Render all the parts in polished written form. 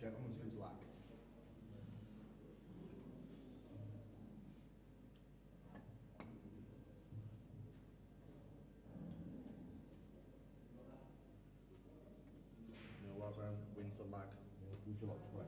Gentlemen's good luck. Raybone wins the lag. Would you like to play?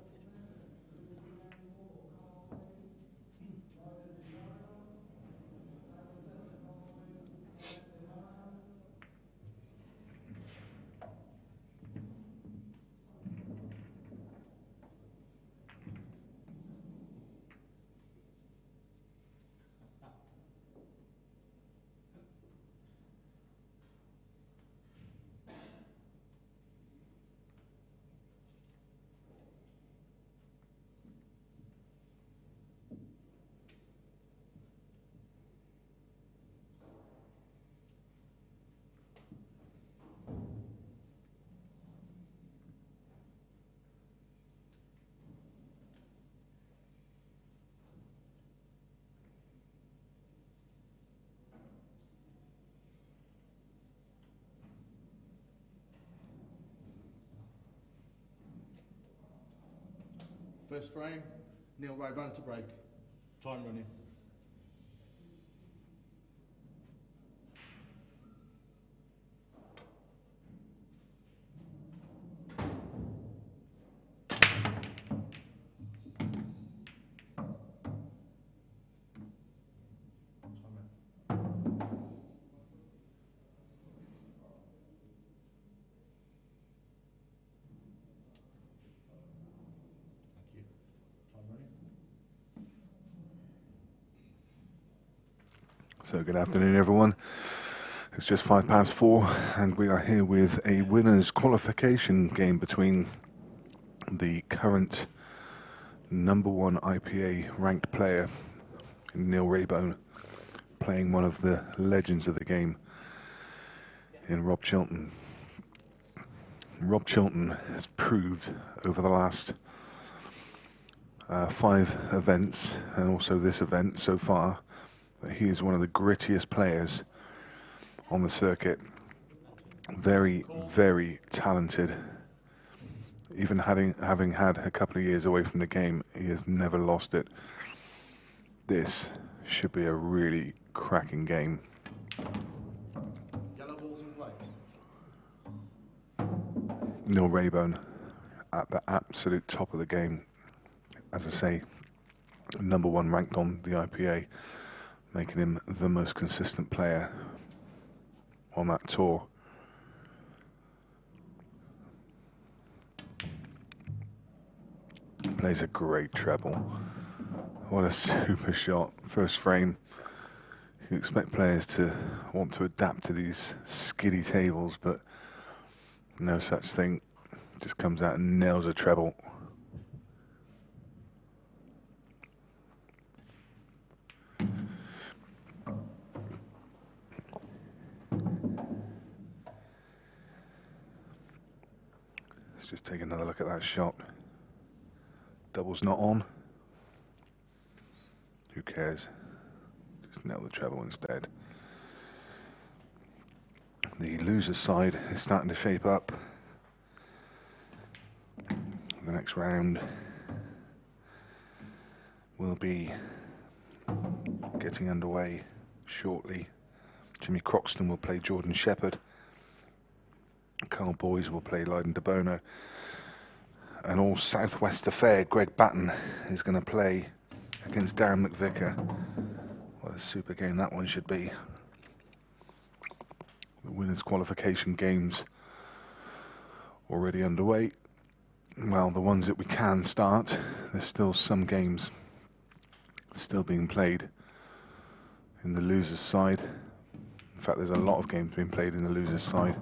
First frame, Raybone to break. Time running. So good afternoon, everyone. It's just 4:05, and we are here with a winners qualification game between the current #1 IPA ranked player, Neil Raybone, playing one of the legends of the game in Rob Chilton. Rob Chilton has proved over the last 5 events, and also this event so far, that he is one of the grittiest players on the circuit. Very, very talented. Even having had a couple of years away from the game, he has never lost it. This should be a really cracking game. Yellow balls in play. Neil Raybone at the absolute top of the game. As I say, #1 ranked on the IPA, making him the most consistent player on that tour. Plays a great treble. What a super shot. First frame. You expect players to want to adapt to these skiddy tables, but no such thing. Just comes out and nails a treble. Just take another look at that shot. Double's not on. Who cares? Just nail the treble instead. The loser's side is starting to shape up. The next round will be getting underway shortly. Jimmy Croxton will play Jordan Shepherd. Carl Boys will play Leiden de Bono. And all Southwest affair, Greg Batten is going to play against Darren McVicker. What a super game that one should be. The winners' qualification games already underway. Well, the ones that we can start, there's still some games still being played in the losers' side. In fact, there's a lot of games being played in the losers' side.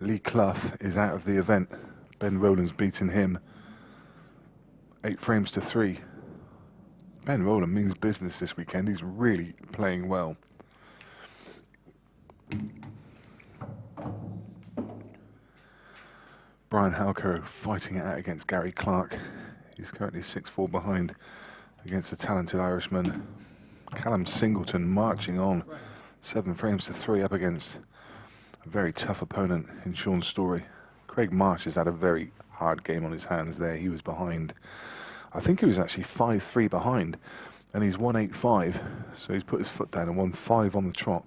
Lee Clough is out of the event. Ben Rowland's beaten him 8 frames to 3. Ben Rowland means business this weekend. He's really playing well. Brian Halco fighting it out against Gary Clark. He's currently 6-4 behind against the talented Irishman. Callum Singleton marching on 7 frames to 3 up against a very tough opponent in Sean Story. Craig Marsh has had a very hard game on his hands there. He was behind. I think he was actually 5-3 behind, and he's 1-8-5. So he's put his foot down and won 5 on the trot,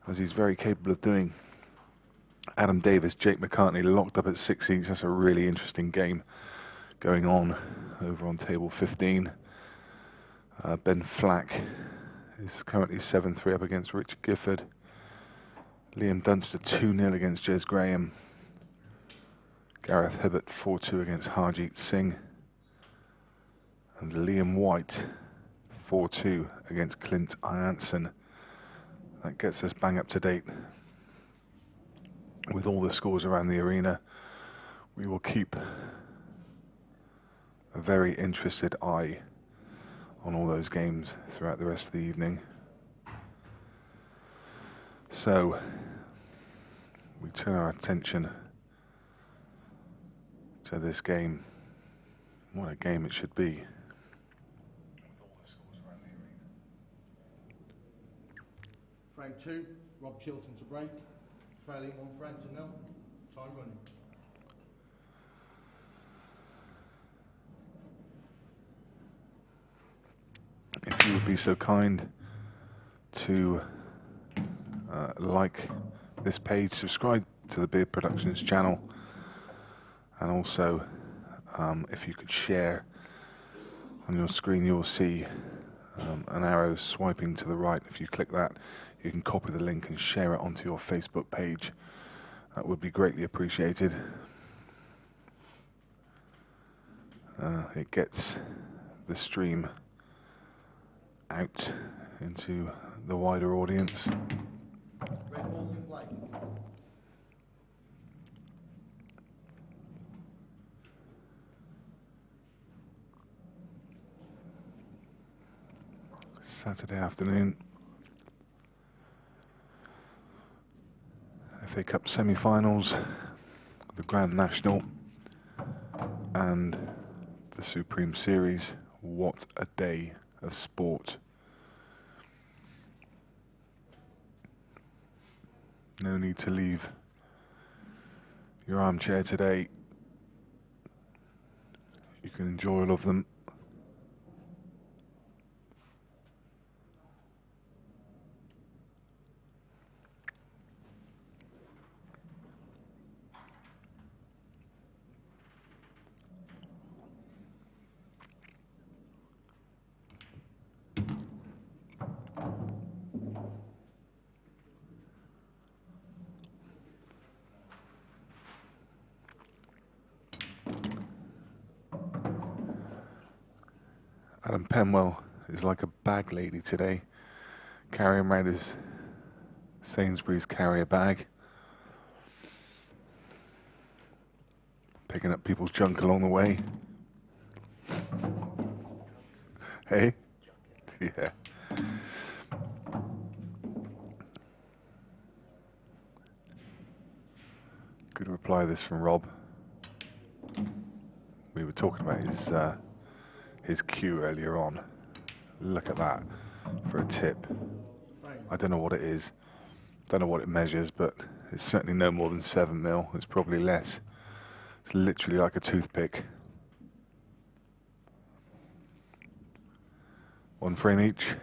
as he's very capable of doing. Adam Davis, Jake McCartney locked up at 6 each. That's a really interesting game going on over on table 15. Ben Flack is currently 7-3 up against Richard Gifford. Liam Dunster 2-0 against Jez Graham. Gareth Hibbert 4-2 against Harjeet Singh. And Liam White 4-2 against Clint Ianson. That gets us bang up to date with all the scores around the arena. We will keep a very interested eye on all those games throughout the rest of the evening. So we turn our attention to this game. What a game it should be. With all the scores around the arena. Frame 2, Rob Chilton to break. Trailing 1 frame to 0. Time running. If you would be so kind to like this page, subscribe to the Beard Productions channel, and also if you could share, on your screen you'll see an arrow swiping to the right. If you click that, you can copy the link and share it onto your Facebook page. That would be greatly appreciated. It gets the stream out into the wider audience. Red balls in play. Saturday afternoon. FA Cup semi-finals, the Grand National, and the Supreme Series. What a day of sport. No need to leave your armchair today. You can enjoy all of them. Adam Penwell is like a bag lady today, carrying around his Sainsbury's carrier bag, picking up people's junk along the way. Hey? Yeah. Good reply this from Rob. We were talking about his cue earlier on. Look at that for a tip. I don't know what it is. Don't know what it measures, but it's certainly no more than 7 mil. It's probably less. It's literally like a toothpick. 1 frame each.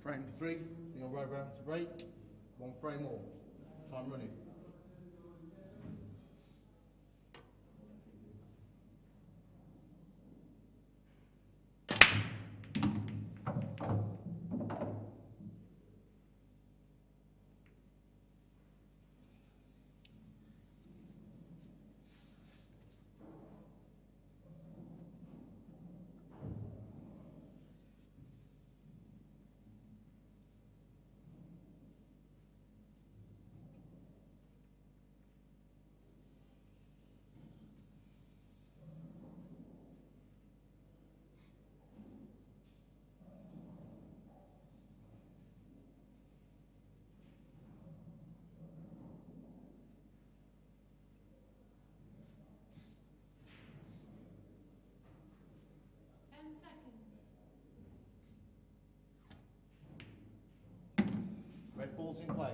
Frame 3, Neil Raybone to break. 1 frame more. Time running. Chilton's in play.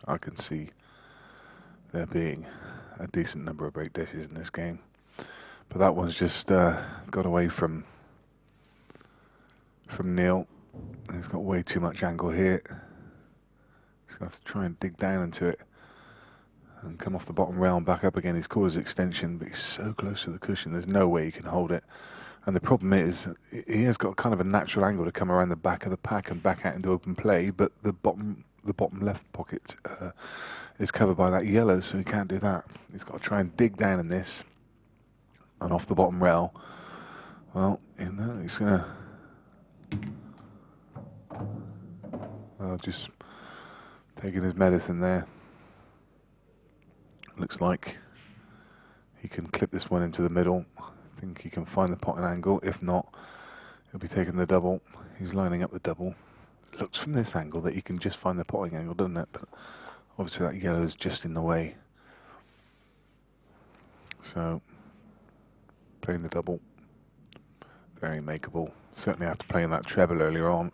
I can see there being a decent number of break dishes in this game, but that one's just got away from Neil. He's got way too much angle here. He's gonna have to try and dig down into it and come off the bottom rail and back up again. He's caught his extension, but he's so close to the cushion, there's no way he can hold it. And the problem is, he has got kind of a natural angle to come around the back of the pack and back out into open play, but the bottom left pocket is covered by that yellow, so he can't do that. He's got to try and dig down in this and off the bottom rail. Well, you know, he's gonna just taking his medicine there. Looks like he can clip this one into the middle. I think he can find the potting angle. If not, he'll be taking the double. He's lining up the double. It looks from this angle that he can just find the potting angle, doesn't it? But obviously that yellow is just in the way. So, playing the double. Very makeable. Certainly after playing that treble earlier on.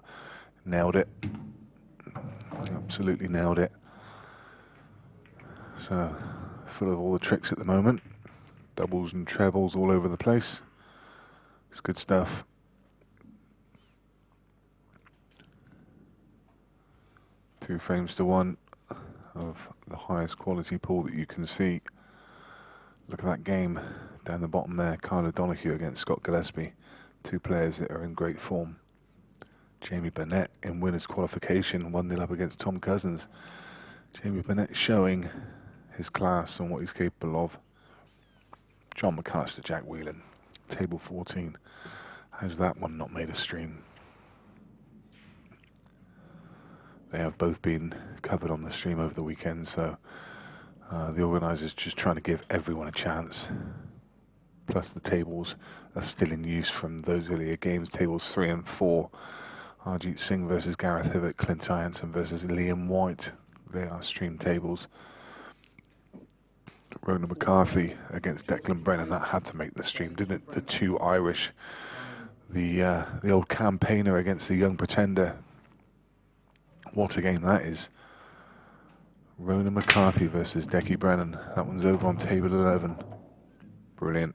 Nailed it. Absolutely nailed it. So, full of all the tricks at the moment. Doubles and trebles all over the place. It's good stuff. Two frames to one of the highest quality pool that you can see. Look at that game down the bottom there. Carla Donahue against Scott Gillespie. Two players that are in great form. Jamie Burnett in winners qualification, 1-0 up against Tom Cousins. Jamie Burnett showing his class and what he's capable of. John McAllister, Jack Whelan, table 14. How's that one not made a stream? They have both been covered on the stream over the weekend, so the organisers just trying to give everyone a chance. Plus the tables are still in use from those earlier games, tables 3 and 4. Harjeet Singh versus Gareth Hibbert, Clint Ianson versus Liam White. They are stream tables. Rona McCarthy against Declan Brennan, that had to make the stream, didn't it? The two Irish, the old campaigner against the young pretender. What a game that is. Rona McCarthy versus Decky Brennan. That one's over on table 11. Brilliant.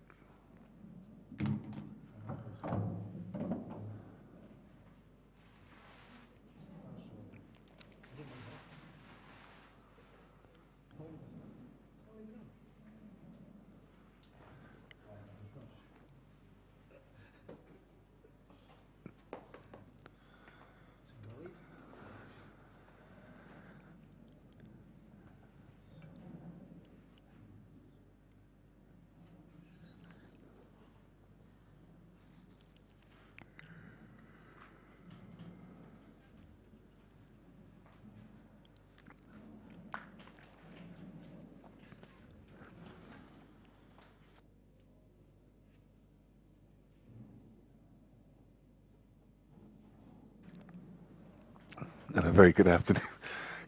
And a very good afternoon.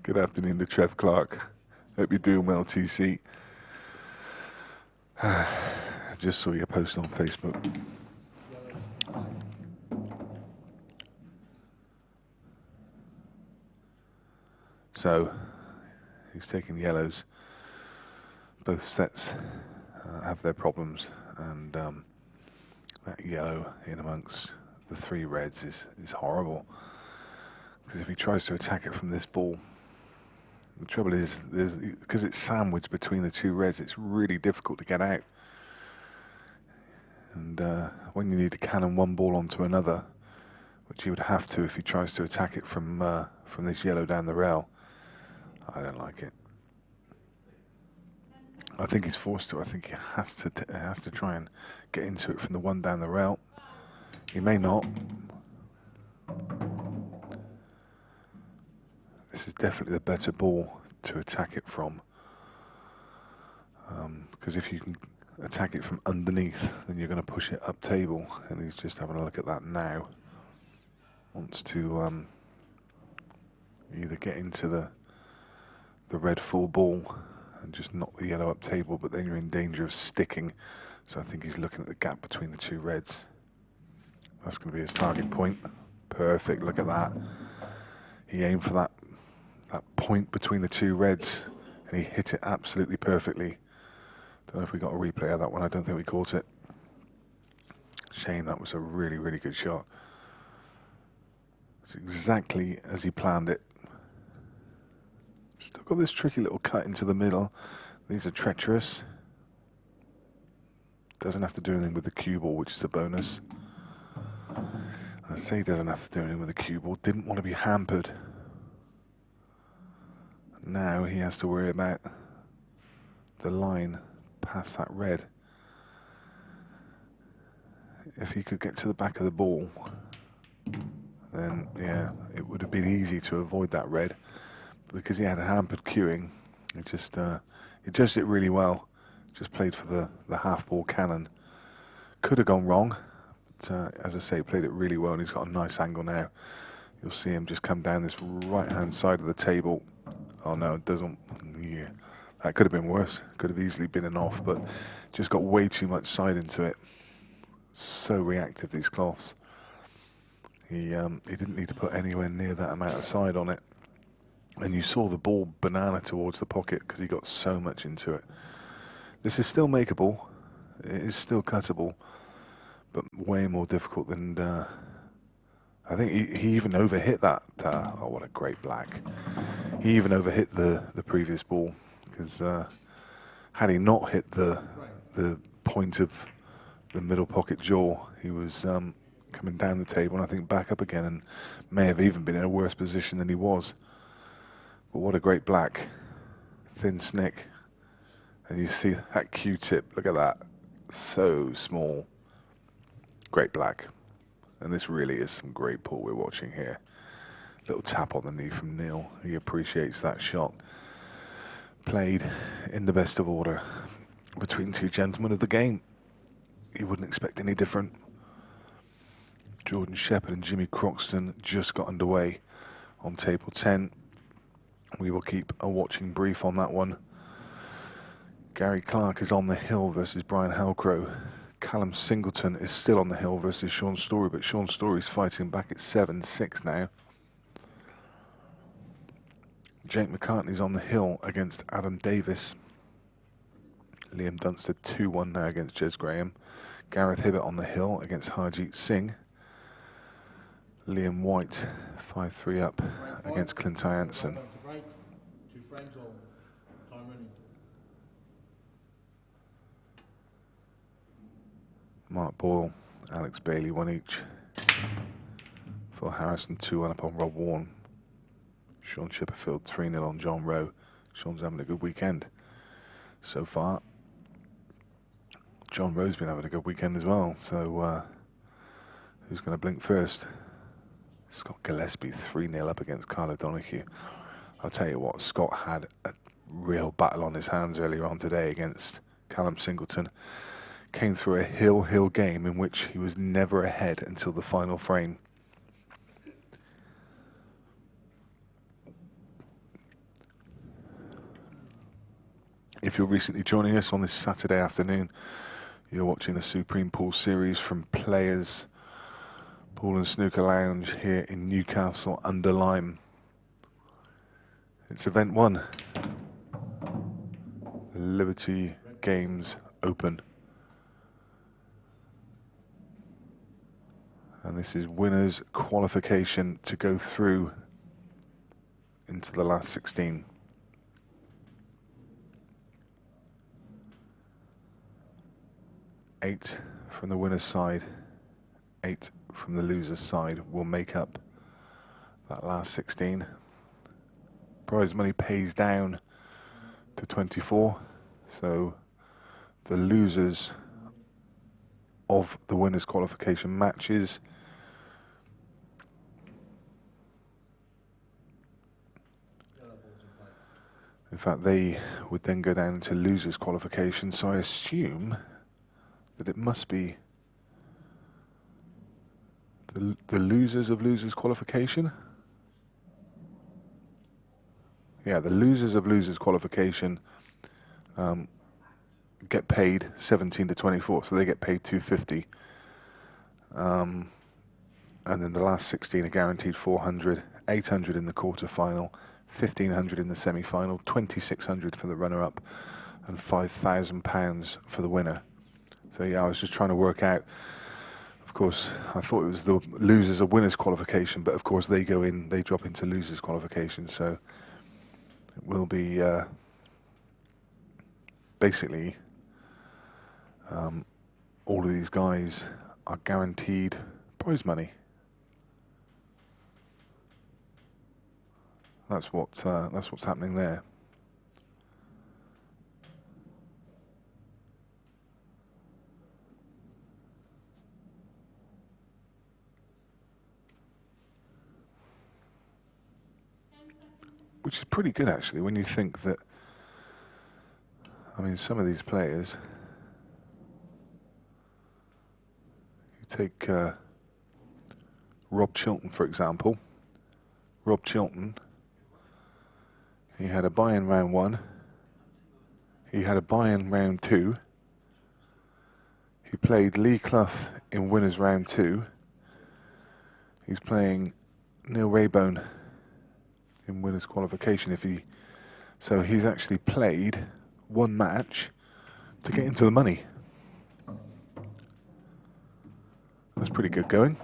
Good afternoon to Trev Clark. Hope you're doing well, TC. I just saw your post on Facebook. So, he's taking yellows. Both sets have their problems, and that yellow in amongst the three reds is horrible. Because if he tries to attack it from this ball, the trouble is, because it's sandwiched between the two reds, it's really difficult to get out. And when you need to cannon one ball onto another, which he would have to if he tries to attack it from this yellow down the rail, I don't like it. I think he's forced to. I think he has to try and get into it from the one down the rail. He may not. This is definitely the better ball to attack it from. Because if you can attack it from underneath, then you're going to push it up table. And he's just having a look at that now. Wants to either get into the red full ball and just knock the yellow up table, but then you're in danger of sticking. So I think he's looking at the gap between the two reds. That's going to be his target point. Perfect, look at that. He aimed for that point between the two reds, and he hit it absolutely perfectly. Don't know if we got a replay of that one. I don't think we caught it. Shame, that was a really, really good shot. It's exactly as he planned it. Still got this tricky little cut into the middle. These are treacherous. Doesn't have to do anything with the cue ball, which is a bonus. I say doesn't have to do anything with the cue ball. Didn't want to be hampered. Now he has to worry about the line past that red. If he could get to the back of the ball, then yeah, it would have been easy to avoid that red. Because he had a hampered cueing, he judged it really well. Just played for the half ball cannon. Could have gone wrong, but as I say, played it really well, and he's got a nice angle now. You'll see him just come down this right-hand side of the table. Oh no, it doesn't. Yeah, that could have been worse. Could have easily been an off, but just got way too much side into it. So reactive, these cloths. He didn't need to put anywhere near that amount of side on it. And you saw the ball banana towards the pocket because he got so much into it. This is still makeable. It is still cuttable, but way more difficult than... I think he even overhit that. Oh, what a great black. He even overhit the previous ball because had he not hit the point of the middle pocket jaw, he was coming down the table and I think back up again and may have even been in a worse position than he was. But what a great black, thin snick. And you see that Q-tip, look at that, so small. Great black. And this really is some great pull we're watching here. Little tap on the knee from Neil, he appreciates that shot. Played in the best of order between two gentlemen of the game. You wouldn't expect any different. Jordan Shepherd and Jimmy Croxton just got underway on table 10. We will keep a watching brief on that one. Gary Clark is on the hill versus Brian Halcrow. Callum Singleton is still on the hill versus Sean Story, but Sean Story's fighting back at 7-6 now. Jake McCartney's on the hill against Adam Davis. Liam Dunster 2-1 now against Jez Graham. Gareth Hibbert on the hill against Harjeet Singh. Liam White 5-3 up against Clint Jansen. Mark Boyle, Alex Bailey 1 each. Phil Harrison 2-1 up on Rob Warren. Sean Chipperfield 3-0 on John Rowe. Sean's having a good weekend so far. John Rowe's been having a good weekend as well. So who's going to blink first? Scott Gillespie 3-0 up against Carl O'Donoghue. I'll tell you what, Scott had a real battle on his hands earlier on today against Callum Singleton. Came through a hill game in which he was never ahead until the final frame. if you're recently joining us on this Saturday afternoon, you're watching the Supreme Pool Series from Players Pool and Snooker Lounge here in Newcastle under Lyme. It's event 1, the Liberty Games Open. And this is winners qualification to go through into the last 16. Eight from the winner's side, 8 from the loser's side will make up that last 16. Prize money pays down to 24, so the losers of the winners qualification matches in fact they would then go down to losers qualification, so I assume that it must be the losers of losers qualification. Yeah, the losers of losers qualification get paid 17 to 24, so they get paid 250. And then the last 16 are guaranteed 400, 800 in the quarter-final, 1,500 in the semi-final, 2,600 for the runner-up, and £5,000 for the winner. So yeah, I was just trying to work out. Of course, I thought it was the losers of winners qualification, but of course they go in, they drop into losers qualification. So it will be basically all of these guys are guaranteed prize money. That's what's happening there. Which is pretty good actually when you think that, I mean, some of these players, you take Rob Chilton for example. Rob Chilton, he had a buy-in round 1, he had a buy-in round 2, he played Lee Clough in winners round 2, he's playing Neil Raybone in winners qualification. So he's actually played 1 match to get into the money. That's pretty good going.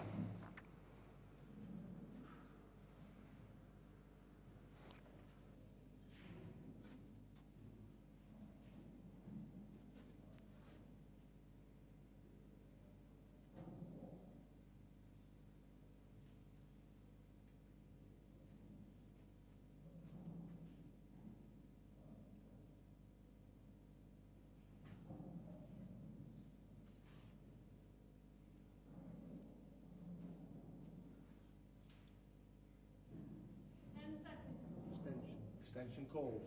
Extension called.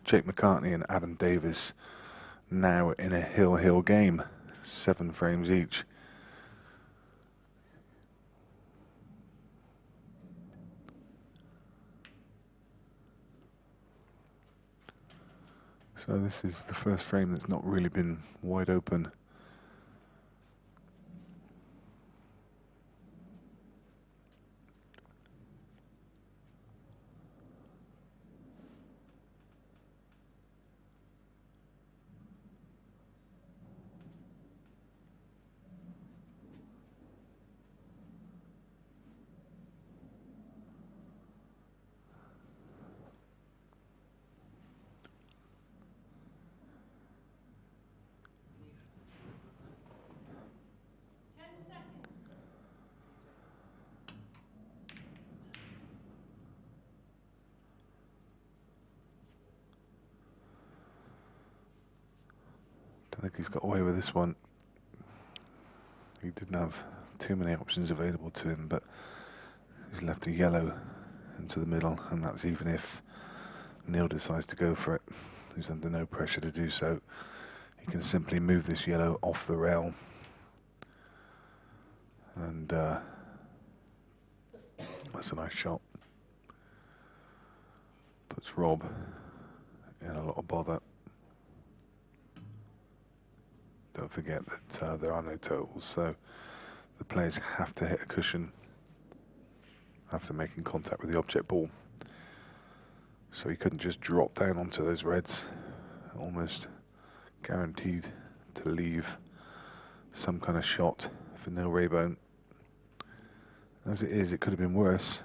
Jake McCartney and Adam Davis now in a hill game, 7 frames each. So this is the first frame that's not really been wide open. I think he's got away with this one. He didn't have too many options available to him, but he's left a yellow into the middle, and that's even if Neil decides to go for it. He's under no pressure to do so. He can simply move this yellow off the rail, and that's a nice shot. Puts Rob in a lot of bother. Don't forget that there are no totals, so the players have to hit a cushion after making contact with the object ball. So he couldn't just drop down onto those reds, almost guaranteed to leave some kind of shot for Neil Raybone. As it is, it could have been worse.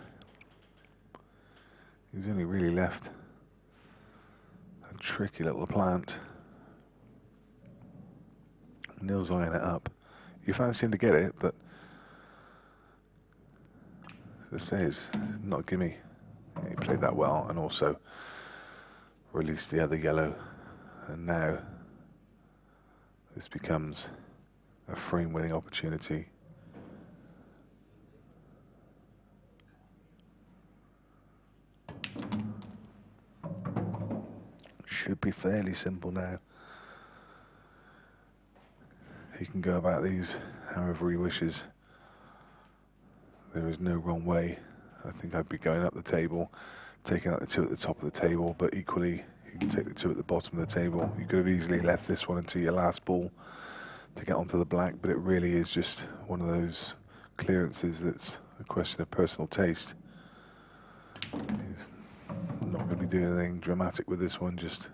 He's only really left a tricky little plant. Neil's eyeing it up. You fancy him to get it, but as I say, it's not a gimme. He played that well and also released the other yellow, and now this becomes a frame-winning opportunity. Should be fairly simple now. He can go about these however he wishes. There is no wrong way. I think I'd be going up the table, taking out the 2 at the top of the table, but equally you can take the 2 at the bottom of the table. You could have easily left this one until your last ball to get onto the black, but it really is just one of those clearances that's a question of personal taste. He's not going to be doing anything dramatic with this one, just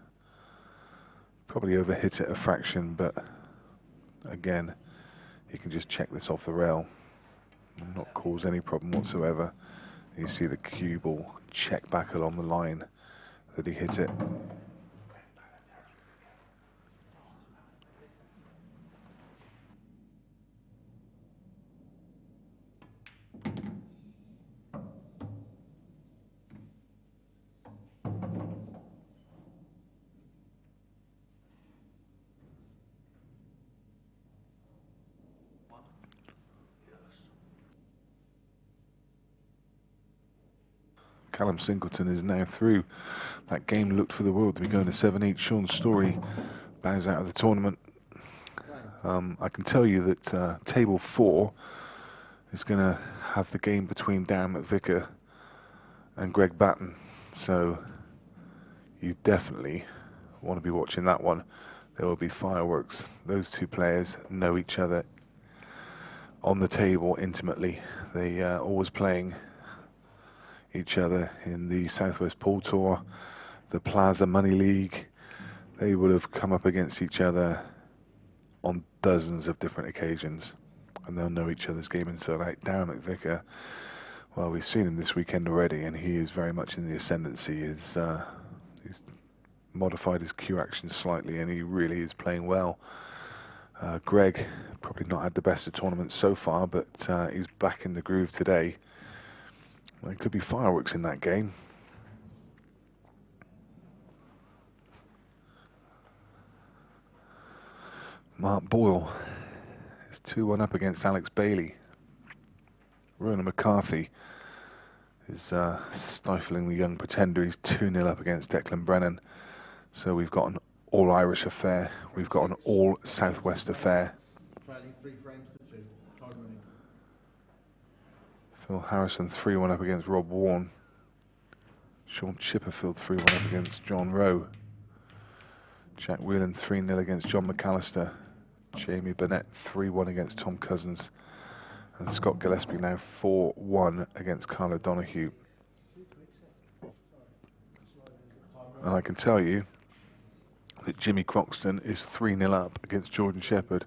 probably overhit it a fraction, but again, he can just check this off the rail and not cause any problem whatsoever. You see the cue ball check back along the line that he hit it. Callum Singleton is now through. That game looked for the world to be going to 7-8. Sean Story bows out of the tournament. I can tell you that table 4 is going to have the game between Darren McVicker and Greg Batten. So you definitely want to be watching that one. There will be fireworks. Those 2 players know each other on the table intimately. They are always playing each other in the Southwest Pool Tour, the Plaza Money League. They would have come up against each other on dozens of different occasions, and they'll know each other's game inside out. Darren McVicker, well, we've seen him this weekend already, and he is very much in the ascendancy. He's modified his cue action slightly, and he really is playing well. Greg probably not had the best of tournaments so far, but he's back in the groove today. There could be fireworks in that game. Mark Boyle is 2-1 up against Alex Bailey. Ronan McCarthy is stifling the young pretender. He's 2-0 up against Declan Brennan. So we've got an all-Irish affair. We've got an all-Southwest affair. Trailing 3 frames to 2. Time running. Phil Harrison 3-1 up against Rob Warren. Sean Chipperfield 3-1 up against John Rowe. Jack Whelan 3-0 against John McAllister. Jamie Burnett 3-1 against Tom Cousins. And Scott Gillespie now 4-1 against Carlo Donahue. And I can tell you that Jimmy Croxton is 3-0 up against Jordan Shepherd.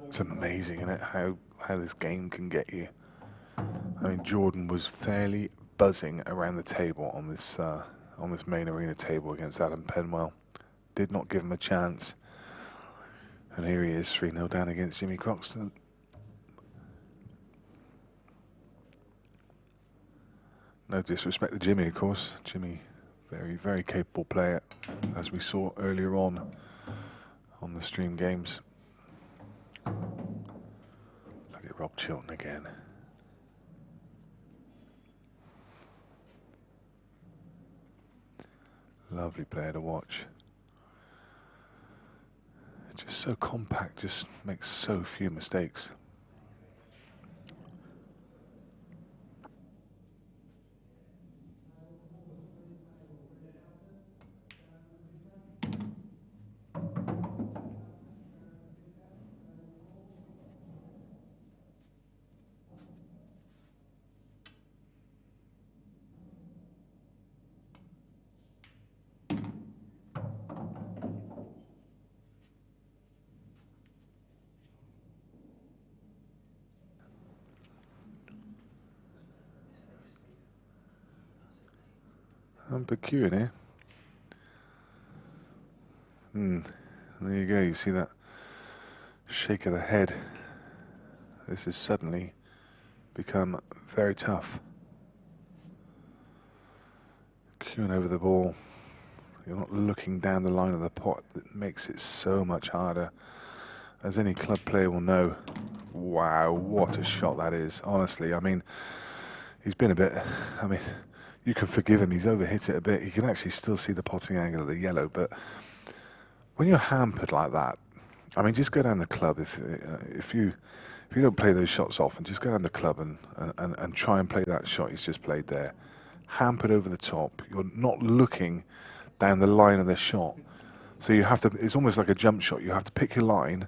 It's amazing, isn't it, how this game can get you. I mean, Jordan was fairly buzzing around the table on this main arena table against Adam Penwell. Did not give him a chance. And here he is, 3-0 down against Jimmy Croxton. No disrespect to Jimmy, of course. Jimmy, very, very capable player, as we saw earlier on the stream games. Look at Rob Chilton again. Lovely player to watch. Just so compact, just makes so few mistakes. Peculiar. There you go, you see that shake of the head. This has suddenly become very tough. Queuing over the ball. You're not looking down the line of the pot. That makes it so much harder. As any club player will know. Wow, what a shot that is. Honestly, I mean, he's been a bit, I mean, you can forgive him, he's overhit it a bit. You can actually still see the potting angle of the yellow, but when you're hampered like that, I mean, just go down the club. If you don't play those shots off, and just go down the club and try and play that shot he's just played there, hampered over the top. You're not looking down the line of the shot, so you have to. It's almost like a jump shot. You have to pick your line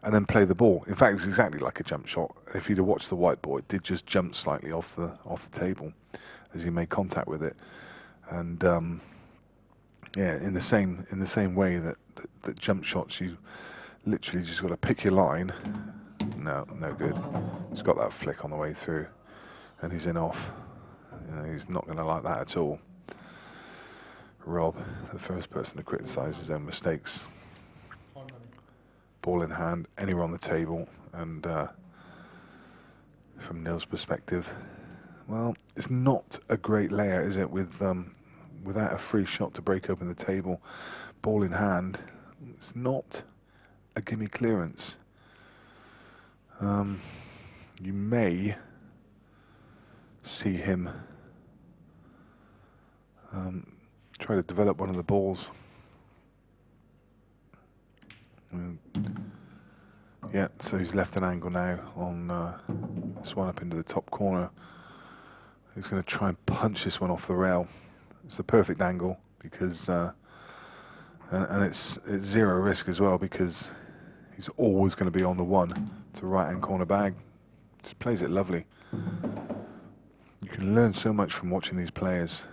and then play the ball. In fact, it's exactly like a jump shot. If you'd have watched the white ball, it did just jump slightly off the table as he made contact with it, and yeah, in the same way that jump shots, you literally just got to pick your line. No good. He's got that flick on the way through, and he's in off. You know, he's not going to like that at all. Rob, the first person to criticise his own mistakes. Ball in hand, anywhere on the table, and from Neil's perspective, well, it's not a great layout, is it? Without a free shot to break open the table, ball in hand, it's not a gimme clearance. You may see him try to develop one of the balls. Yeah, so he's left an angle now on this one up into the top corner. He's going to try and punch this one off the rail. It's the perfect angle because, and it's zero risk as well because he's always going to be on the one to right-hand corner bag. Just plays it lovely. You can learn so much from watching these players.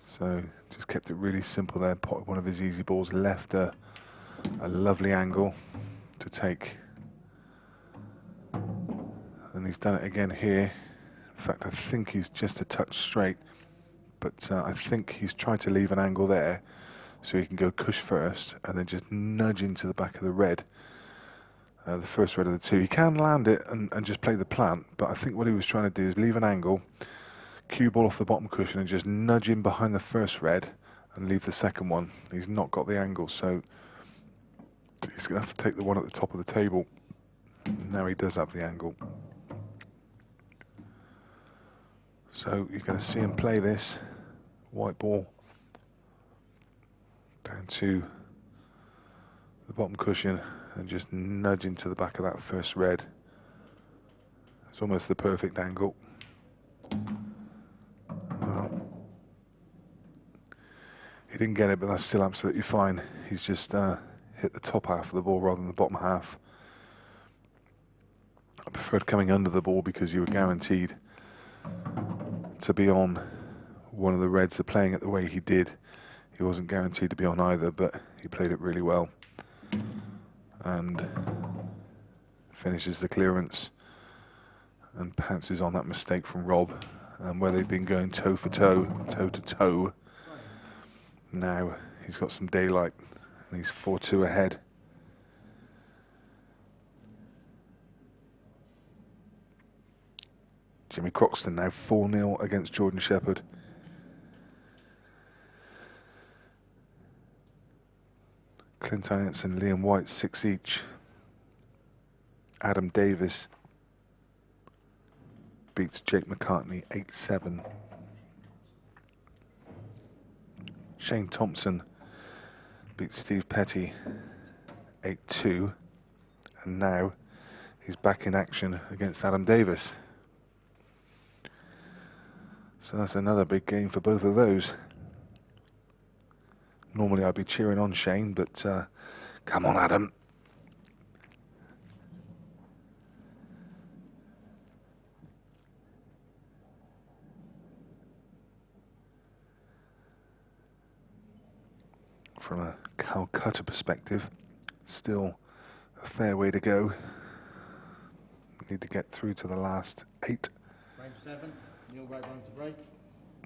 So just kept it really simple there. Potted one of his easy balls, left a lovely angle to take. And he's done it again here. In fact, I think he's just a touch straight, but I think he's tried to leave an angle there so he can go cush first and then just nudge into the back of the red the first red of the two. He can land it and just play the plant, but I think what he was trying to do is leave an angle, cue ball off the bottom cushion and just nudge in behind the first red and leave the second one. He's not got the angle, so he's going to have to take the one at the top of the table. Now he does have the angle. So you're going to see him play this white ball down to the bottom cushion and just nudge into the back of that first red. It's almost the perfect angle. Well, he didn't get it, but that's still absolutely fine. He's just hit the top half of the ball rather than the bottom half. I preferred coming under the ball because you were guaranteed to be on one of the reds that playing it the way he did. He wasn't guaranteed to be on either, but he played it really well. And finishes the clearance and pounces on that mistake from Rob, where they've been going toe for toe, toe to toe. Now he's got some daylight and he's 4-2 ahead. Jimmy Croxton now 4-0 against Jordan Shepherd. Clint Ayance and Liam White 6 each. Adam Davis beats Jake McCartney 8-7. Shane Thompson beats Steve Petty 8-2. And now he's back in action against Adam Davis. So that's another big game for both of those. Normally I'd be cheering on Shane, but come on, Adam. From a Calcutta perspective, still a fair way to go. Need to get through to the last 8. Frame 7, Neil Raybone to break,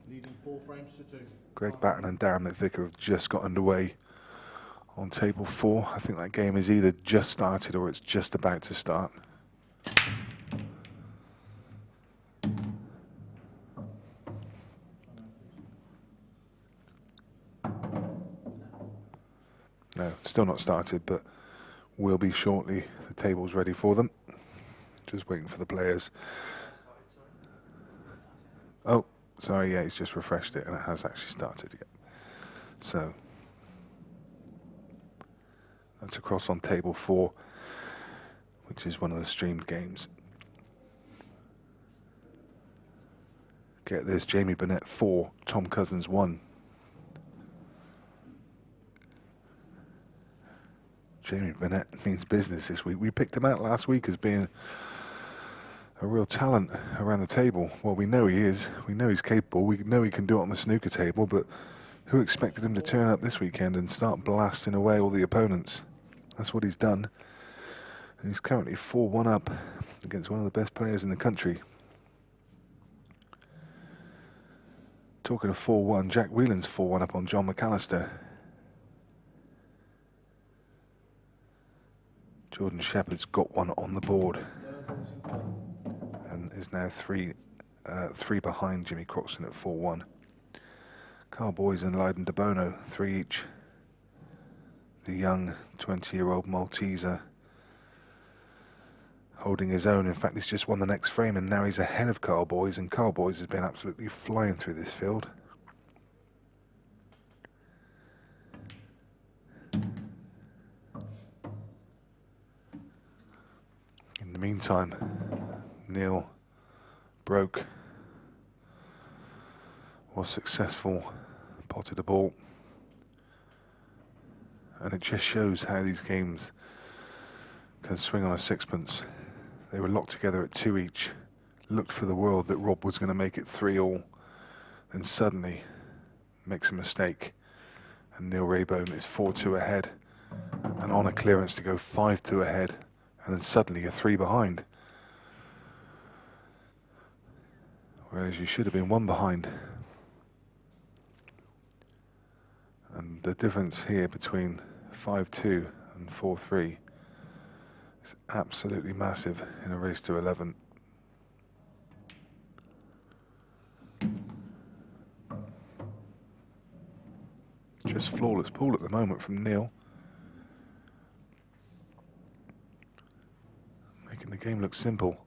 leading 4 frames to 2. Greg Batten and Darren McVicker have just got underway on table 4. I think that game is either just started or it's just about to start. No, still not started, but will be shortly. The table's ready for them. Just waiting for the players. Oh, sorry, yeah, he's just refreshed it and it has actually started yet. So that's across on table 4, which is one of the streamed games. Get this, Jamie Burnett 4, Tom Cousins 1. Jamie Burnett means business this week. We picked him out last week as being a real talent around the table. Well, we know he is. We know he's capable. We know he can do it on the snooker table, but who expected him to turn up this weekend and start blasting away all the opponents? That's what he's done. And he's currently 4-1 up against one of the best players in the country. Talking of 4-1, Jack Whelan's 4-1 up on John McAllister. Jordan Shepherd's got one on the board and is now 3 behind Jimmy Croxton at 4-1. Carl Boys and Leiden de Bono 3 each. The young 20-year-old Malteser holding his own. In fact, he's just won the next frame and now he's ahead of Carl Boys, and Carl Boys has been absolutely flying through this field. In the meantime, Neil broke, was successful, potted a ball, and it just shows how these games can swing on a sixpence. They were locked together at 2 each, looked for the world that Rob was going to make it 3-all, then suddenly makes a mistake, and Neil Raybone is 4-2 ahead, and on a clearance to go 5-2 ahead, and then suddenly you're 3 behind. Whereas you should have been 1 behind. And the difference here between 5-2 and 4-3 It's absolutely massive in a race to 11. Just flawless pool at the moment from Neil. Making the game look simple.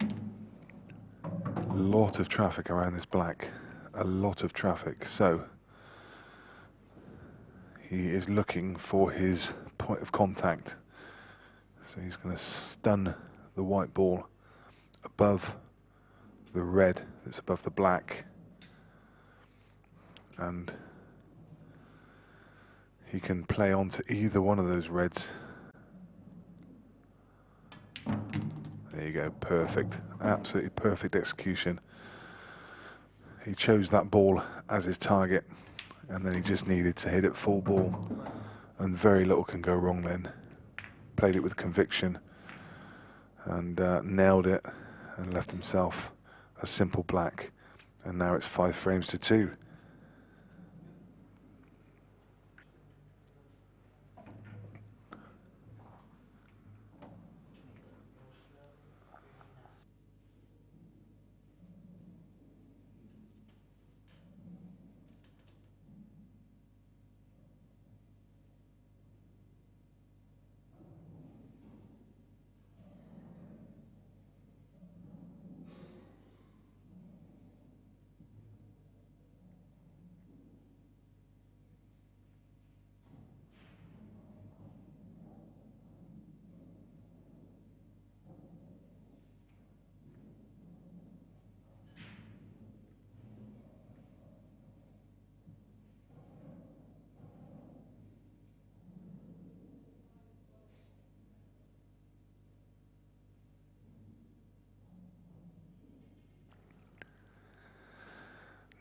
A lot of traffic around this black. A lot of traffic. So he is looking for his point of contact. So he's going to stun the white ball above the red that's above the black, and he can play onto either one of those reds. There you go, perfect, absolutely perfect execution. He chose that ball as his target, and then he just needed to hit it full ball, and very little can go wrong then. Played it with conviction and nailed it and left himself a simple black, and now it's 5 frames to 2.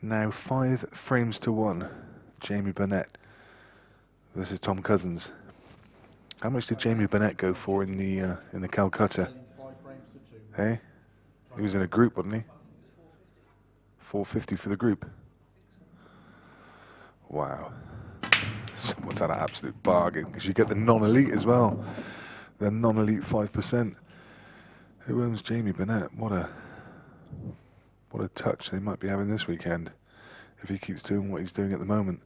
Now 5 frames to 1, Jamie Burnett versus Tom Cousins. How much did Jamie Burnett go for in the Calcutta? 5 frames to 2. Hey, he was in a group, wasn't he? 450 for the group. Wow, someone's had an absolute bargain, because you get the non-elite as well. The non-elite 5%. Who owns Jamie Burnett? What a touch they might be having this weekend if he keeps doing what he's doing at the moment.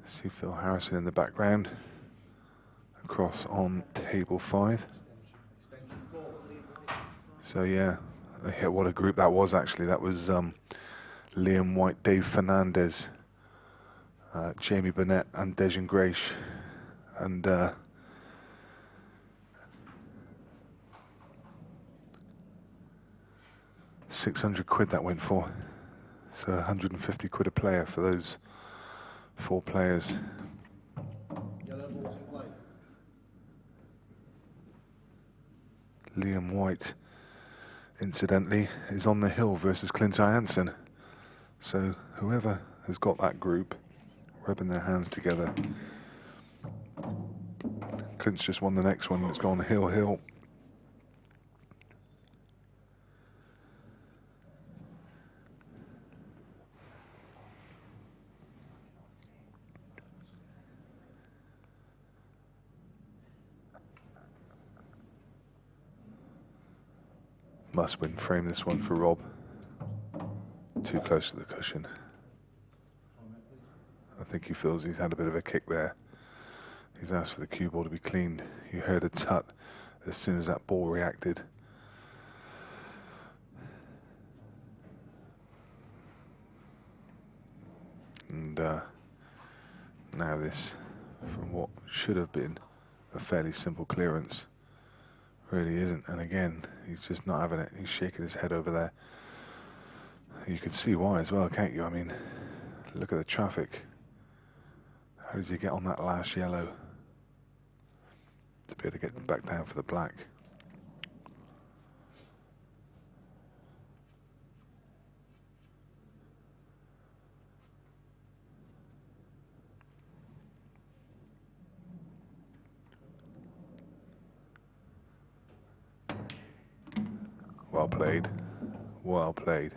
See Phil Harrison in the background, across on table 5. So yeah, what a group that was actually. That was Liam White, Dave Fernandez, Jamie Burnett and Dejan Graish. And 600 quid that went for. So 150 quid a player for those 4 players. Yellow balls in play. Liam White, incidentally, is on the hill versus Clint Jansen. So whoever has got that group, rubbing their hands together. Clint's just won the next one. It's gone hill. Must win frame this one for Rob. Too close to the cushion. I think he feels he's had a bit of a kick there. He's asked for the cue ball to be cleaned. You heard a tut as soon as that ball reacted. And now this, from what should have been a fairly simple clearance, really isn't. And again, he's just not having it. He's shaking his head over there. You can see why as well, can't you? I mean, Look at the traffic. How does he get on that last yellow to be able to get back down for the black? Well played. Well played.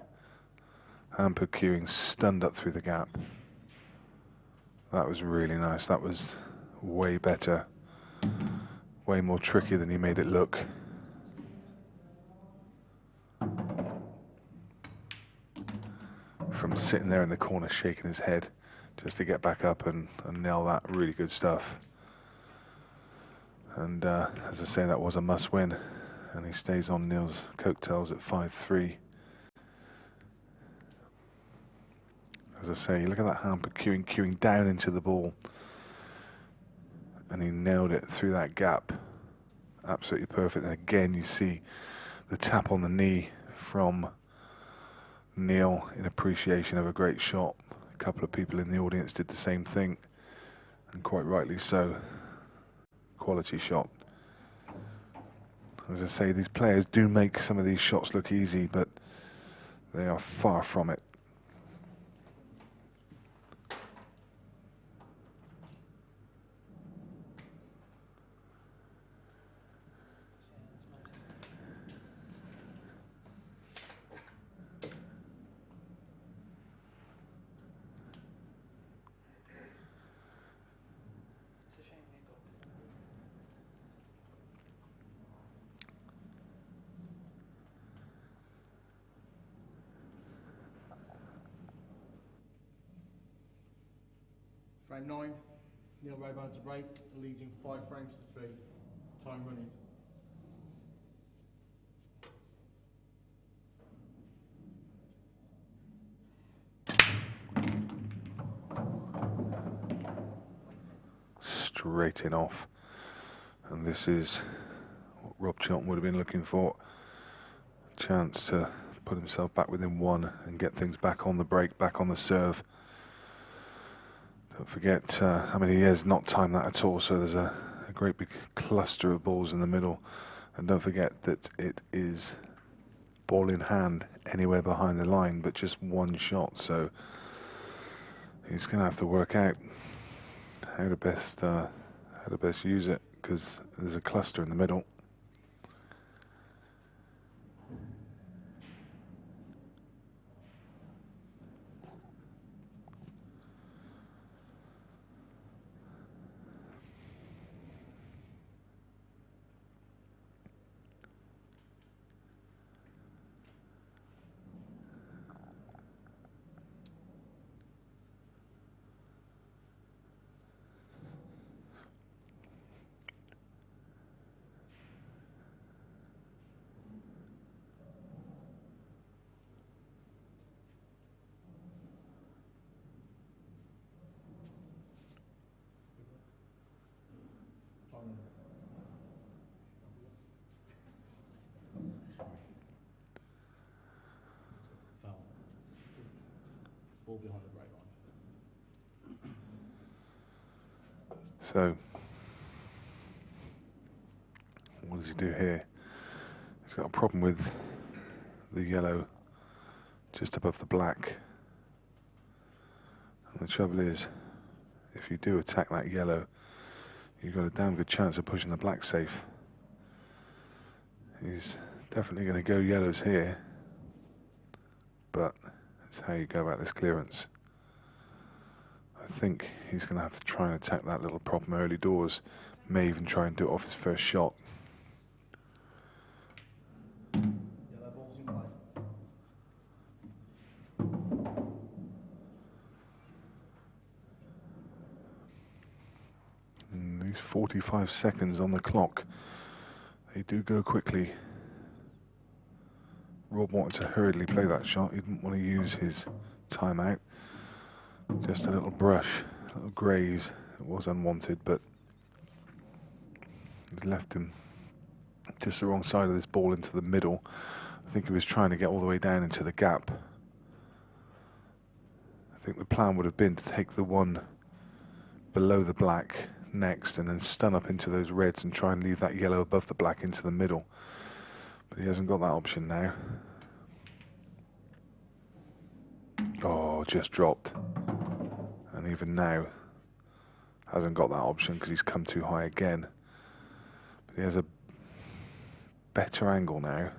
Hamper queuing stunned up through the gap. That was really nice. That was way better. Way more tricky than he made it look. From sitting there in the corner shaking his head just to get back up and nail that. Really good stuff. And as I say, that was a must win. And he stays on Neil's coattails at 5-3. As I say, look at that hamper queuing down into the ball. And he nailed it through that gap. Absolutely perfect. And again, you see the tap on the knee from Neil in appreciation of a great shot. A couple of people in the audience did the same thing. And quite rightly so. Quality shot. As I say, these players do make some of these shots look easy, but they are far from it. Frame 9, Neil Raybone to break, leading 5 frames to 3. Time running. Straight in off. And this is what Rob Chilton would have been looking for. Chance to put himself back within 1 and get things back on the break, back on the serve. Don't forget, he has not timed that at all, so there's a great big cluster of balls in the middle. And don't forget that it is ball in hand anywhere behind the line, but just 1 shot. So he's going to have to work out how to best use it, because there's a cluster in the middle. Ball behind the break line. So, what does he do here? He's got a problem with the yellow just above the black. And the trouble is, if you do attack that yellow, you've got a damn good chance of pushing the black safe. He's definitely going to go yellows here, but it's how you go about this clearance. I think he's going to have to try and attack that little problem early doors. May even try and do it off his first shot. Yellow ball's in play. And these 45 seconds on the clock, they do go quickly. Rob wanted to hurriedly play that shot. He didn't want to use his timeout. Just a little brush, a little graze. It was unwanted, but it left him just the wrong side of this ball into the middle. I think he was trying to get all the way down into the gap. I think the plan would have been to take the one below the black next and then stun up into those reds and try and leave that yellow above the black into the middle. But he hasn't got that option now. Oh, just dropped. And even now, hasn't got that option because he's come too high again. But he has a better angle now.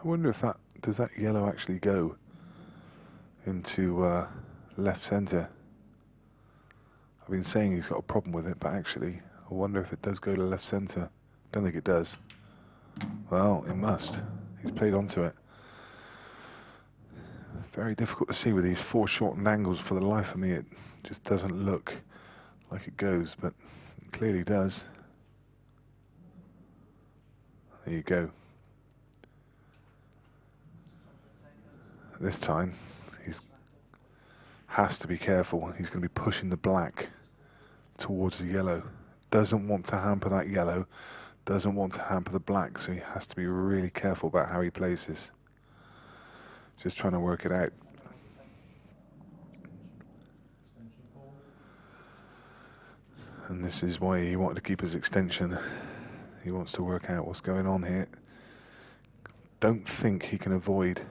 I wonder if does that yellow actually go into left centre? I've been saying he's got a problem with it, but actually, I wonder if it does go to left centre. Don't think it does. Well, it must. He's played onto it. Very difficult to see with these foreshortened angles. For the life of me, it just doesn't look like it goes, but it clearly does. There you go. This time, he has to be careful. He's going to be pushing the black towards the yellow. Doesn't want to hamper that yellow. Doesn't want to hamper the black, so he has to be really careful about how he plays this. Just trying to work it out. And this is why he wanted to keep his extension. He wants to work out what's going on here. Don't think he can avoid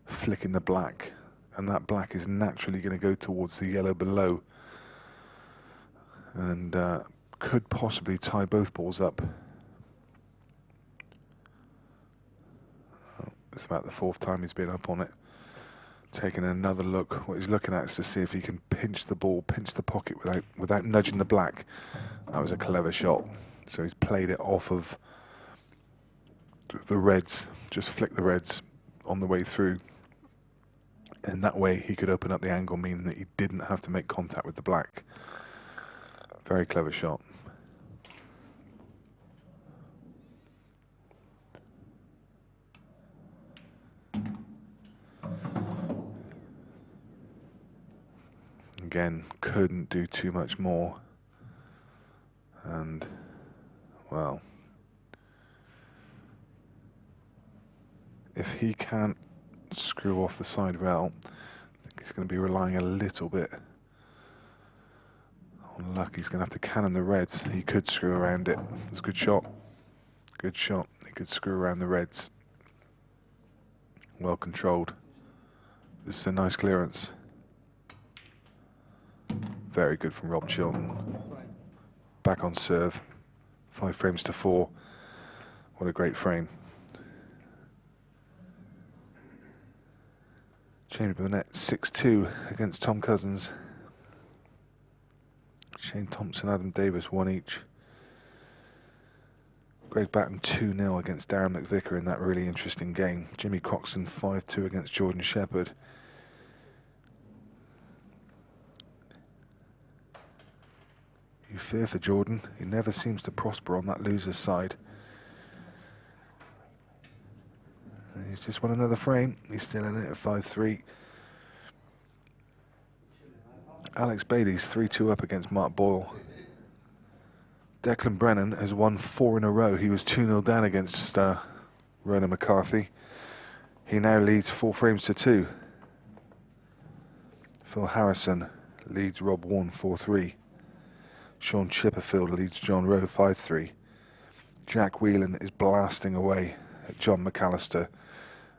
flicking the black, and that black is naturally going to go towards the yellow below, and could possibly tie both balls up. It's about the fourth time he's been up on it. Taking another look. What he's looking at is to see if he can pinch the ball, pinch the pocket without nudging the black. That was a clever shot. So he's played it off of the reds, just flick the reds on the way through. And that way he could open up the angle, meaning that he didn't have to make contact with the black. Very clever shot. Again, couldn't do too much more. And, well, if he can't screw off the side rail, I think he's going to be relying a little bit on luck. He's going to have to cannon the reds. He could screw around it. It's a good shot. Good shot. He could screw around the reds. Well controlled. This is a nice clearance. Very good from Rob Chilton. Back on serve. 5 frames to 4. What a great frame. Chamber Burnett 6-2 against Tom Cousins. Shane Thompson, Adam Davis 1 each. Greg Batten 2-0 against Darren McVicker in that really interesting game. Jimmy Croxton 5-2 against Jordan Shepherd. You fear for Jordan. He never seems to prosper on that loser's side. He's just won another frame. He's still in it at 5-3. Alex Bailey's 3-2 up against Mark Boyle. Declan Brennan has won 4 in a row. He was 2-0 down against Ronan McCarthy. He now leads 4 frames to 2. Phil Harrison leads Rob Warren 4-3. Sean Chipperfield leads John Rowe 5-3. Jack Whelan is blasting away at John McAllister,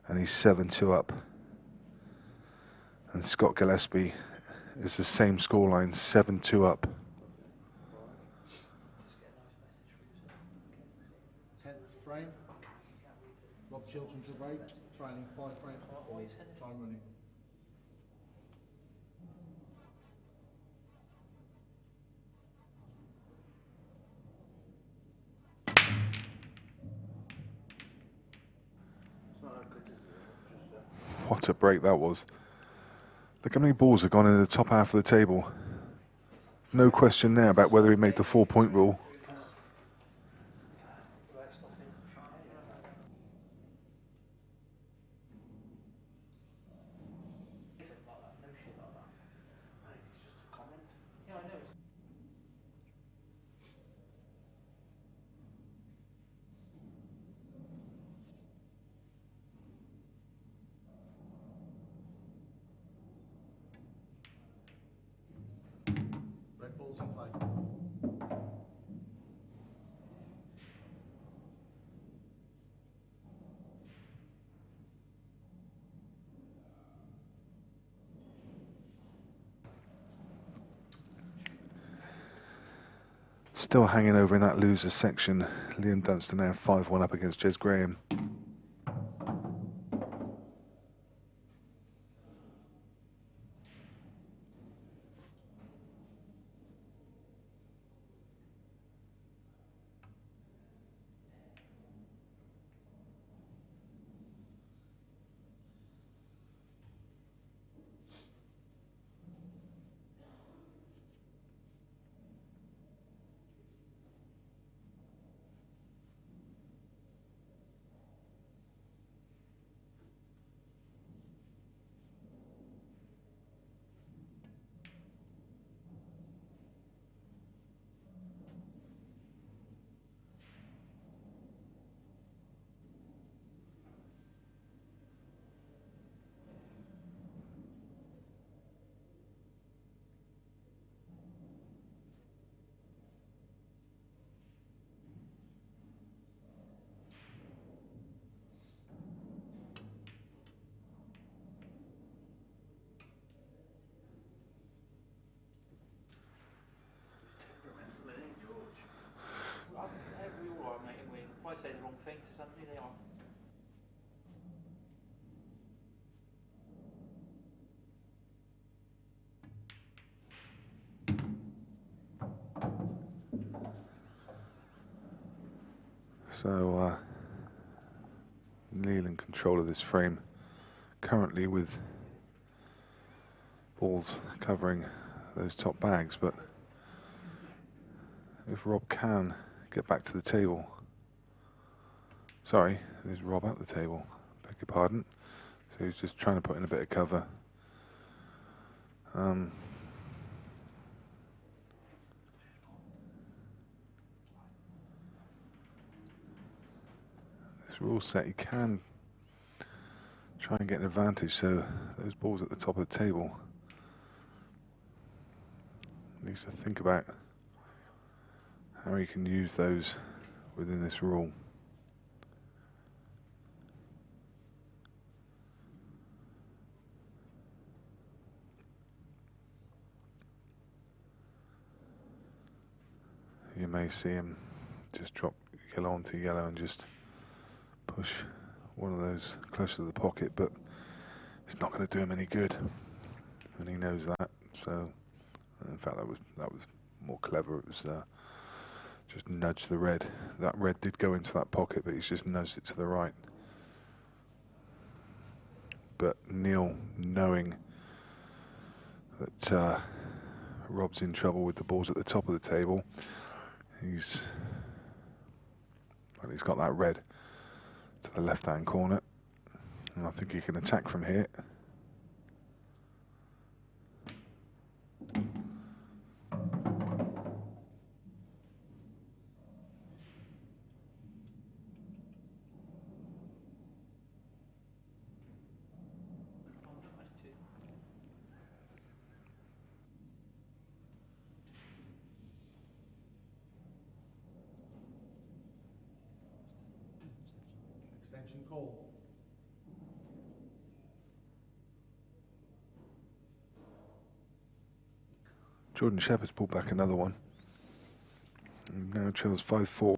and he's 7-2 up. And Scott Gillespie is the same scoreline, 7-2 up. 10th frame. Rob Chilton to break, trailing 5 frames to 4. Time running. What a break that was. Look how many balls have gone into the top half of the table. No question there about whether he made the 4-point rule. balls in play. Still hanging over in that loser section. Liam Dunstan now 5-1 up against Jez Graham. I say the wrong thing to somebody, they are. So Neil in control of this frame currently with balls covering those top bags, but if Rob can get back to the table. Sorry, there's Rob at the table, beg your pardon. So he's just trying to put in a bit of cover. This rule set, he can try and get an advantage, so those balls at the top of the table needs to think about how he can use those within this rule. You may see him just drop yellow onto yellow and just push one of those closer to the pocket, but it's not going to do him any good, and he knows that. So, in fact, that was more clever. It was just nudge the red. That red did go into that pocket, but he's just nudged it to the right. But Neil, knowing that Rob's in trouble with the balls at the top of the table, he's got that red to the left-hand corner, and I think he can attack from here. Extension call. Jordan Shepherd's pulled back another one. And now trails 5-4.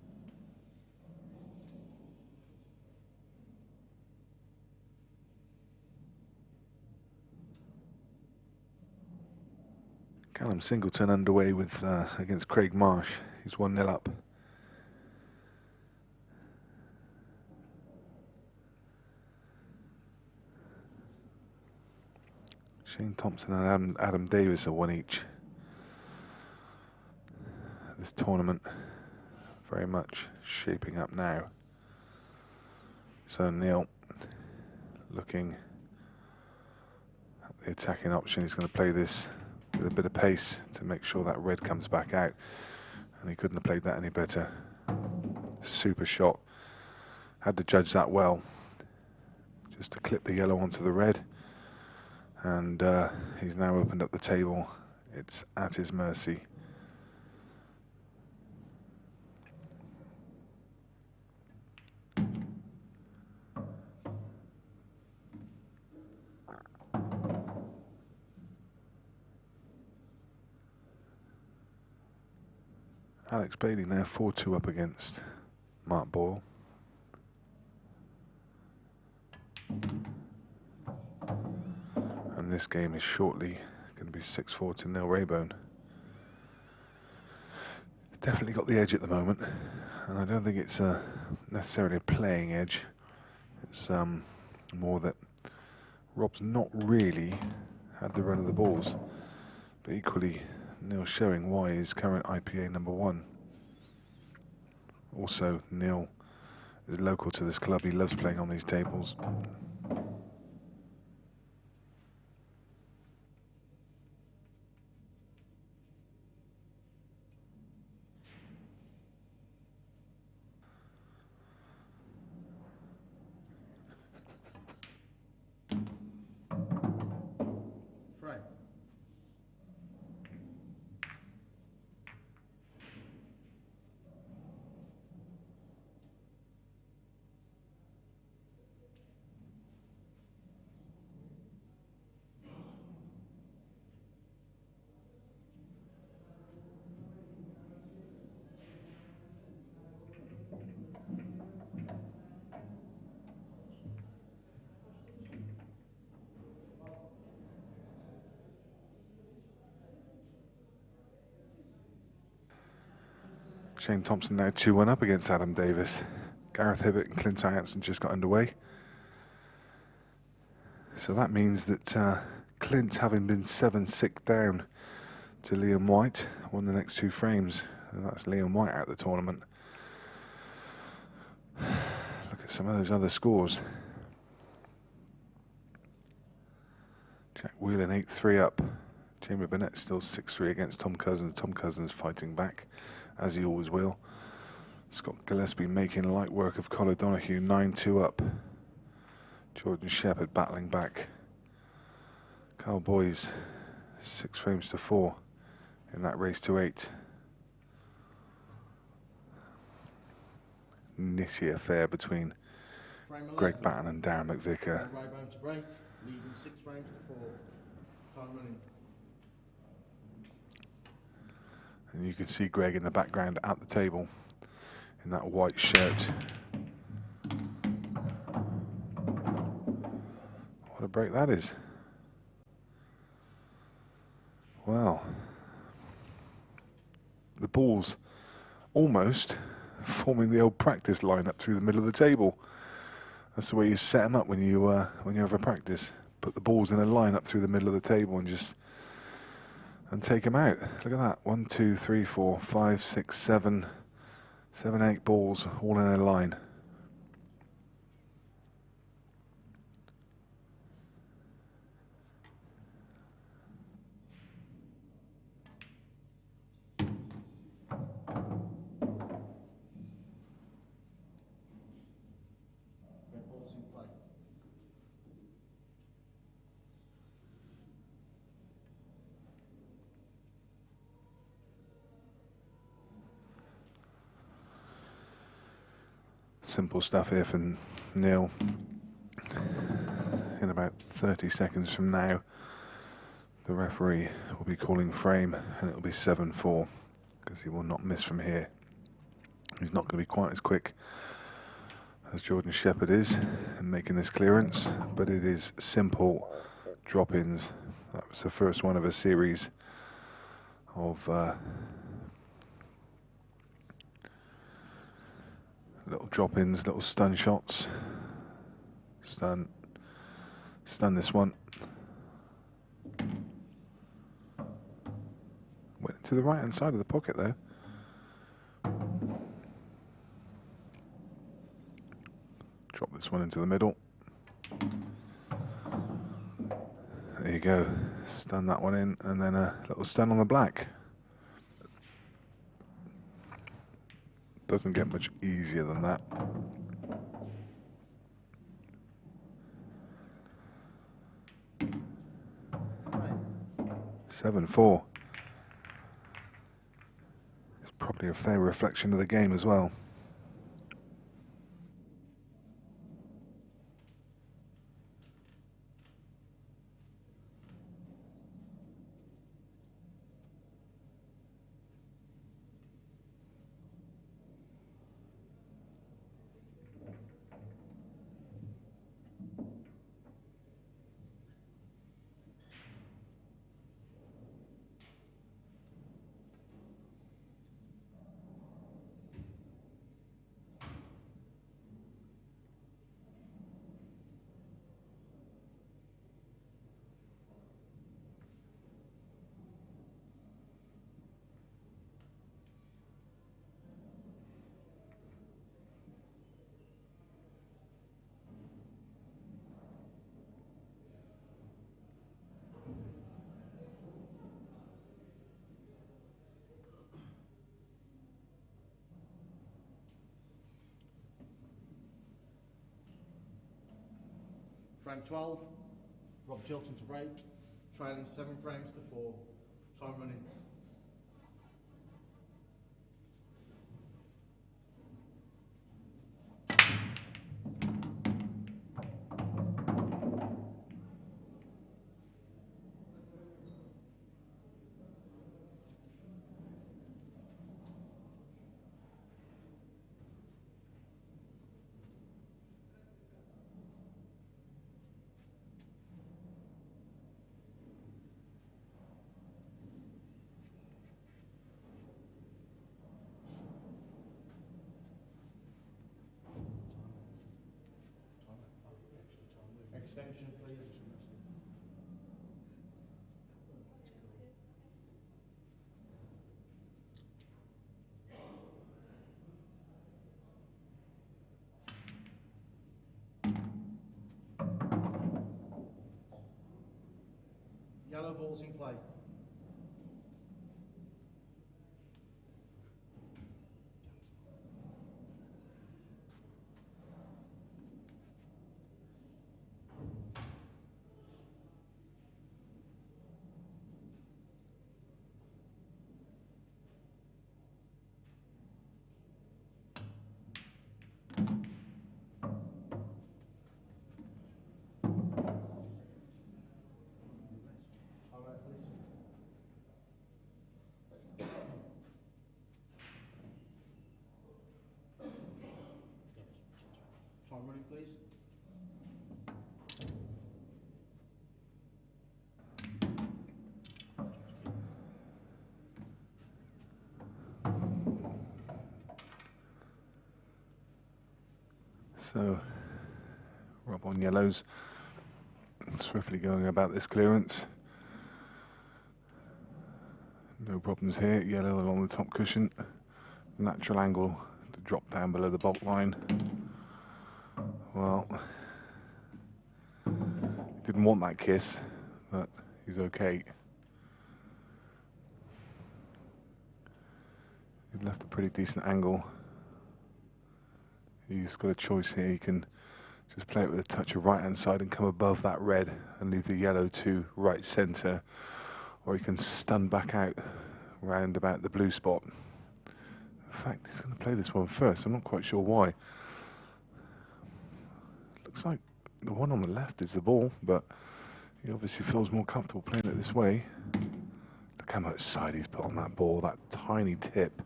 Callum Singleton underway with against Craig Marsh. He's 1-0 up. Shane Thompson and Adam Davis are 1 each. This tournament very much shaping up now. So Neil looking at the attacking option. He's going to play this with a bit of pace to make sure that red comes back out, and he couldn't have played that any better. Super shot. Had to judge that well, just to clip the yellow onto the red, and he's now opened up the table. It's at his mercy. Alex Bailey now 4-2 up against Mark Boyle. And this game is shortly going to be 6-4 to Neil Raybone. Definitely got the edge at the moment, and I don't think it's necessarily a playing edge. It's more that Rob's not really had the run of the balls, but equally Neil showing why he's current IPA #1. Also, Neil is local to this club. He loves playing on these tables. Frame. Shane Thompson now 2-1 up against Adam Davis. Gareth Hibbett and Clint Hanson just got underway. So that means that Clint, having been 7-6 down to Liam White, won the next 2 frames. And that's Liam White out of the tournament. Look at some of those other scores. Jack Whelan 8-3 up. Jamie Burnett still 6-3 against Tom Cousins. Tom Cousins fighting back, as he always will. Scott Gillespie making light work of Colin Donahue, 9-2 up. Jordan Shepherd battling back. Carl Boys 6 frames to 4 in that race to 8. Nitty affair between Frame 11. Greg Batten and Darren McVicker. Raybone to break, leading 6 frames to 4. Time running. And you can see Greg in the background at the table in that white shirt. What a break that is. Well, the ball's almost forming the old practice lineup through the middle of the table. That's the way you set them up when you have a practice. Put the balls in a line up through the middle of the table and take them out. Look at that. 1, 2, 3, 4, 5, 6, 7, 8 balls all in a line. Red balls in play. Simple stuff here from Neil. In about 30 seconds from now, the referee will be calling frame, and it'll be 7-4 because he will not miss from here. He's not going to be quite as quick as Jordan Shepherd is in making this clearance, but it is simple drop-ins. That was the first one of a series of little drop-ins, little stun shots. Stun this one. Went to the right-hand side of the pocket there. Drop this one into the middle. There you go. Stun that one in, and then a little stun on the black. Doesn't get much easier than that. Frame. 7-4. It's probably a fair reflection of the game as well. Frame 12, Rob Chilton to break, trailing 7 frames to 4, time running. Extension, please. Yellow balls in play. Time running, please. So, Rob on yellows, swiftly going about this clearance. No problems here. Yellow along the top cushion. Natural angle to drop down below the bolt line. Well, didn't want that kiss, but he's okay. He's left a pretty decent angle. He's got a choice here. He can just play it with a touch of right hand side and come above that red and leave the yellow to right centre, or he can stun back out round about the blue spot. In fact, he's going to play this one first. I'm not quite sure why. Looks like the one on the left is the ball, but he obviously feels more comfortable playing it this way. Look how much side he's put on that ball. That tiny tip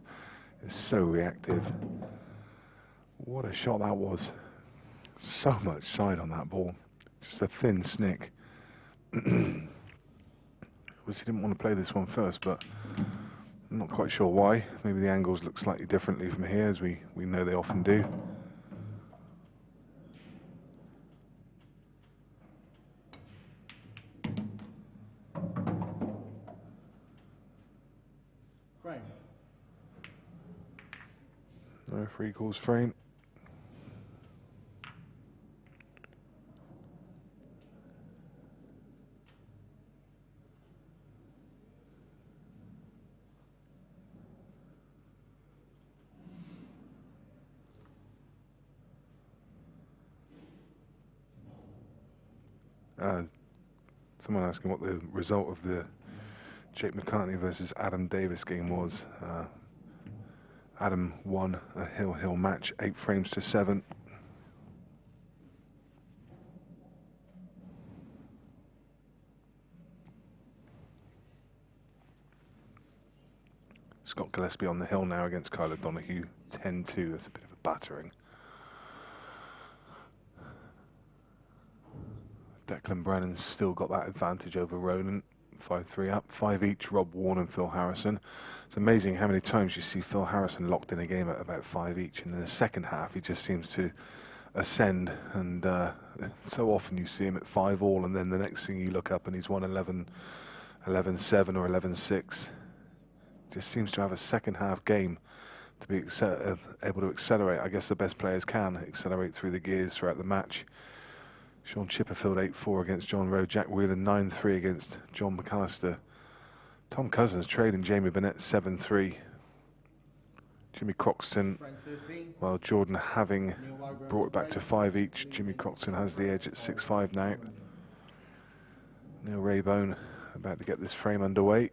is so reactive. What a shot that was. So much side on that ball. Just a thin snick. Obviously didn't want to play this one first, but I'm not quite sure why. Maybe the angles look slightly differently from here, as we know they often do. Frame. No free calls frame. Someone asking what the result of the Jake McCartney versus Adam Davis game was. Adam won a hill-hill match, 8 frames to 7. Scott Gillespie on the hill now against Kyle O'Donoghue, 10-2. That's a bit of a battering. Declan Brennan's still got that advantage over Ronan, 5-3 up, 5 each, Rob Warren and Phil Harrison. It's amazing how many times you see Phil Harrison locked in a game at about 5 each, and in the second half he just seems to ascend, and so often you see him at 5-all, and then the next thing you look up and he's won 11-7 or 11-6. Just seems to have a second half game to be able to accelerate. I guess the best players can accelerate through the gears throughout the match. Sean Chipperfield 8-4 against John Rowe. Jack Whelan 9-3 against John McAllister. Tom Cousins trailing Jamie Bennett 7-3. Jimmy Croxton, Frame 13. well, Jordan having Neil Rayburn brought it to back to break, 5 each. Jimmy leading Croxton has the edge at 5 6-5 now. frames. Neil Raybone about to get this frame underway.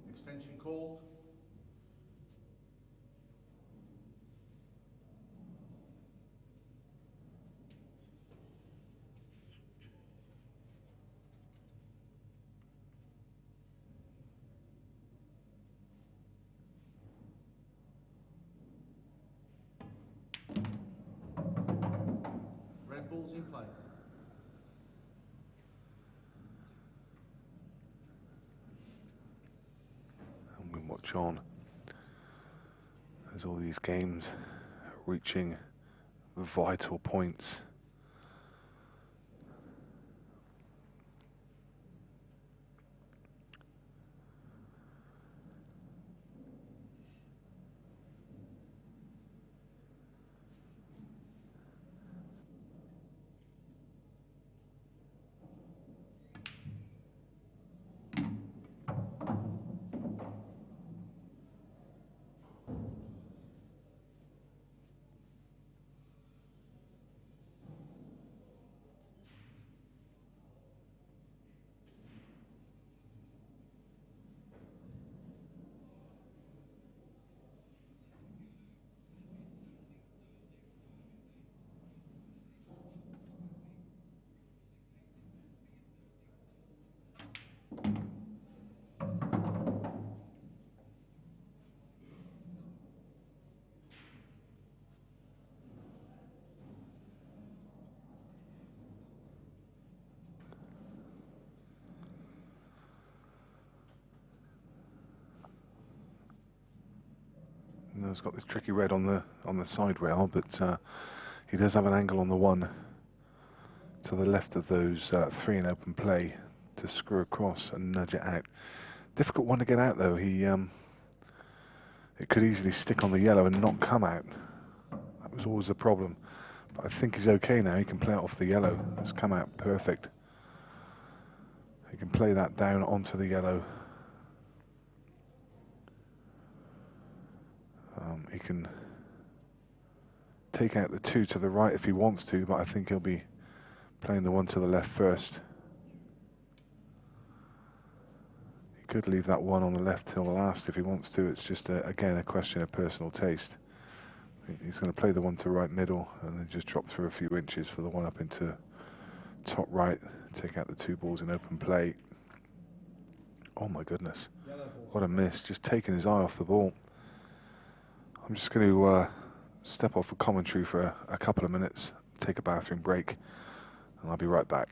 Extension called. Red ball's in play. And we watch on as all these games are reaching vital points. He's got this tricky red on the side rail, but he does have an angle on the one to the left of those 3 in open play to screw across and nudge it out. Difficult one to get out though. It could easily stick on the yellow and not come out. That was always a problem. But I think he's okay now. He can play it off the yellow. It's come out perfect. He can play that down onto the yellow. He can take out the 2 to the right if he wants to, but I think he'll be playing the 1 to the left first. He could leave that 1 on the left till the last if he wants to. It's just, again, a question of personal taste. I think he's going to play the 1 to right middle and then just drop through a few inches for the 1 up into top right, take out the 2 balls in open play. Oh my goodness, what a miss, just taking his eye off the ball. I'm just going to step off for commentary for a couple of minutes, take a bathroom break, and I'll be right back.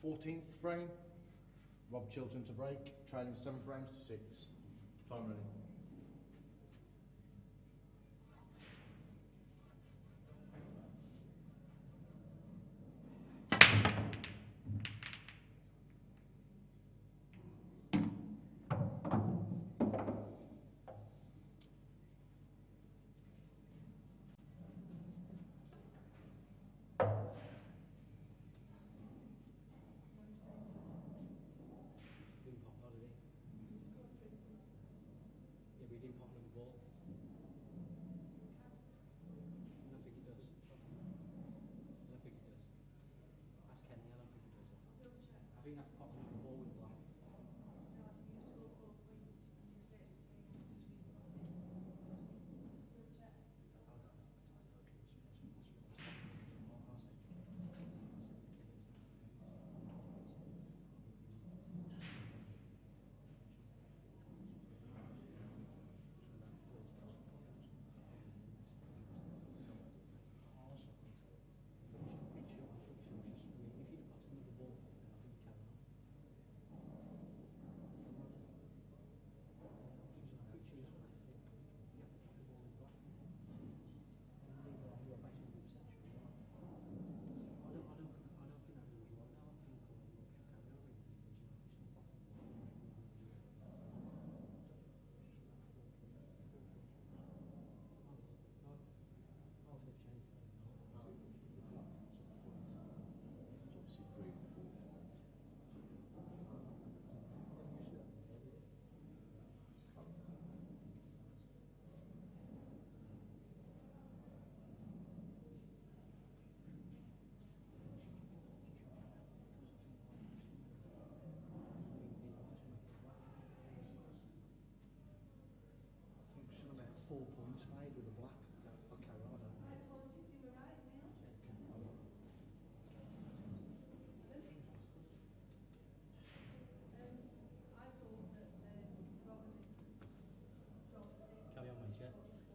14th frame, Rob Chilton to break, trailing 7 frames to 6. Time running.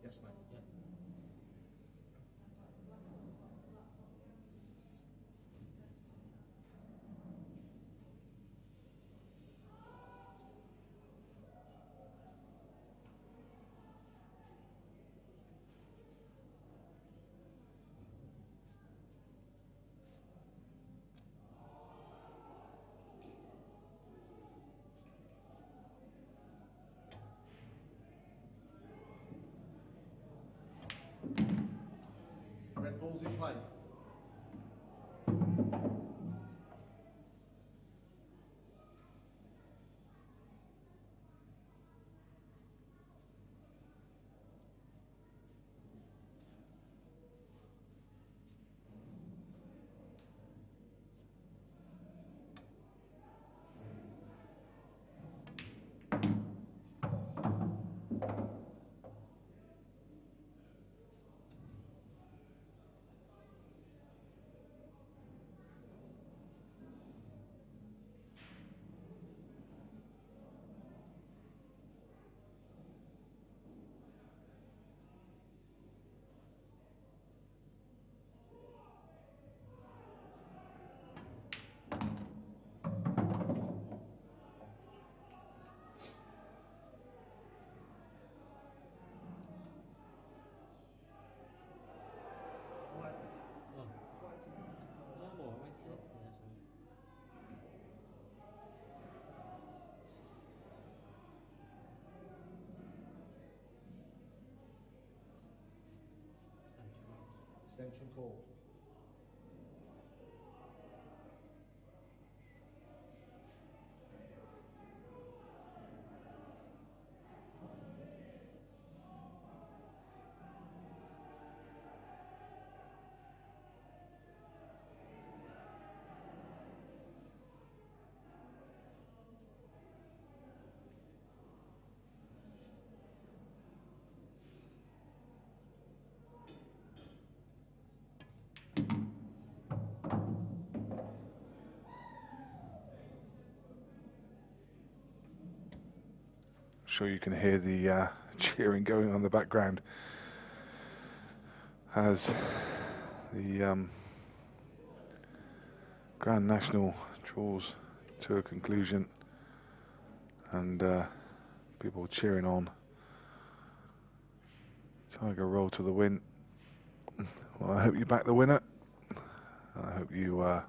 Yes, mate. Red ball's in play. Extension called. Sure you can hear the cheering going on in the background as the Grand National draws to a conclusion, and people cheering on. Tiger roll to the win. Well, I hope you backed the winner. And I hope you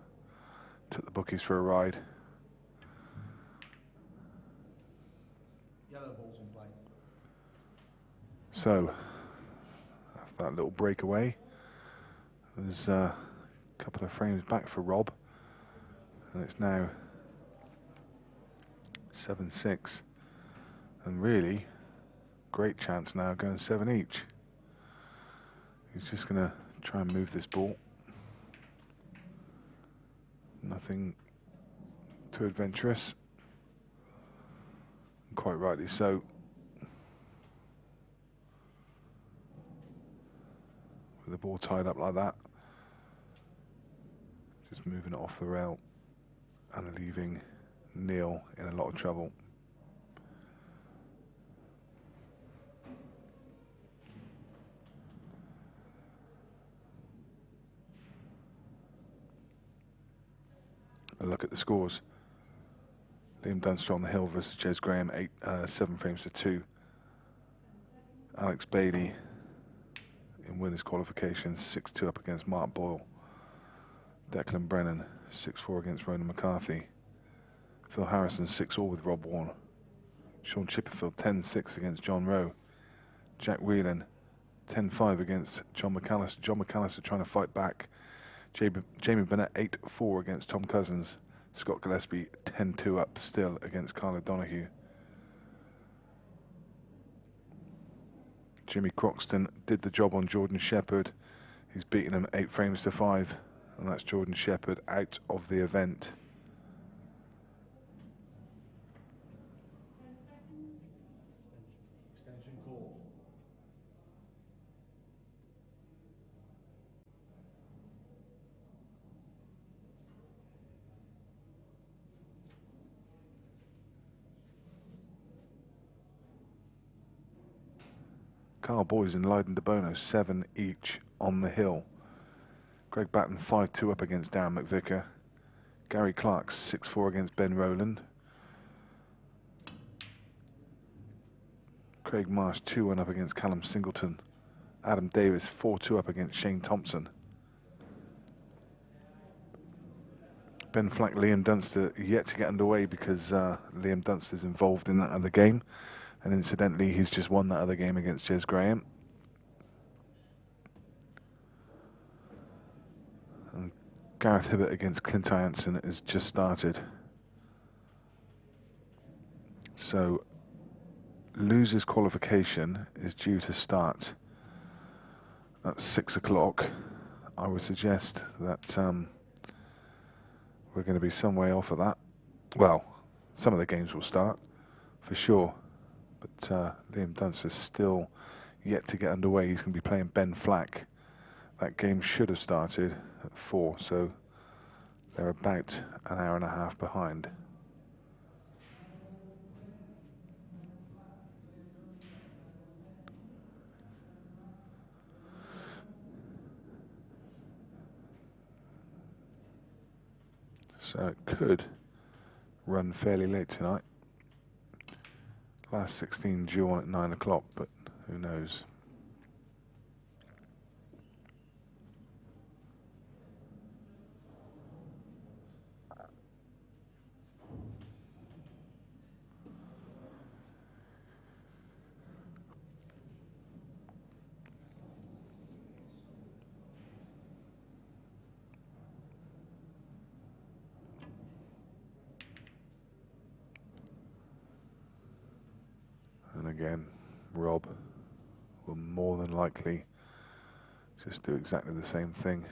took the bookies for a ride. Yellow balls in play. So, after that little breakaway, there's a couple of frames back for Rob, and it's now 7-6, and really great chance now going 7 each. He's just going to try and move this ball. Nothing too adventurous. Quite rightly so. With the ball tied up like that. Just moving it off the rail and leaving Neil in a lot of trouble. A look at the scores. Liam Dunster on the hill versus Jez Graham, 7 frames to 2. Alex Bailey in winners qualifications, 6-2 up against Mark Boyle. Declan Brennan, 6-4 against Ronan McCarthy. Phil Harrison, 6-all with Rob Warren. Sean Chipperfield, 10-6 against John Rowe. Jack Whelan, 10-5 against John McAllister. John McAllister trying to fight back. Jamie Bennett 8-4 against Tom Cousins. Scott Gillespie 10-2 up still against Carl O'Donoghue. Jimmy Croxton did the job on Jordan Shepherd. He's beaten him 8 frames to 5, and that's Jordan Shepherd out of the event. Extension call. Carl Boys and Leiden de Bono, 7 each on the hill. Greg Batten 5-2 up against Darren McVicker. Gary Clark 6-4 against Ben Rowland. Craig Marsh 2-1 up against Callum Singleton. Adam Davis 4-2 up against Shane Thompson. Ben Flack, Liam Dunster yet to get underway because Liam Dunster's involved in that other game. And incidentally, he's just won that other game against Jez Graham. And Gareth Hibbert against Clint Jansen has just started. So, losers qualification is due to start at 6 o'clock. I would suggest that we're going to be some way off of that. Well, some of the games will start, for sure. But Liam Dunster's still yet to get underway. He's going to be playing Ben Flack. That game should have started at 4, so they're about an hour and a half behind. So it could run fairly late tonight. Last 16 due on at 9 o'clock, but who knows? And again, Rob will more than likely just do exactly the same thing.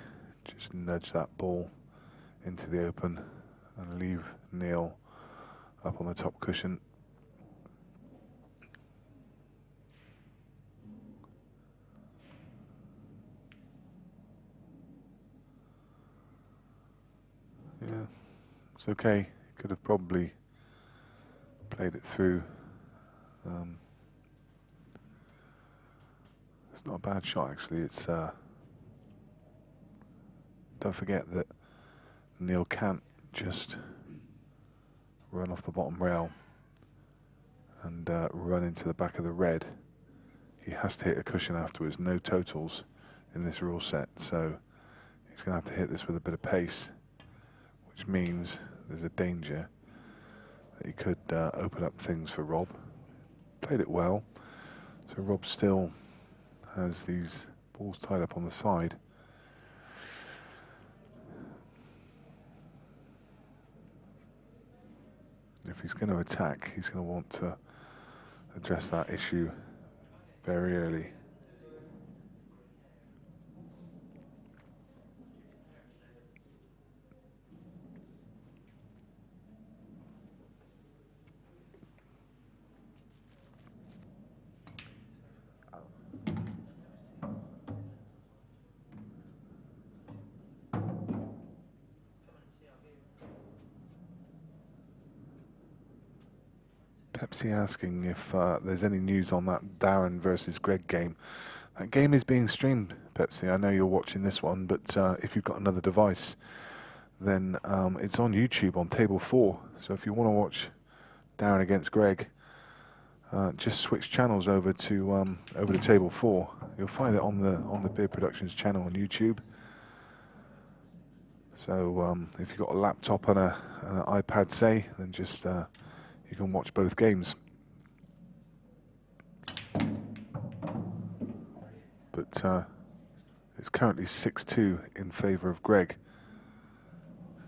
Just nudge that ball into the open and leave Neil up on the top cushion. Yeah, it's okay. Could have probably played it through. It's not a bad shot, actually. It's don't forget that Neil can't just run off the bottom rail and run into the back of the red, he has to hit a cushion afterwards. No totals in this rule set, so he's going to have to hit this with a bit of pace, which means there's a danger that he could open up things for Rob. Played it well, so Rob still has these balls tied up on the side. If he's going to attack, he's going to want to address that issue very early. Pepsi asking if there's any news on that Darren versus Greg game. That game is being streamed, Pepsi. I know you're watching this one, but if you've got another device, then it's on YouTube on Table 4. So if you want to watch Darren against Greg, just switch channels over to Table 4. You'll find it on the Beer Productions channel on YouTube. So if you've got a laptop and an iPad, say, then just you can watch both games. But it's currently 6-2 in favour of Greg.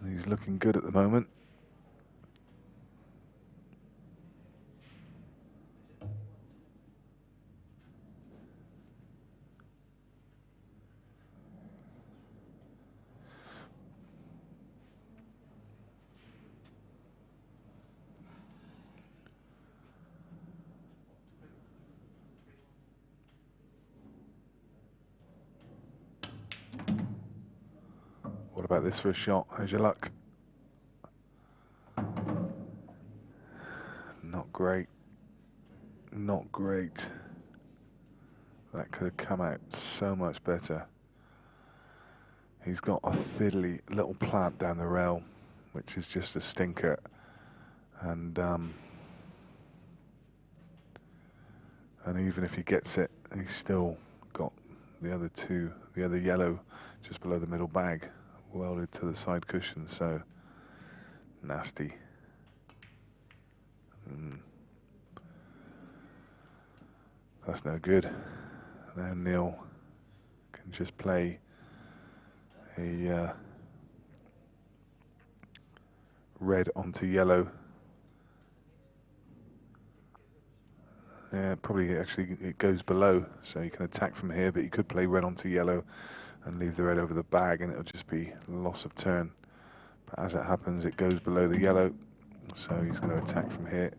And he's looking good at the moment. What about this for a shot? How's your luck? Not great. Not great. That could have come out so much better. He's got a fiddly little plant down the rail, which is just a stinker. And even if he gets it, he's still got the other yellow just below the middle bag, welded to the side cushion, so nasty. That's no good. Now Neil can just play a red onto yellow. Yeah, probably actually it goes below, so you can attack from here, but you could play red onto yellow and leave the red over the bag, and it'll just be loss of turn. But as it happens, it goes below the yellow, so he's going to attack from here.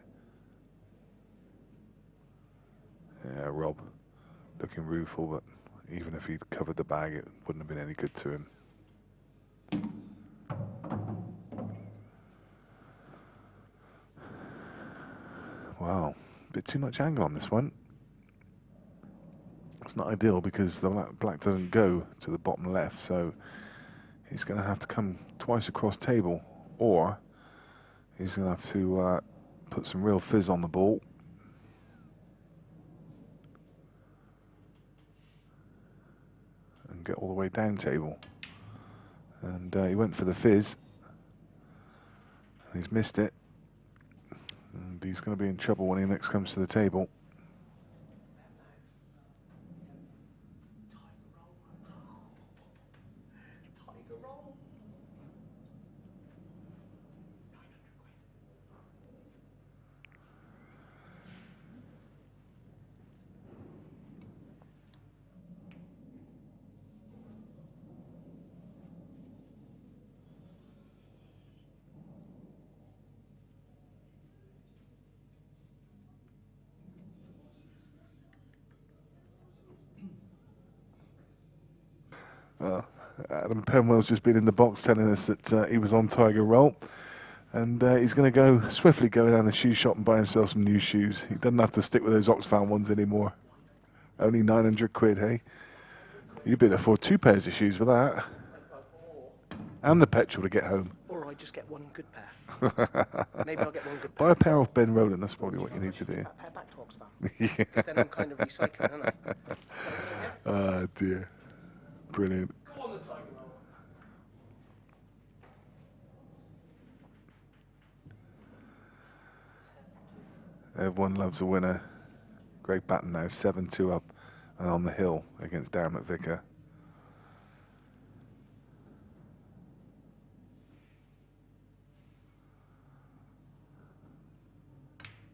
Yeah, Rob looking rueful, but even if he'd covered the bag, it wouldn't have been any good to him. Wow, a bit too much angle on this one. It's not ideal because the black doesn't go to the bottom left, so he's going to have to come twice across table, or he's going to have to put some real fizz on the ball. And get all the way down table. And he went for the fizz, and he's missed it. And he's going to be in trouble when he next comes to the table. Adam Penwell's just been in the box telling us that he was on Tiger Roll, and he's going to go swiftly go down the shoe shop and buy himself some new shoes. He doesn't have to stick with those Oxfam ones anymore. Only 900 quid, hey? You'd be able to afford 2 pairs of shoes with that. And the petrol to get home. Or I just get one good pair. Maybe I'll get one good Buy a pair off Ben Rowland, that's probably what you need to do. A pair back to Oxfam. Because then I'm kind of recycling, aren't I? Is that a good idea? Ah, dear. Brilliant. Go on the Tiger Roll. Everyone loves a winner. Great batten now, 7-2 up and on the hill against Darren McVicker.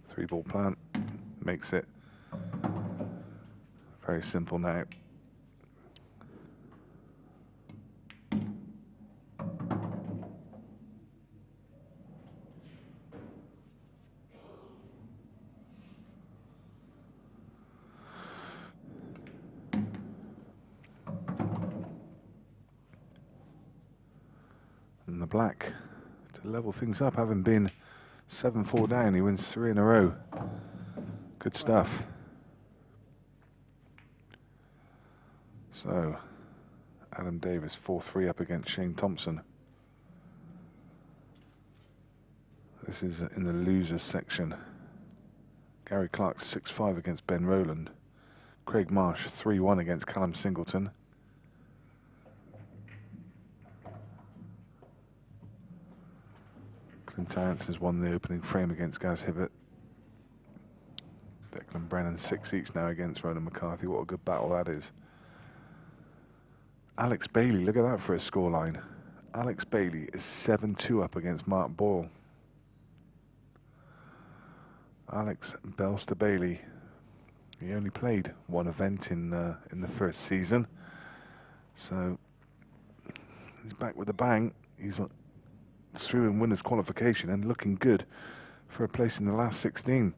Three ball plant makes it very simple now. And the black to level things up, having been 7-4 down, he wins 3 in a row. Good stuff. So, Adam Davis 4-3 up against Shane Thompson. This is in the losers section. Gary Clark 6-5 against Ben Rowland. Craig Marsh 3-1 against Callum Singleton. Clint Anson's won the opening frame against Gaz Hibbert. Declan Brennan 6 each now against Ronan McCarthy. What a good battle that is. Alex Bailey, look at that for a scoreline. Alex Bailey is 7-2 up against Mark Boyle. Alex Belster Bailey. He only played one event in the first season, so he's back with a bang. He's through in winners qualification and looking good for a place in the last 16.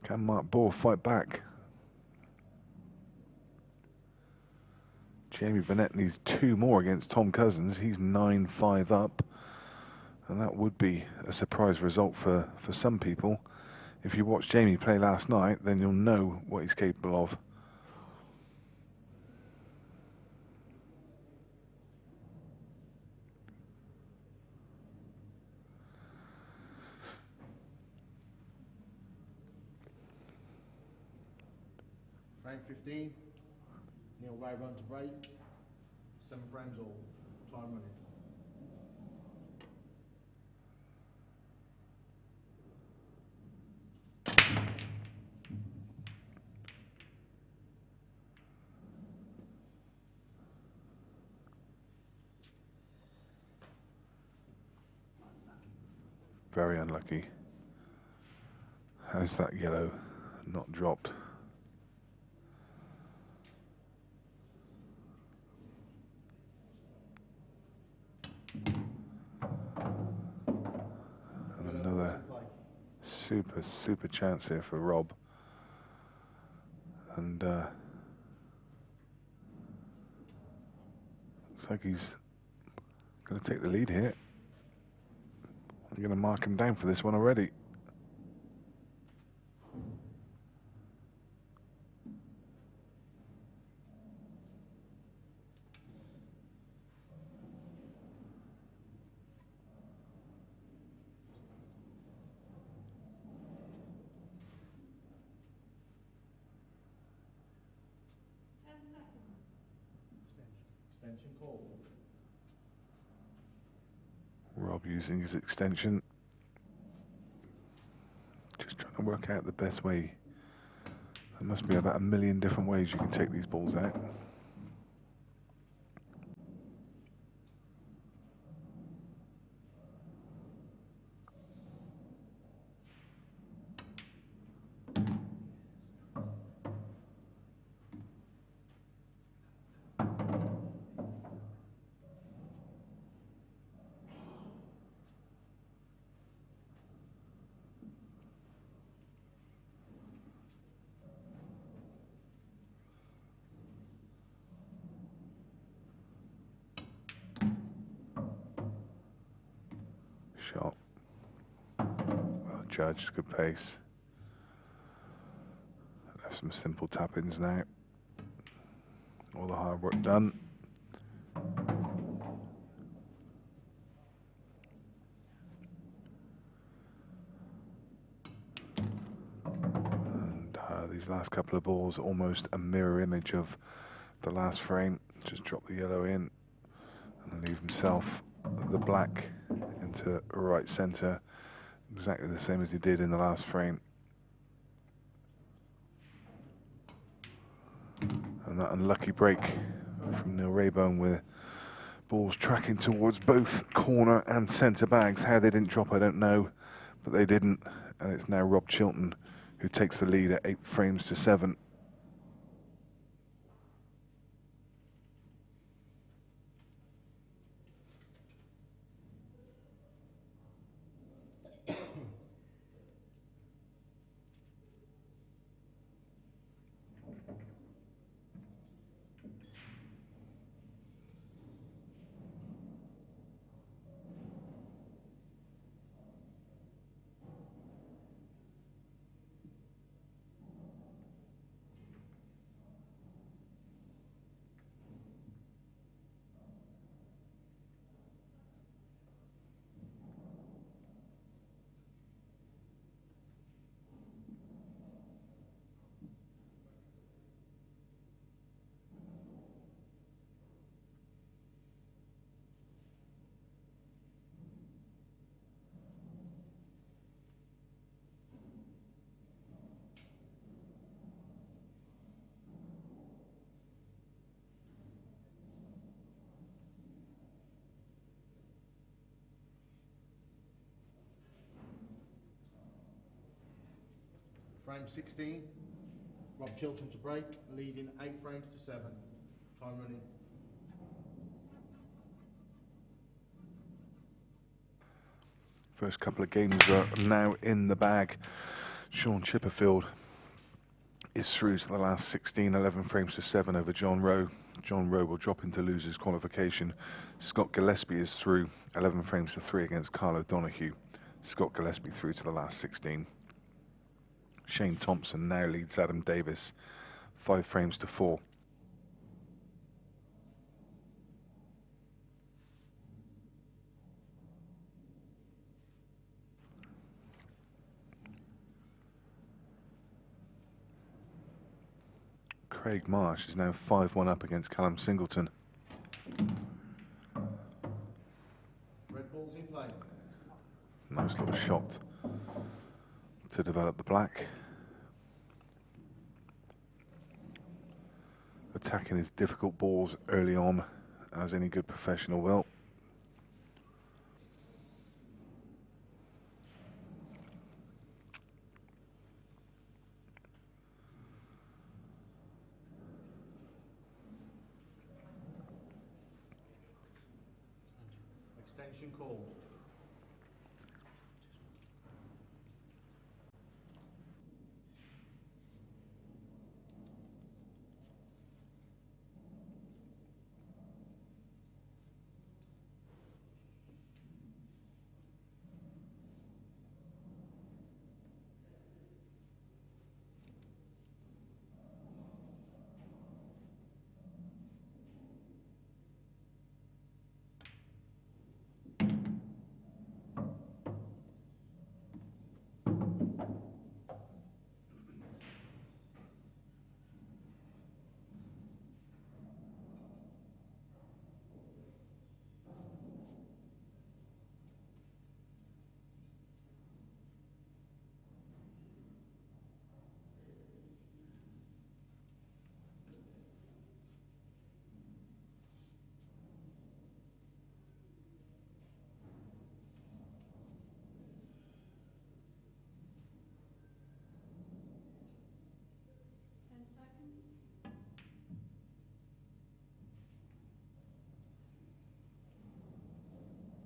Can Mark Boyle fight back? Jamie Burnett needs 2 more against Tom Cousins. He's 9-5 up, and that would be a surprise result for some people. If you watched Jamie play last night, then you'll know what he's capable of. Frame 15, Neil Raybone to break, 7 frames all, time running. Very unlucky. How's that yellow not dropped? And another super chance here for Rob. And looks like he's going to take the lead here. I'm going to mark him down for this one already. Extension call. Rob using his extension. Just trying to work out the best way. There must be about 1 million different ways you can take these balls out. Shot. Well judged, good pace. Have some simple tap-ins now. All the hard work done. These last couple of balls, almost a mirror image of the last frame. Just drop the yellow in and leave himself the black into right centre, exactly the same as he did in the last frame. And that unlucky break from Neil Raybone with balls tracking towards both corner and centre bags. How they didn't drop, I don't know, but they didn't. And it's now Rob Chilton who takes the lead at 8 frames to 7. Frame 16, Rob Chilton to break, leading 8 frames to 7. Time running. First couple of games are now in the bag. Sean Chipperfield is through to the last 16, 11 frames to 7 over John Rowe. John Rowe will drop into losers qualification. Scott Gillespie is through 11 frames to 3 against Carlo Donahue. Scott Gillespie through to the last 16. Shane Thompson now leads Adam Davis 5 frames to 4. Craig Marsh is now 5-1 up against Callum Singleton. Red ball's in play. Nice little shot to develop the black. Attacking his difficult balls early on, as any good professional will. Extension call.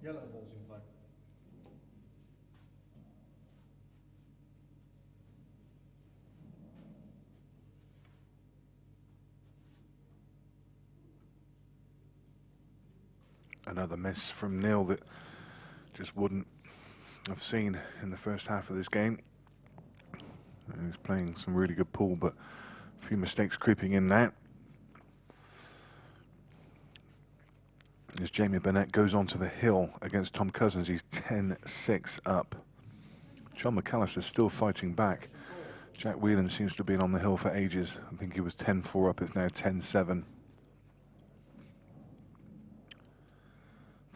Yellow ball's in play. Another miss from Neil that just wouldn't have seen in the first half of this game. He was playing some really good pool, but a few mistakes creeping in now. As Jamie Burnett goes onto the hill against Tom Cousins, he's 10-6 up. John McAllister still fighting back. Jack Whelan seems to have been on the hill for ages. I think he was 10-4 up, it's now 10-7.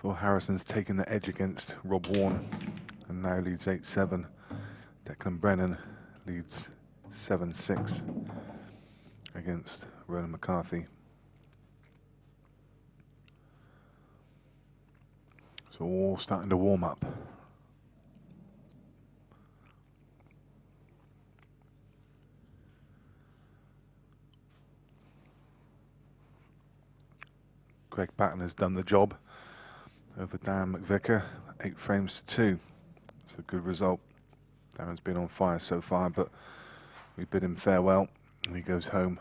Phil Harrison's taken the edge against Rob Warren and now leads 8-7. Declan Brennan leads 7-6 against Ronan McCarthy. So all starting to warm up. Greg Batten has done the job over Darren McVicker, 8 frames to 2. It's a good result. Darren's been on fire so far, but we bid him farewell and he goes home.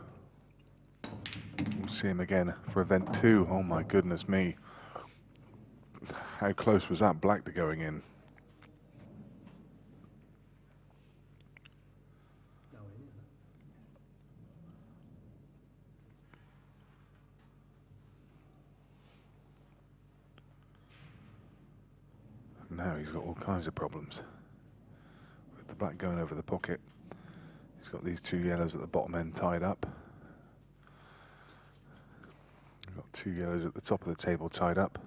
We'll see him again for event 2. Oh my goodness me. How close was that black to going in? Now he's got all kinds of problems. With the black going over the pocket, he's got these 2 yellows at the bottom end tied up. He's got 2 yellows at the top of the table tied up.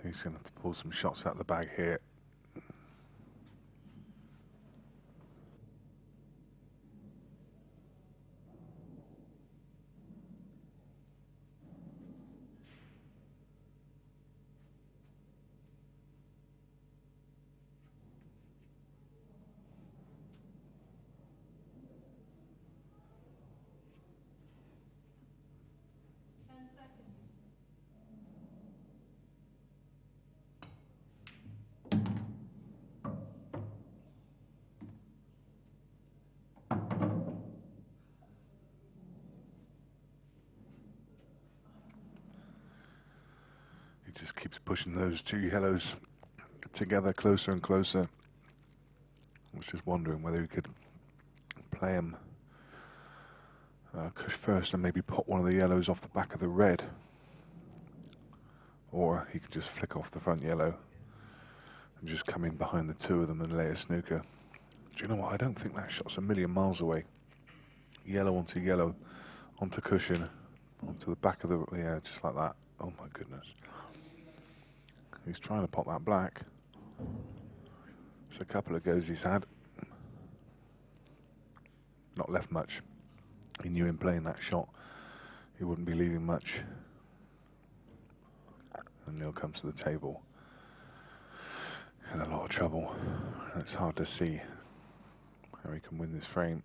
He's going to have to pull some shots out of the bag here. Just keeps pushing those 2 yellows together closer and closer. I was just wondering whether he could play him first and maybe pop one of the yellows off the back of the red, or he could just flick off the front yellow and just come in behind the 2 of them and lay a snooker. Do you know what? I don't think that shot's a million miles away. Yellow onto cushion, onto the back of the, yeah, just like that. Oh my goodness. He's trying to pop that black. It's a couple of goes he's had. Not left much. He knew him playing that shot, he wouldn't be leaving much. And Neil comes to the table in a lot of trouble. And it's hard to see how he can win this frame.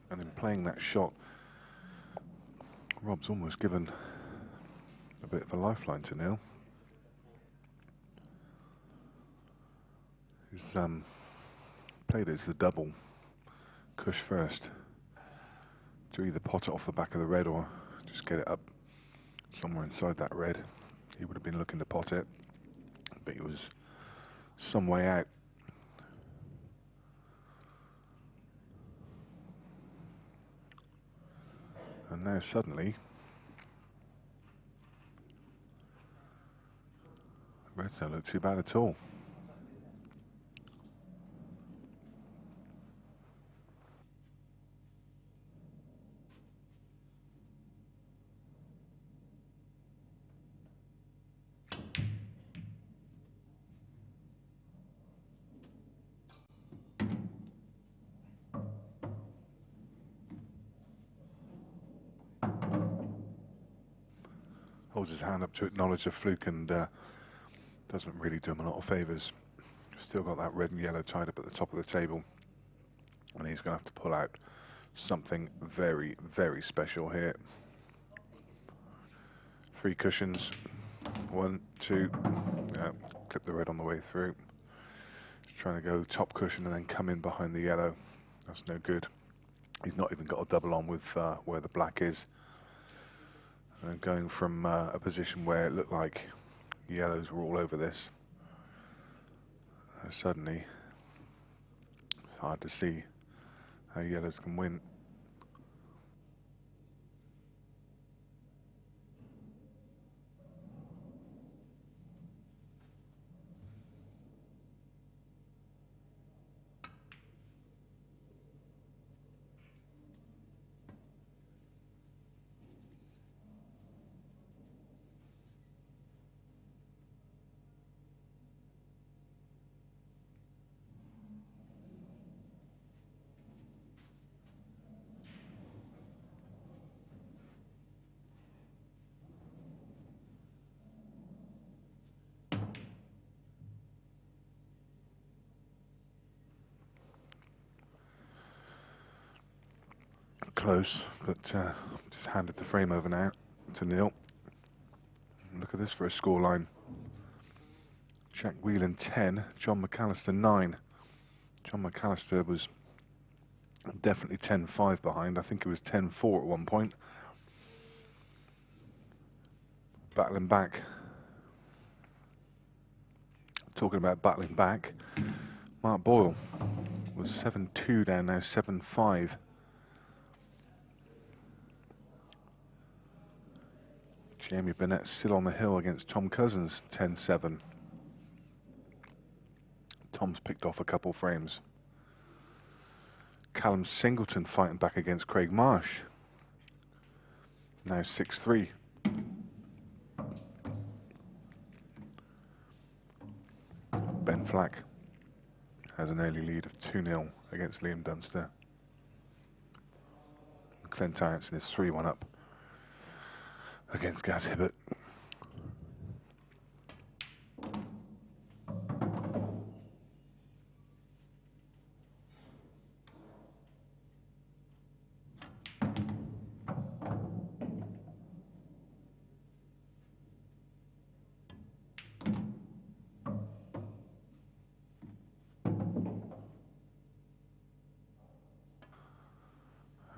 And in playing that shot, Rob's almost given a bit of a lifeline to Neil. He's played it as the double, cush first, to either pot it off the back of the red or just get it up somewhere inside that red. He would have been looking to pot it, but he was some way out. And now suddenly, Reds don't look too bad at all. holds his hand up to acknowledge a fluke and doesn't really do him a lot of favours. Still got that red and yellow tied up at the top of the table, and he's going to have to pull out something very, very special here. 3 cushions. 1, 2. Clip the red on the way through. He's trying to go top cushion and then come in behind the yellow. That's no good. He's not even got a double on with where the black is. And going from a position where it looked like yellows were all over this, suddenly it's hard to see how yellows can win. Close, but just handed the frame over now to Neil. Look at this for a scoreline. Jack Whelan 10, John McAllister 9. John McAllister was definitely 10-5 behind. I think it was 10-4 at one point. Battling back. Talking about battling back, Mark Boyle was 7-2 down, now 7-5. Jamie Burnett still on the hill against Tom Cousins, 10-7. Tom's picked off a couple frames. Callum Singleton fighting back against Craig Marsh. Now 6-3. Ben Flack has an early lead of 2-0 against Liam Dunster. Glenn Tyrantson is 3-1 up against Gaz Hibbert.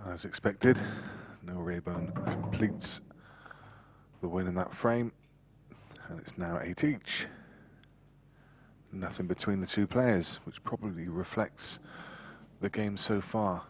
As expected, no Raybone completes the win in that frame, and it's now 8 each. Nothing between the two players, which probably reflects the game so far.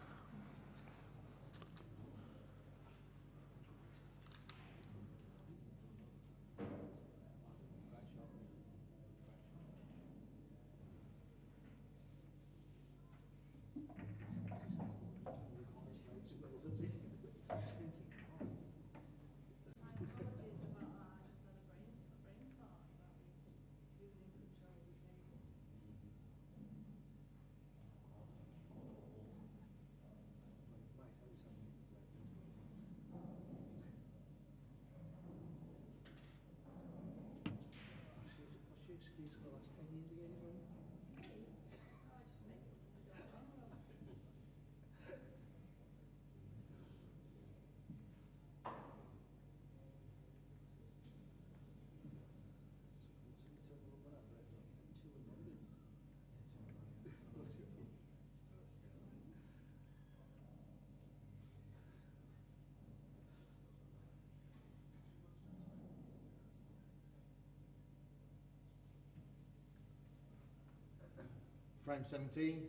Frame 17,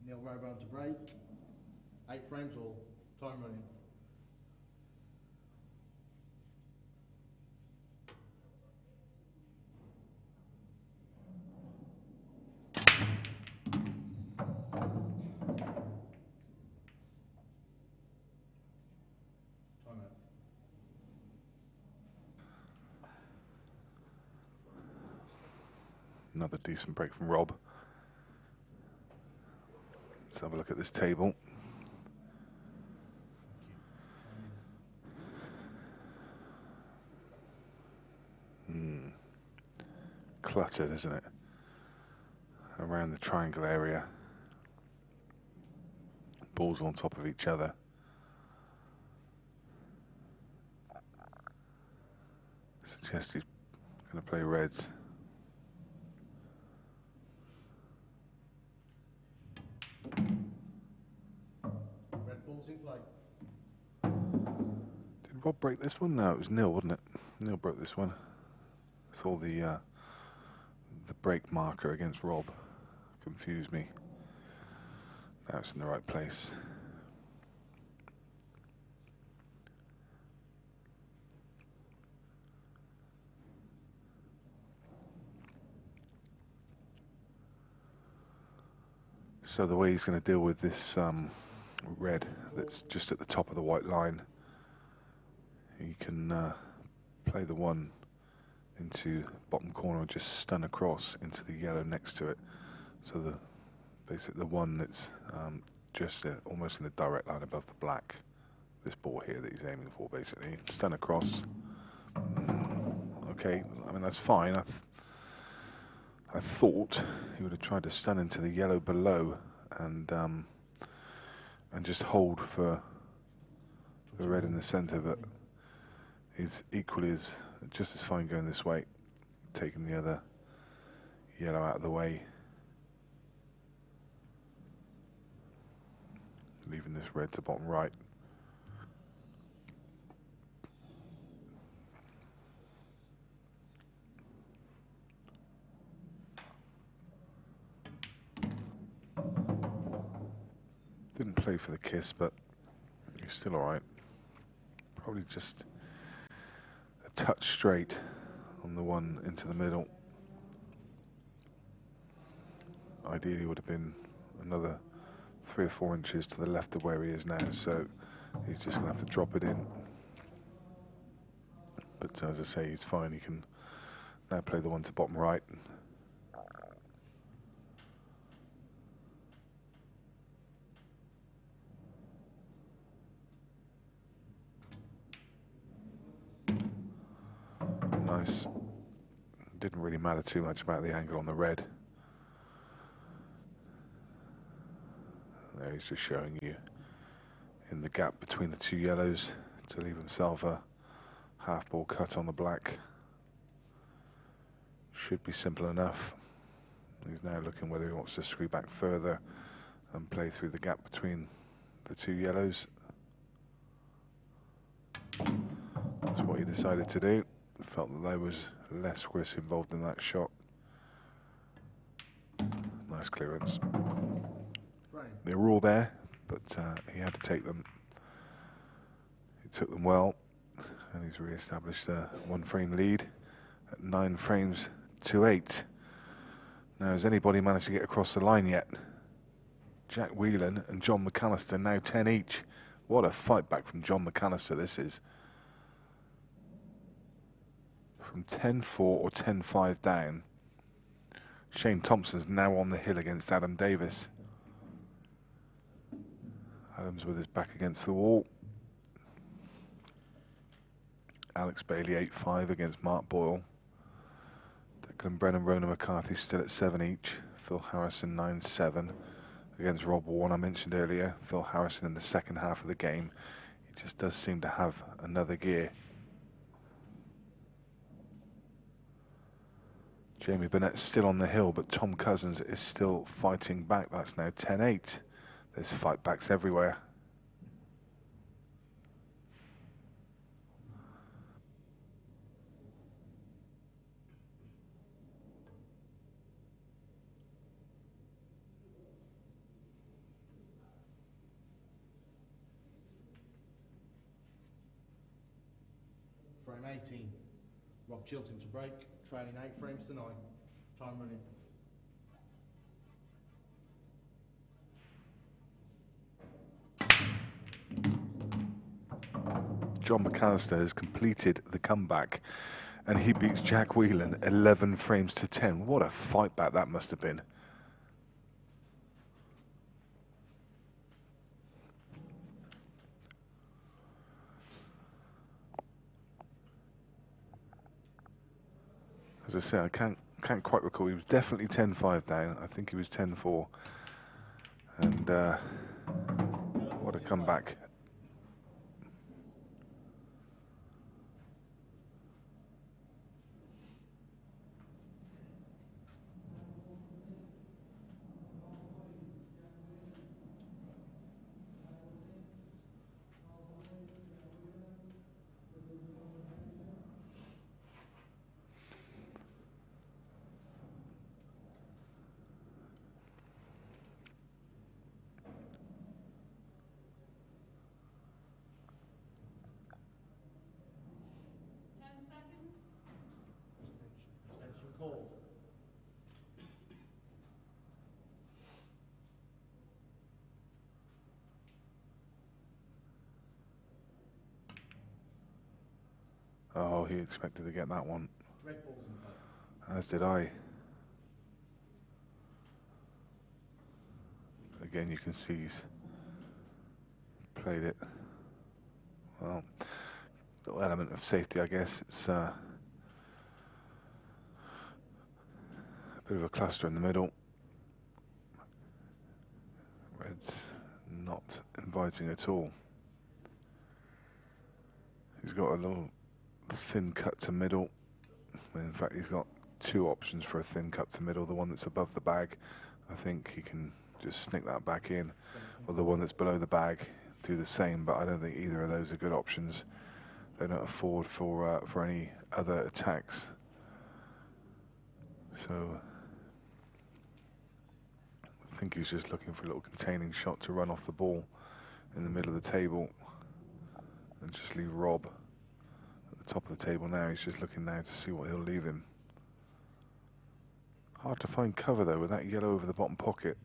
Neil Raybone to break. 8 frames or time running. Time out. Another decent break from Rob. Let's have a look at this table. cluttered, isn't it? Around the triangle area. Balls on top of each other. Suggest he's going to play reds. Red balls in play. Did Rob break this one? No, it was Neil, wasn't it? Neil broke this one. Saw the break marker against Rob. Confused me. Now it's in the right place. So the way he's going to deal with this red that's just at the top of the white line, he can play the one into bottom corner and just stun across into the yellow next to it. So basically the one that's just almost in the direct line above the black. This ball here that he's aiming for, basically. Stun across. Okay, I mean that's fine. I thought he would have tried to stun into the yellow below and just hold for the red in the centre, but he's equally just as fine going this way, taking the other yellow out of the way, leaving this red to bottom right. Didn't play for the kiss, but he's still alright. Probably just a touch straight on the one into the middle. Ideally would have been another 3 or 4 inches to the left of where he is now, so he's just going to have to drop it in. But as I say, he's fine. He can now play the one to bottom right. Nice. Didn't really matter too much about the angle on the red. There he's just showing you in the gap between the two yellows to leave himself a half ball cut on the black. Should be simple enough. He's now looking whether he wants to screw back further and play through the gap between the two yellows. That's what he decided to do. Felt that there was less risk involved in that shot. Nice clearance. They were all there, but he had to take them. He took them well, and he's re-established a 1 frame lead at 9 frames to 8. Now, has anybody managed to get across the line yet? Jack Whelan and John McAllister now 10 each. What a fight back from John McAllister this is. From 10-4 or 10-5 down. Shane Thompson's now on the hill against Adam Davis. Adams with his back against the wall. Alex Bailey 8-5 against Mark Boyle. Declan Brennan, Rona McCarthy still at 7 each. Phil Harrison 9-7 against Rob Warren, I mentioned earlier. Phil Harrison in the second half of the game. He just does seem to have another gear. Jamie Burnett's still on the hill, but Tom Cousins is still fighting back. That's now 10-8. There's fight backs everywhere. Frame 18. Rob Chilton to break, trailing 8 frames to 9. Time running. John McAllister has completed the comeback and he beats Jack Whelan 11 frames to 10. What a fight back that must have been. As I say, I can't can't quite recall. He was definitely 10-5 down. I think he was 10-4. And what a comeback. Extension call. Oh, he expected to get that one. Red ball's in play. As did I. Again, you can see he's played it. Well, little element of safety, I guess. It's a bit of a cluster in the middle. Red's not inviting at all. He's got a little thin cut to middle. In fact, he's got two options for a thin cut to middle. The one that's above the bag, I think he can just snick that back in, or the one that's below the bag, do the same. But I don't think either of those are good options. They don't afford for any other attacks. So I think he's just looking for a little containing shot to run off the ball in the middle of the table and just leave Rob at the top of the table now. He's just looking now to see what he'll leave him. Hard to find cover though with that yellow over the bottom pocket.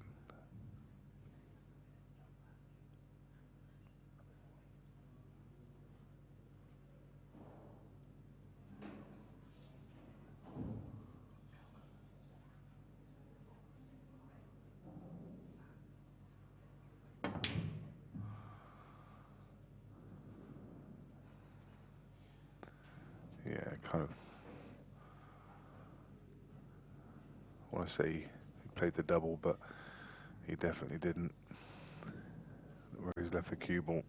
Yeah, kind of. I want to say he played the double, but he definitely didn't. Where he's left the cue ball.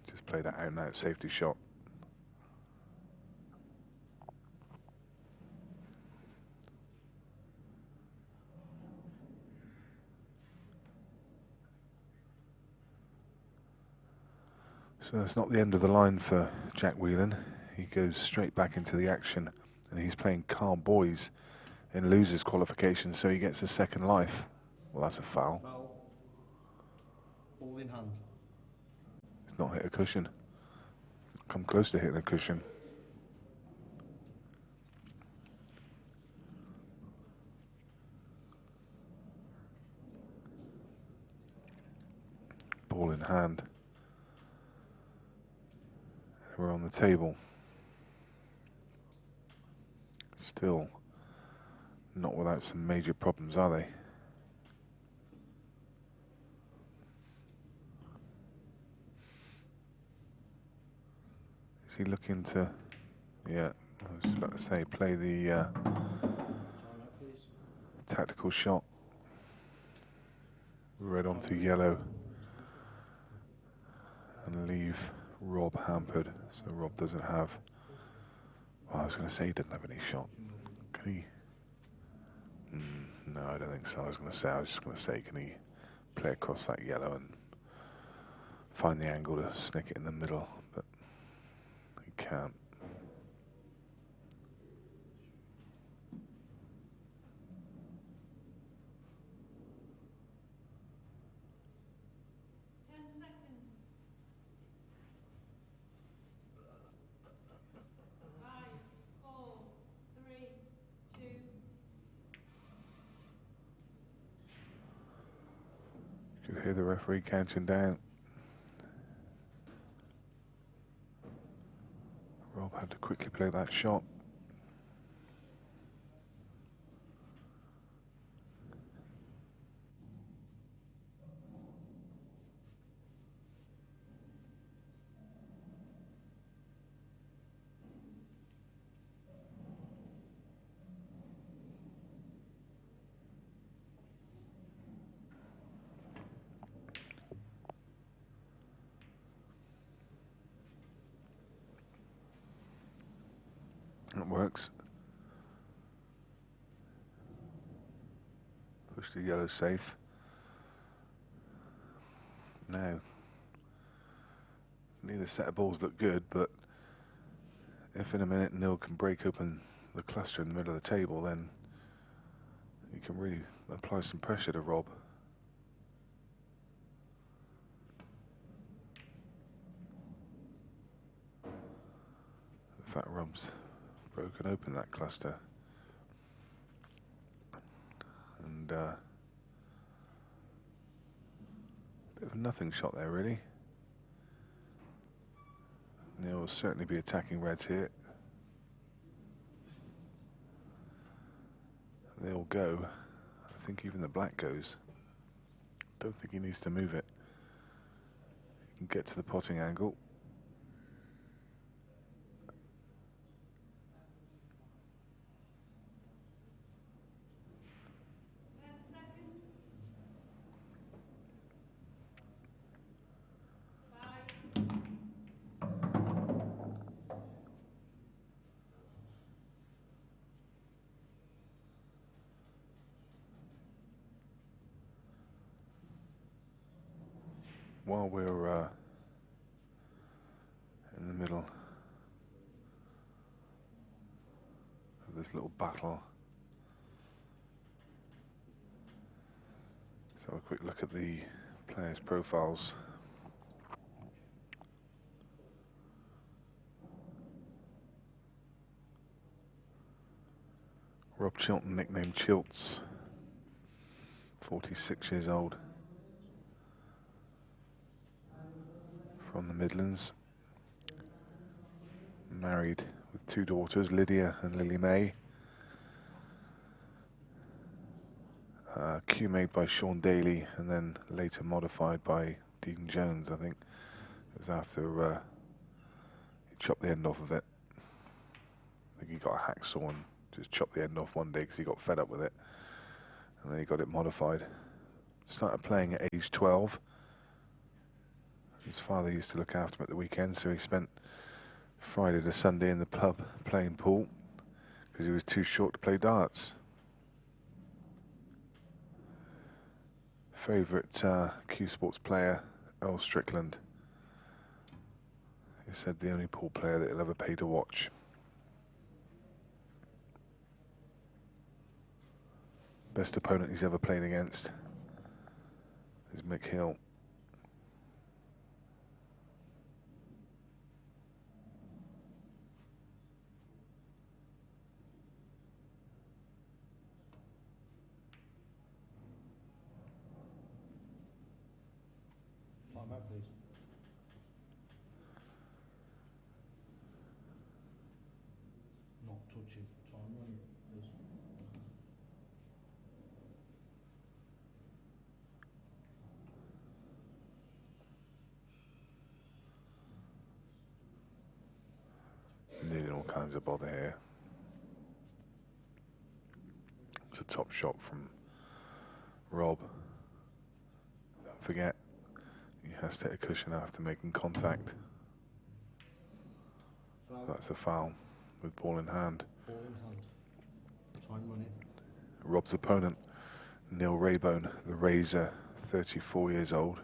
Just played an out-and-out safety shot. So that's not the end of the line for Jack Whelan. He goes straight back into the action, and he's playing Carl Boys in losers qualification, so he gets a second life. Well, that's a foul. Foul. Ball in hand. He's not hit a cushion. Come close to hitting a cushion. Ball in hand. We're on the table. Still not without some major problems, are they? Is he looking to, yeah, I was about to say, play the tactical shot? Red onto yellow and leave Rob hampered, so Rob doesn't have, well, I was going to say he didn't have any shot. Can he? No, I don't think so. I was just going to say, can he play across that yellow and find the angle to snick it in the middle? But he can't. You hear the referee counting down. Rob had to quickly play that shot. That works. Push the yellow safe. Now, neither set of balls look good, but if in a minute Neil can break open the cluster in the middle of the table, then he can really apply some pressure to Rob. In fact, Rob's broken open that cluster. And bit of a nothing shot there, really. Neil will certainly be attacking reds here. They all go. I think even the black goes. Don't think he needs to move it. He can get to the potting angle. While we're in the middle of this little battle, let's have a quick look at the players' profiles. Rob Chilton, nicknamed Chilts, 46 years old. From the Midlands, married with 2 daughters, Lydia and Lily May. Cue made by Sean Daly and then later modified by Dean Jones, I think. It was after he chopped the end off of it. I think he got a hacksaw and just chopped the end off one day because he got fed up with it. And then he got it modified. Started playing at age 12. His father used to look after him at the weekend, so he spent Friday to Sunday in the pub playing pool because he was too short to play darts. Favourite Q Sports player, Earl Strickland. He said the only pool player that he'll ever pay to watch. Best opponent he's ever played against is Mick Hill. Time out, please. Not touching. Time running, please. Needing all kinds of bother here. It's a top shot from Rob. Don't forget, he has to hit a cushion after making contact. Foul. That's a foul with ball in hand. Ball in hand. Time running. Rob's opponent, Neil Raybone, the Razor, 34 years old.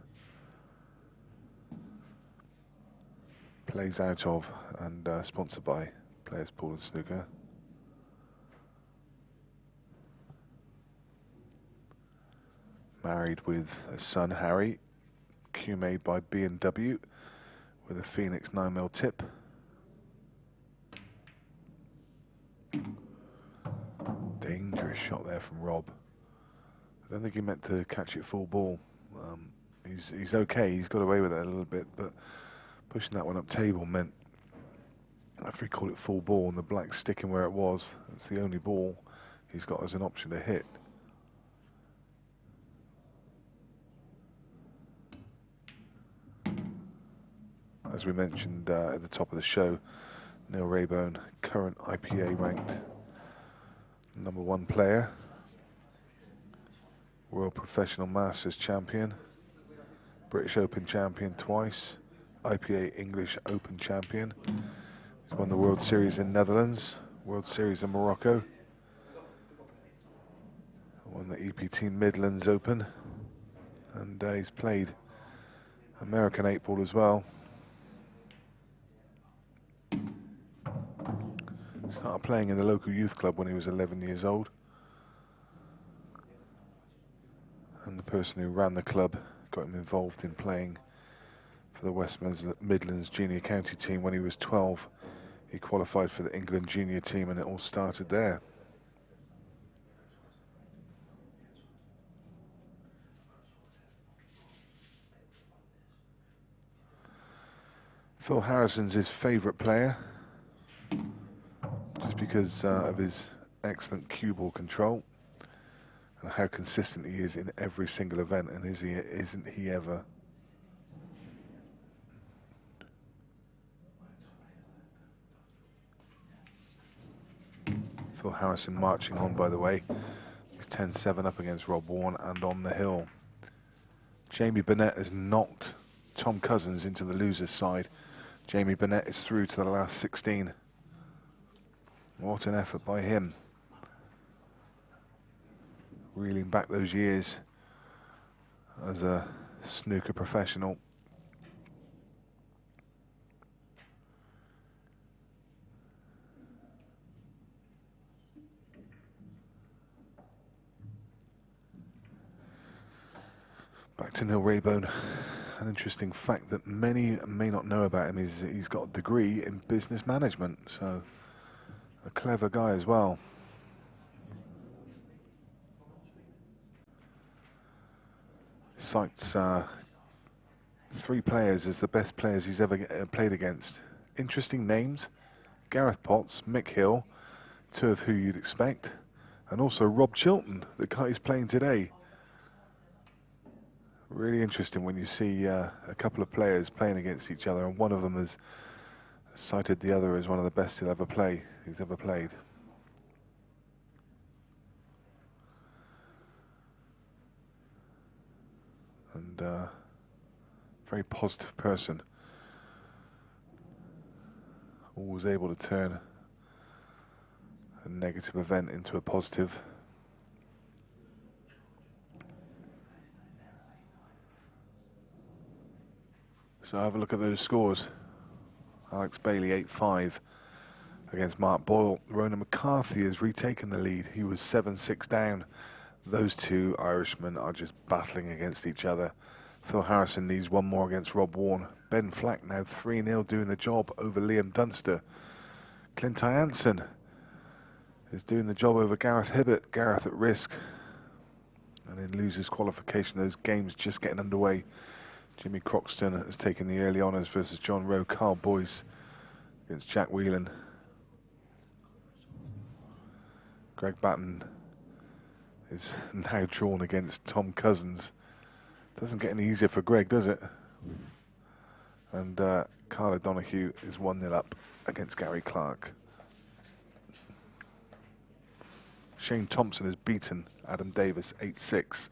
Plays out of and sponsored by Players Pool and Snooker. Married with a son, Harry. Cue made by B&W with a Phoenix 9mm tip. Dangerous shot there from Rob. I don't think he meant to catch it full ball. He's okay, he's got away with it a little bit, but pushing that one up table meant, after he called it full ball and the black sticking where it was, it's the only ball he's got as an option to hit. As we mentioned at the top of the show, Neil Raybone, current IPA ranked #1 player, World Professional Masters champion, British Open champion twice, IPA English Open champion. He's won the World Series in Netherlands, World Series in Morocco. Won the EPT Midlands Open. And he's played American 8-ball as well. Started playing in the local youth club when he was 11 years old. And the person who ran the club got him involved in playing for the West Midlands Junior County team when he was 12. He qualified for the England junior team and it all started there. Phil Harrison's his favourite player, just because of his excellent cue ball control and how consistent he is in every single event, and isn't he ever? Phil Harrison marching on, by the way. He's 10-7 up against Rob Warren and on the hill. Jamie Burnett has knocked Tom Cousins into the loser's side. Jamie Burnett is through to the last 16. What an effort by him. Reeling back those years as a snooker professional. Back to Neil Raybone. An interesting fact that many may not know about him is that he's got a degree in business management, so a clever guy as well. Cites 3 players as the best players he's ever played against. Interesting names: Gareth Potts, Mick Hill, 2 of who you'd expect, and also Rob Chilton, the guy he's playing today. Really interesting when you see a couple of players playing against each other, and one of them has cited the other as one of the best he's ever played. And very positive person. Always able to turn a negative event into a positive. So have a look at those scores. Alex Bailey 8-5 against Mark Boyle. Ronan McCarthy has retaken the lead. He was 7-6 down. Those 2 Irishmen are just battling against each other. Phil Harrison needs one more against Rob Warren. Ben Flack now 3-0 doing the job over Liam Dunster. Clint Jansen is doing the job over Gareth Hibbert. Gareth at risk. And in losers qualification, those games just getting underway. Jimmy Croxton has taken the early honours versus John Rowe. Carl Boyce against Jack Whelan. Greg Batten is now drawn against Tom Cousins. Doesn't get any easier for Greg, does it? And Carl O'Donoghue is 1-0 up against Gary Clark. Shane Thompson has beaten Adam Davis 8-6.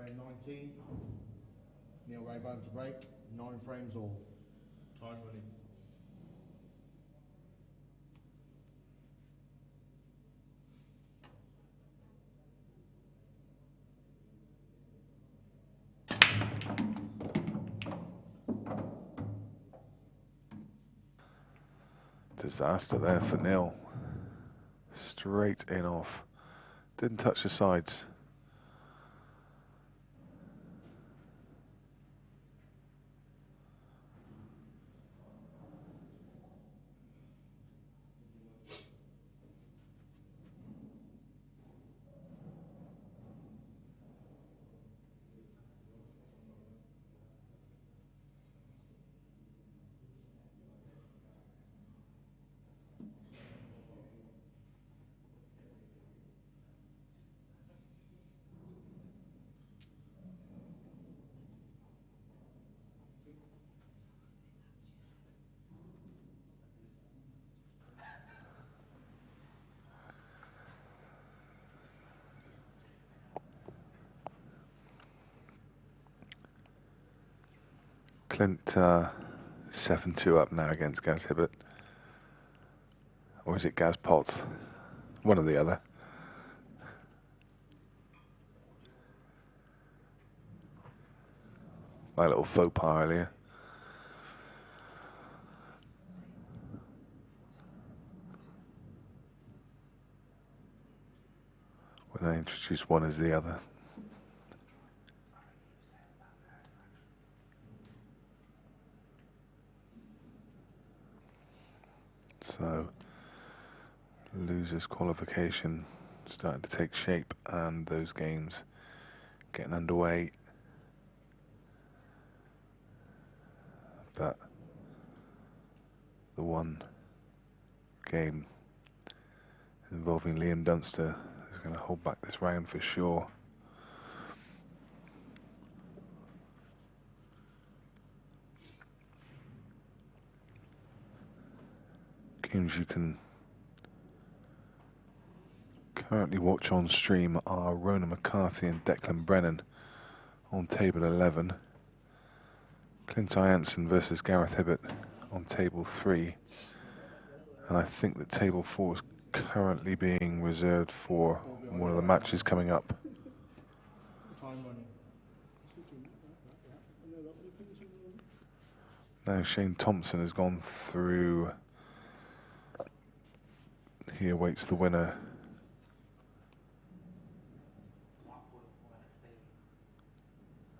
Frame 19. Neil Raybone to break. 9 frames all. Time running. Disaster there for Neil. Straight in off. Didn't touch the sides. Clint 7-2 up now against Gaz Hibbert. Or is it Gaz Potts? One or the other. My little faux pas earlier. When I introduce one as the other. So, losers qualification starting to take shape, and those games getting underway. But the one game involving Liam Dunster is going to hold back this round for sure. Games you can currently watch on stream are Rona McCarthy and Declan Brennan on table 11. Clint Jansen versus Gareth Hibbert on table 3. And I think that table 4 is currently being reserved for one of the matches coming up. Time running. Now Shane Thompson has gone through. He awaits the winner.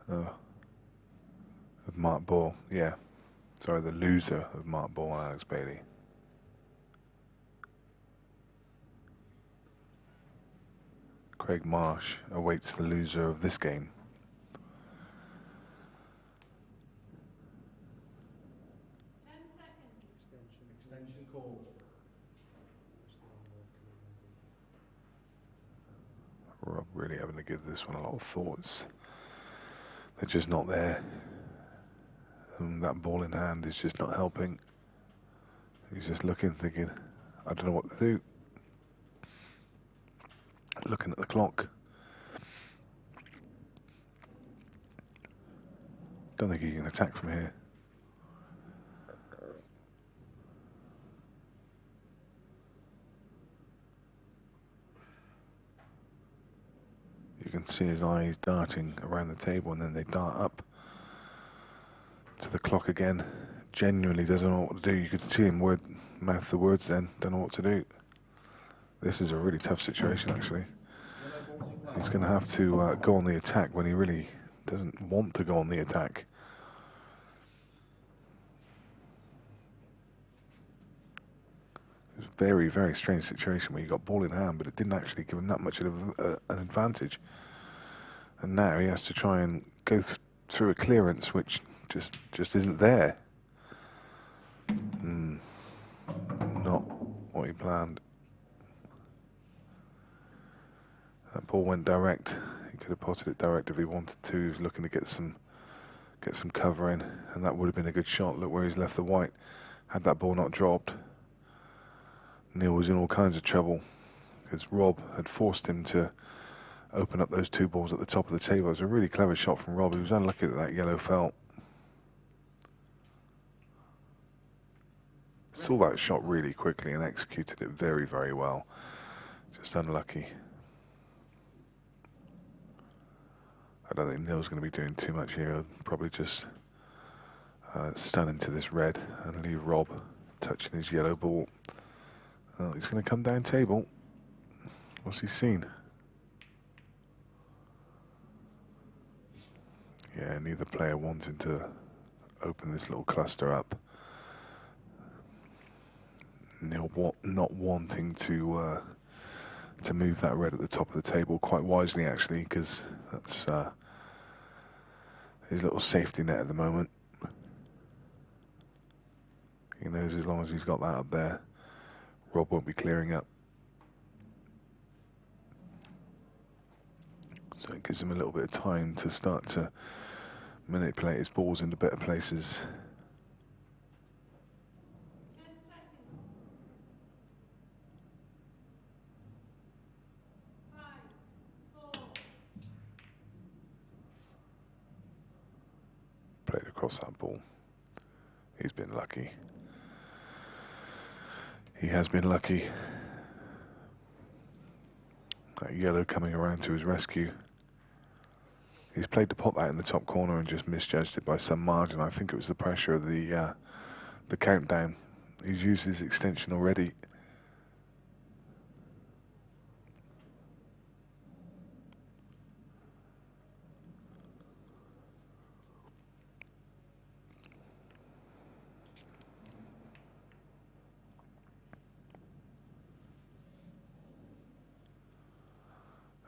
Of Mark Ball, yeah. Sorry, the loser of Mark Ball and Alex Bailey. Craig Marsh awaits the loser of this game. Extension call. Rob really having to give this one a lot of thoughts. They're just not there. And that ball in hand is just not helping. He's just looking, thinking, I don't know what to do. Looking at the clock. Don't think he can attack from here. You can see his eyes darting around the table, and then they dart up to the clock again. Genuinely doesn't know what to do. You could see him mouth the words then, don't know what to do. This is a really tough situation, actually. He's going to have to go on the attack when he really doesn't want to go on the attack. It's a very, very strange situation where you got ball in hand, but it didn't actually give him that much of an advantage. And now he has to try and go through a clearance which just isn't there. Not what he planned. That ball went direct. He could have potted it direct if he wanted to. He was looking to get some cover in, and that would have been a good shot. Look where he's left the white. Had that ball not dropped, Neil was in all kinds of trouble because Rob had forced him to open up those 2 balls at the top of the table. It was a really clever shot from Rob. He was unlucky that that yellow fell. Saw that shot really quickly and executed it very, very well. Just unlucky. I don't think Neil's going to be doing too much here. He'll probably just stun into this red and leave Rob touching his yellow ball. He's going to come down table. What's he seen? Yeah, neither player wanting to open this little cluster up. Neil not wanting to move that red at the top of the table, quite wisely actually, because that's his little safety net at the moment. He knows as long as he's got that up there, Rob won't be clearing up. So it gives him a little bit of time to start to manipulate his balls into better places. 10 seconds. 5, 4. Played across that ball. He's been lucky. He has been lucky. That yellow coming around to his rescue. He's played to pop that in the top corner and just misjudged it by some margin. I think it was the pressure of the countdown. He's used his extension already.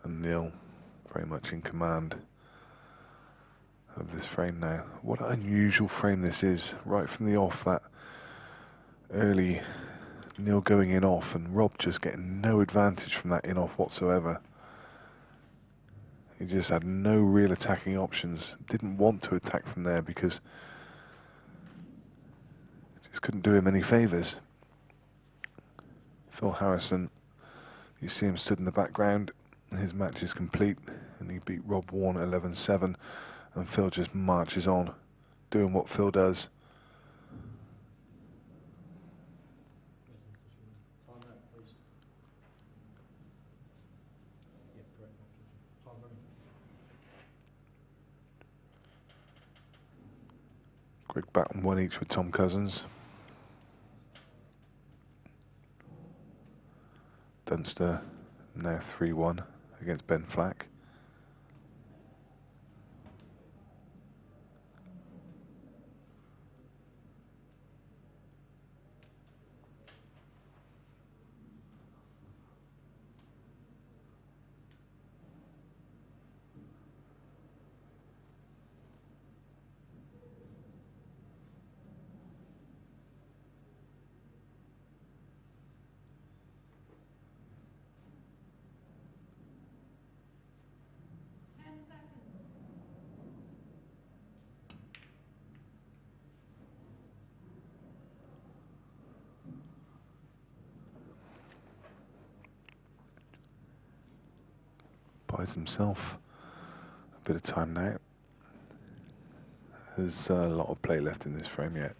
And Neil very much in command of this frame now. What an unusual frame this is. Right from the off, that early Neil going in off and Rob just getting no advantage from that in off whatsoever. He just had no real attacking options. Didn't want to attack from there because just couldn't do him any favours. Phil Harrison, you see him stood in the background. His match is complete and he beat Rob Warren 11-7. And Phil just marches on, doing what Phil does. Time out, please. Yeah, correct. Time running. Quick bat and 1 each with Tom Cousins. Dunster now 3-1 against Ben Flack. Buys himself a bit of time now. There's a lot of play left in this frame yet.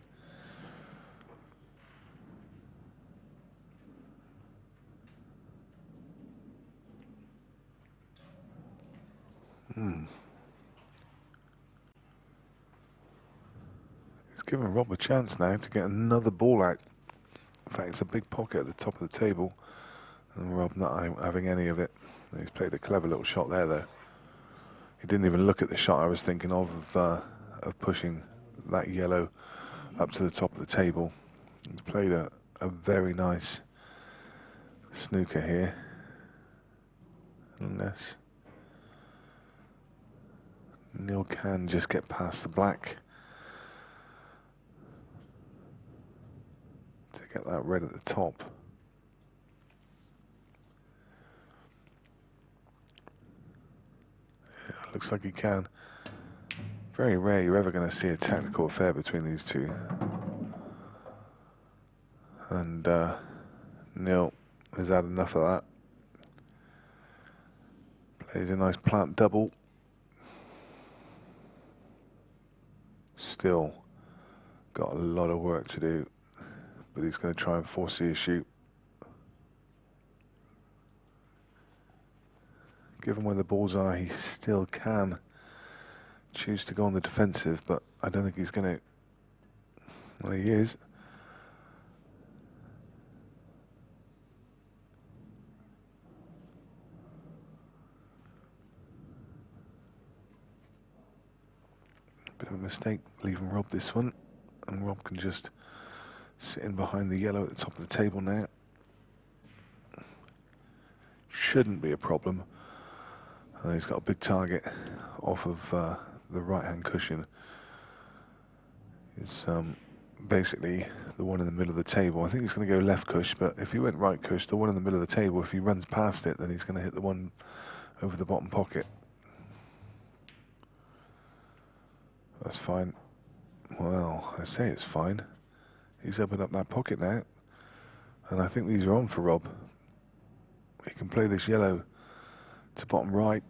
He's giving Rob a chance now to get another ball out. In fact, it's a big pocket at the top of the table, and Rob not having any of it. He's played a clever little shot there, though. He didn't even look at the shot I was thinking of pushing that yellow up to the top of the table. He's played a very nice snooker here. Unless Neil can just get past the black to get that red at the top. Looks like he can. Very rare you're ever going to see a technical affair between these two. And Neil has had enough of that. Plays a nice plant double. Still got a lot of work to do, but he's going to try and force the issue. Given where the balls are, he still can choose to go on the defensive, but I don't think he's going to. Well, he is. Bit of a mistake leaving Rob this one, and Rob can just sit in behind the yellow at the top of the table now. Shouldn't be a problem. He's got a big target off of the right-hand cushion. It's basically the one in the middle of the table. I think he's going to go left cush, but if he went right cush, the one in the middle of the table, if he runs past it, then he's going to hit the one over the bottom pocket. That's fine. Well, I say it's fine. He's opened up that pocket now, and I think these are on for Rob. He can play this yellow to bottom right,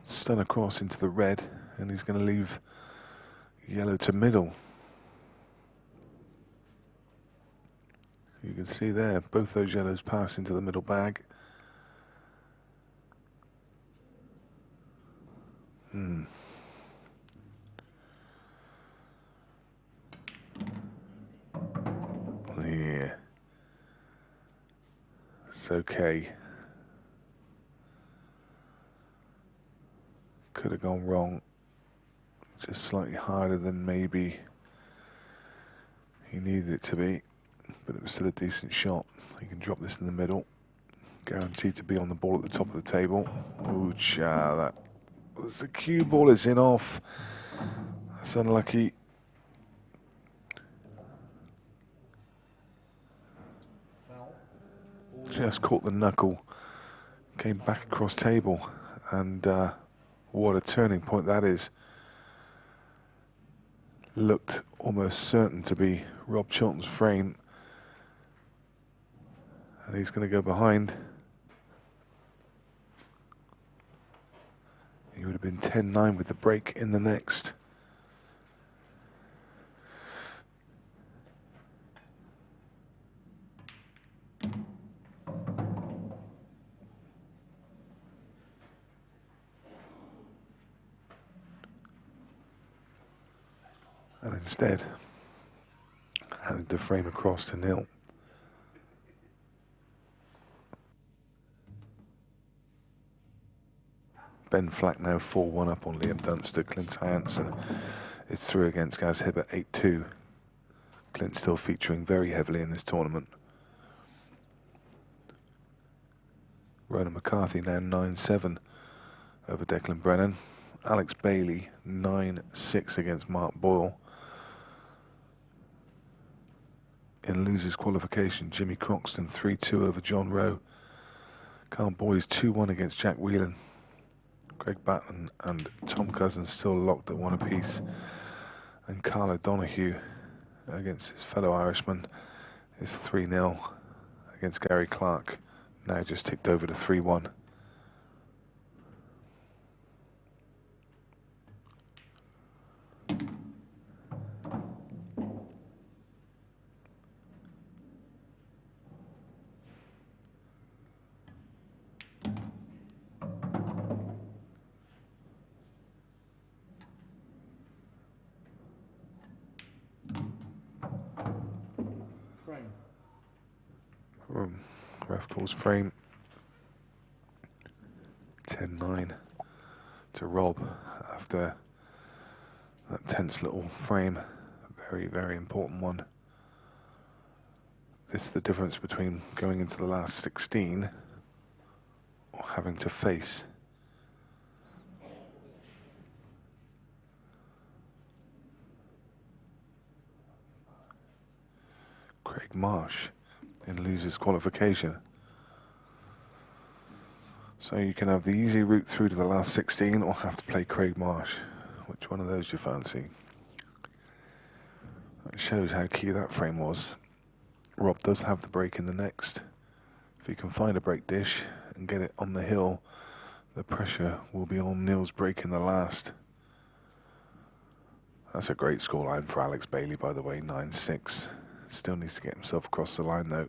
stun across into the red, and he's going to leave yellow to middle. You can see there, both those yellows pass into the middle bag. Yeah. It's okay. Could have gone wrong. Just slightly harder than maybe he needed it to be, but it was still a decent shot. He can drop this in the middle. Guaranteed to be on the ball at the top of the table. Ooh, that was the cue ball. It's in off. That's unlucky. Foul. Just caught the knuckle. Came back across table, and what a turning point that is. Looked almost certain to be Rob Chilton's frame, and he's going to go behind. He would have been 10-9 with the break in the next. And instead, handed the frame across to nil. Ben Flack now 4-1 up on Liam Dunster. Clint Hansen is through against Gaz Hibbert 8-2. Clint still featuring very heavily in this tournament. Ronan McCarthy now 9-7 over Declan Brennan. Alex Bailey 9-6 against Mark Boyle. In losers qualification, Jimmy Croxton 3-2 over John Rowe. Carl Boys 2-1 against Jack Whelan. Greg Batten and Tom Cousins still locked at one apiece. And Carl O'Donoghue against his fellow Irishman is 3-0 against Gary Clark. Now just ticked over to 3-1. Ref calls frame. 10-9 to Rob after that tense little frame. Very, very important one. This is the difference between going into the last 16 or having to face. Craig Marsh in losers qualification. So you can have the easy route through to the last 16 or have to play Craig Marsh. Which one of those do you fancy? That shows how key that frame was. Rob does have the break in the next. If he can find a break dish and get it on the hill, the pressure will be on Neil's break in the last. That's a great scoreline for Alex Bailey, by the way, 9-6. Still needs to get himself across the line, though.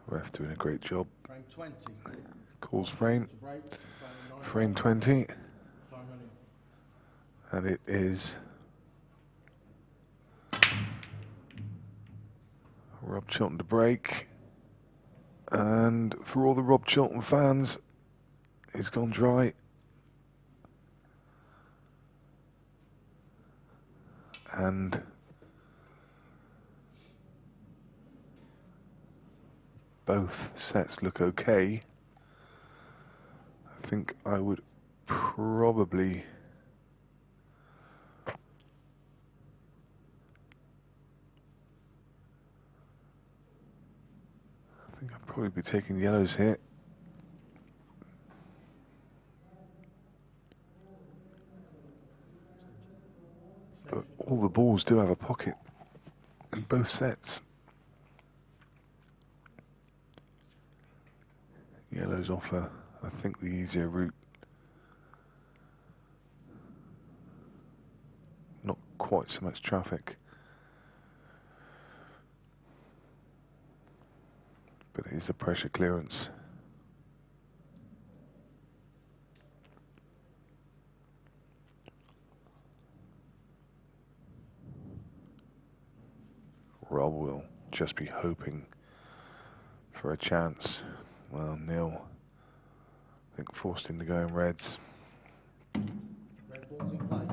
Ref doing a great job. Frame 20. Calls frame. To break. Frame 20. Time running. And it is Rob Chilton to break. And for all the Rob Chilton fans, he's gone dry. And both sets look okay. I think I would probably I'd probably be taking yellows here. But all the balls do have a pocket in both sets. Yellows offer, I think, the easier route. Not quite so much traffic. But it is a pressure clearance. Rob will just be hoping for a chance. Well, Neil, I think, forced him to go in reds. Red balls in play.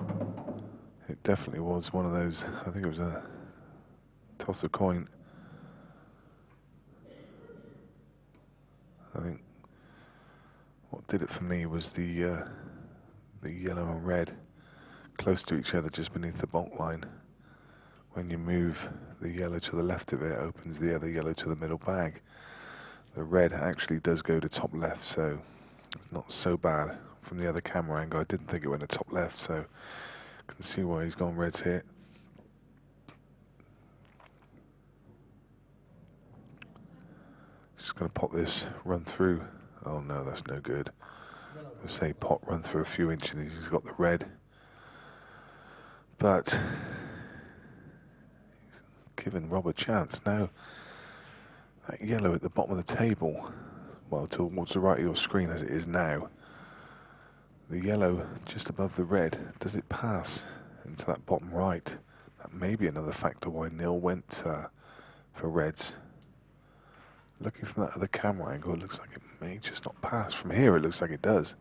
It definitely was one of those. I think it was a toss a coin. I think what did it for me was the yellow and red close to each other just beneath the bulk line. When you move the yellow to the left of it, it opens the other yellow to the middle bag. The red actually does go to top left, so it's not so bad from the other camera angle. I didn't think it went to top left, so you can see why he's gone reds here. Just going to pop this, run through. Oh no, that's no good. I say pot, run through a few inches, and he's got the red. But he's given Rob a chance. Now, that yellow at the bottom of the table, well, towards the right of your screen as it is now, the yellow just above the red, does it pass into that bottom right? That may be another factor why Neil went for reds. Looking from that other camera angle, it looks like it may just not pass. From here, it looks like it does.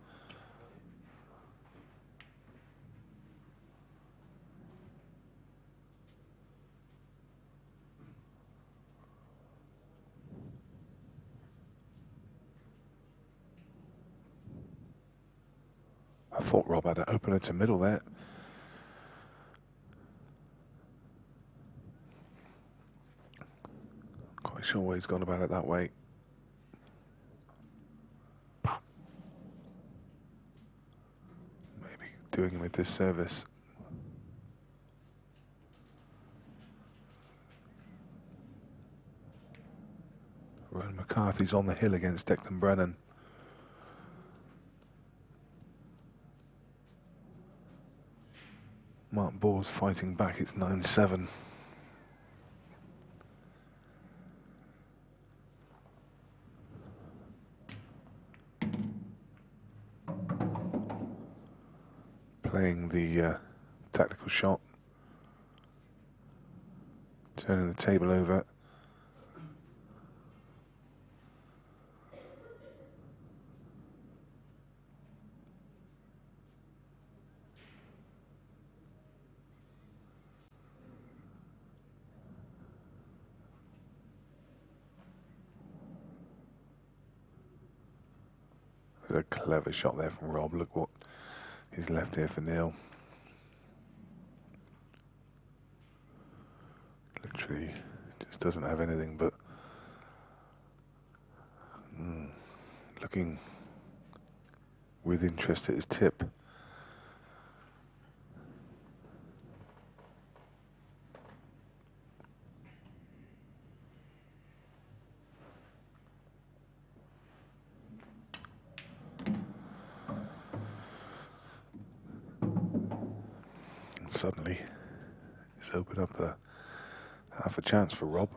I thought Rob had an opener to middle there. Quite sure why he's gone about it that way. Maybe doing him a disservice. Rowan McCarthy's on the hill against Declan Brennan. Mark Ball's fighting back, it's 9-7. Playing the tactical shot. Turning the table over. A clever shot there from Rob. Look what he's left here for Neil. Literally just doesn't have anything but looking with interest at his tip. And suddenly it's opened up a half a chance for Rob.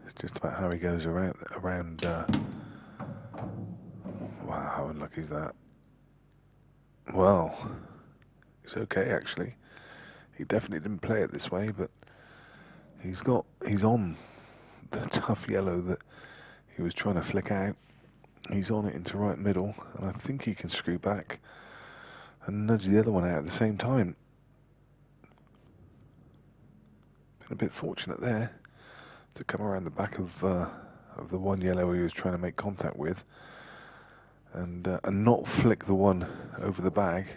It's just about how he goes around. Wow, how unlucky is that? Well, it's okay actually. He definitely didn't play it this way, but he's on the tough yellow that he was trying to flick out. He's on it into right middle, and I think he can screw back and nudge the other one out at the same time. Been a bit fortunate there to come around the back of the one yellow he was trying to make contact with, and not flick the one over the bag.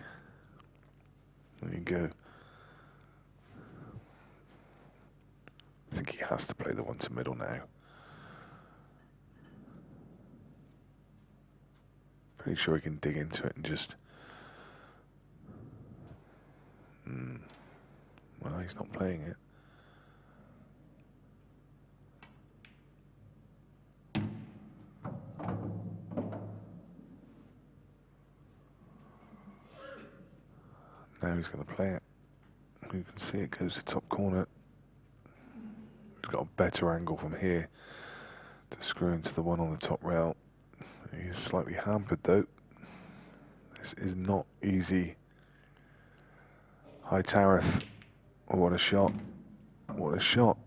There you go. I think he has to play the one to middle now. Pretty sure he can dig into it and just... Well, he's not playing it. Now he's going to play it. You can see it goes to top corner. He's got a better angle from here to screw into the one on the top rail. He's slightly hampered though. This is not easy. High Tariff. Oh, what a shot. What a shot.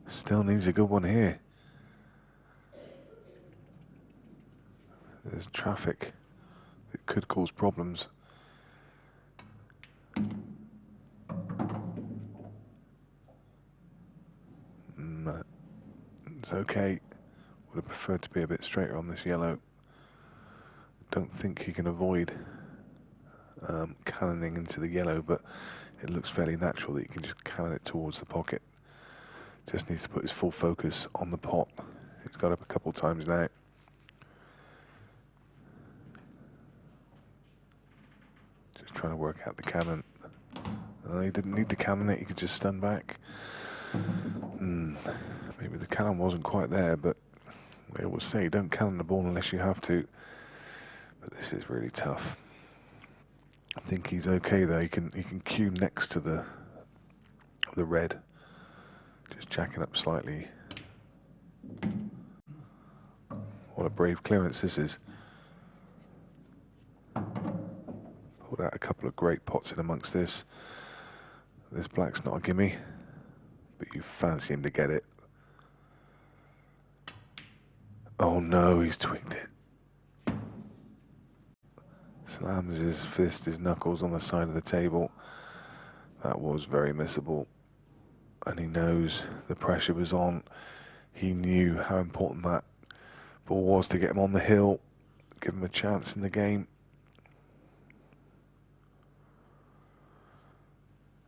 Still needs a good one here. There's traffic that could cause problems. It's okay. Would have preferred to be a bit straighter on this yellow. Don't think he can avoid cannoning into the yellow, but it looks fairly natural that he can just cannon it towards the pocket. Just needs to put his full focus on the pot. He's got up a couple times now. Just trying to work out the cannon. He didn't need to cannon it, he could just stun back. Maybe the cannon wasn't quite there, but they always say don't cannon the ball unless you have to. But this is really tough. I think he's okay though. He can cue next to the red. Just jacking up slightly. What a brave clearance this is. Pulled out a couple of great pots in amongst this. This black's not a gimme, but you fancy him to get it. Oh no, he's tweaked it. Slams his fist, his knuckles on the side of the table. That was very missable. And he knows the pressure was on. He knew how important that ball was to get him on the hill, give him a chance in the game.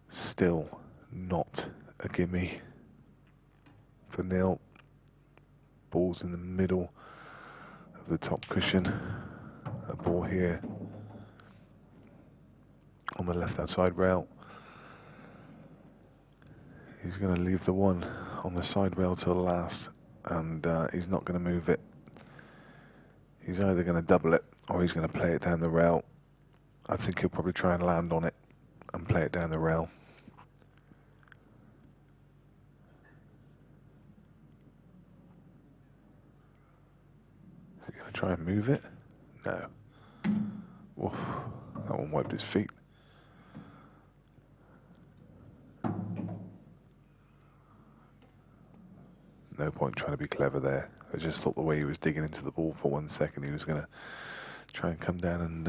Still not a gimme for nil. Ball's in the middle of the top cushion. A ball here on the left-hand side rail. He's going to leave the one on the side rail till the last, and he's not going to move it. He's either going to double it or he's going to play it down the rail. I think he'll probably try and land on it and play it down the rail. Is he going to try and move it? No. Oof, that one wiped his feet. No point trying to be clever there. I just thought the way he was digging into the ball for 1 second, he was going to try and come down and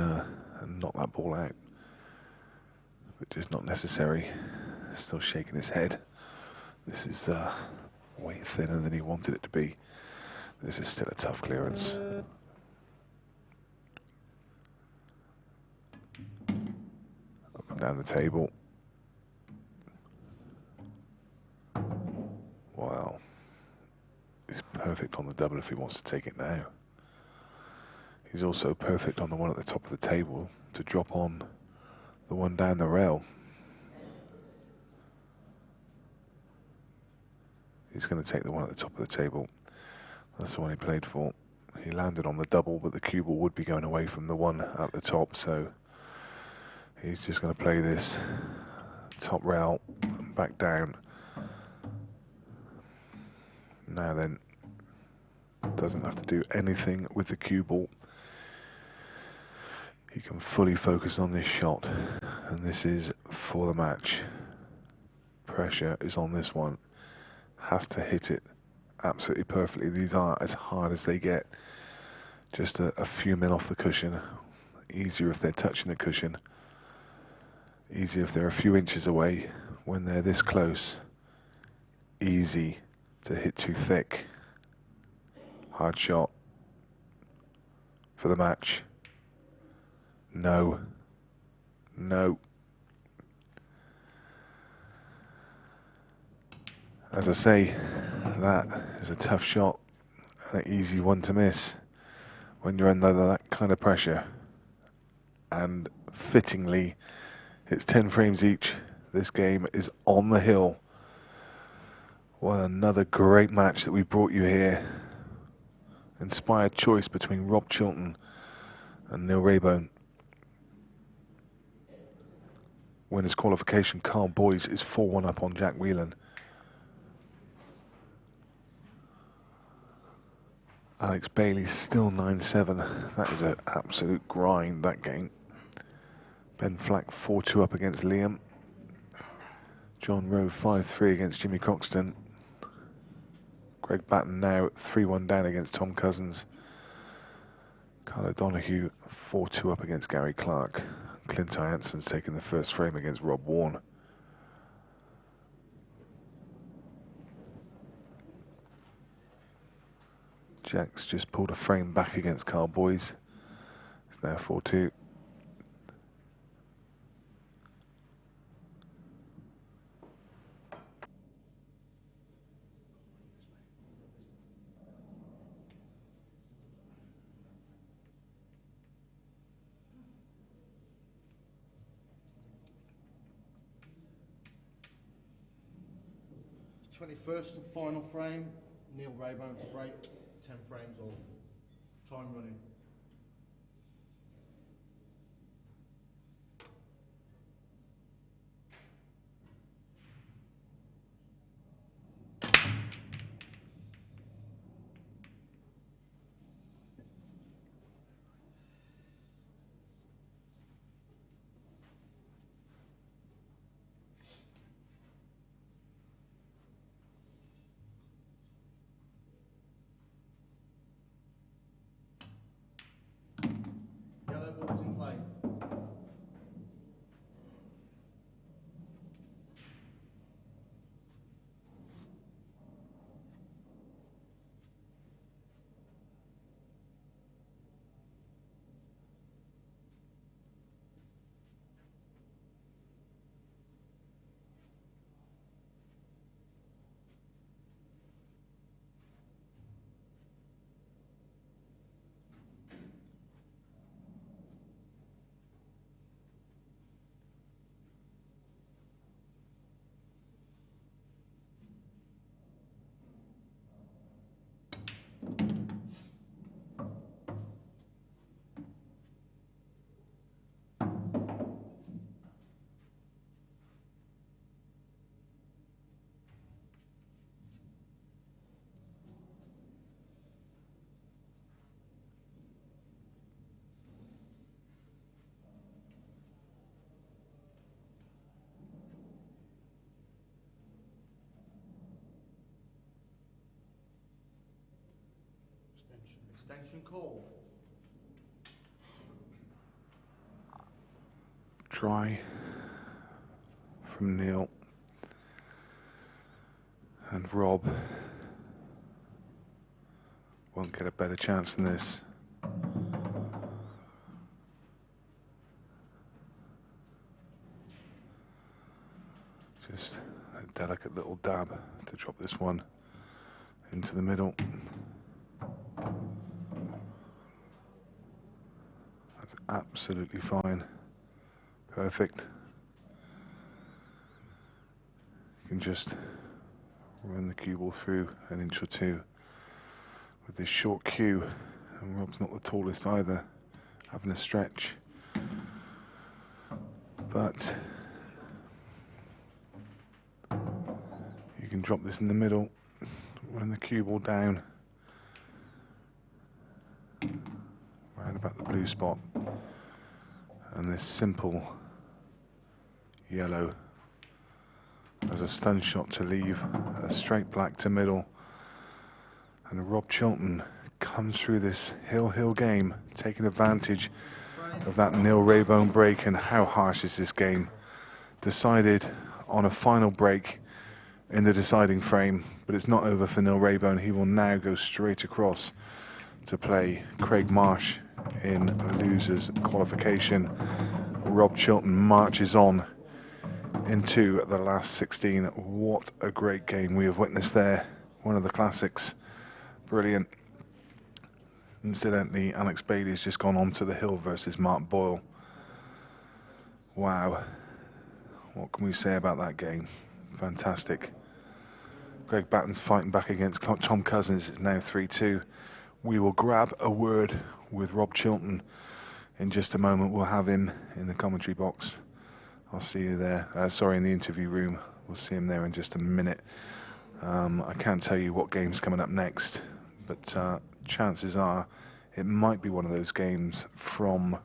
knock that ball out. But just not necessary. Still shaking his head. This is way thinner than he wanted it to be. This is still a tough clearance. Up and down the table. Wow. He's perfect on the double if he wants to take it now. He's also perfect on the one at the top of the table to drop on the one down the rail. He's going to take the one at the top of the table. That's the one he played for. He landed on the double, but the cue ball would be going away from the one at the top, so he's just going to play this top rail and back down. Now then, doesn't have to do anything with the cue ball. He can fully focus on this shot, and this is for the match. Pressure is on this one. Has to hit it absolutely perfectly. These are as hard as they get. Just a few mil off the cushion. Easier if they're touching the cushion. Easier if they're a few inches away. When they're this close, easy to hit too thick. Hard shot for the match. No. No. As I say, that is a tough shot and an easy one to miss when you're under that kind of pressure. And fittingly, it's 10 frames each. This game is on the hill. What another great match that we brought you here. Inspired choice between Rob Chilton and Neil Raybone. Winners qualification, Carl Boyes is 4-1 up on Jack Whelan. Alex Bailey still 9-7. That is an absolute grind, that game. Ben Flack 4-2 up against Liam. John Rowe 5-3 against Jimmy Croxton. Greg Batten now 3-1 down against Tom Cousins. Carl O'Donoghue 4-2 up against Gary Clark. Clint Jansen's taking the first frame against Rob Warren. Jack's just pulled a frame back against Carl Boyes. It's now 4-2. The 21st and final frame, Neil Raybone to break, 10 frames all. Time running. Yellow ball's in play. Extension call. Try from Neil and Rob won't get a better chance than this. Just a delicate little dab to drop this one into the middle. That's absolutely fine. Perfect. You can just run the cue ball through an inch or two with this short cue, and Rob's not the tallest either, having a stretch. But you can drop this in the middle, run the cue ball down, round about the blue spot, and this simple yellow as a stun shot to leave a straight black to middle. And Rob Chilton comes through this hill game, taking advantage of that nil Raybone break. And how harsh is this game? Decided on a final break in the deciding frame, but it's not over for nil Raybone. He will now go straight across to play Craig Marsh in losers qualification. Rob Chilton marches on into the last 16. What a great game we have witnessed there. One of the classics. Brilliant. Incidentally, Alex Bailey's just gone on to the hill versus Mark Boyle. Wow. What can we say about that game? Fantastic. Greg Batten's fighting back against Tom Cousins. It's now 3-2. We will grab a word with Rob Chilton in just a moment. We'll have him in the commentary box. I'll see you there. Sorry, in the interview room. We'll see him there in just a minute. I can't tell you what game's coming up next, but chances are it might be one of those games from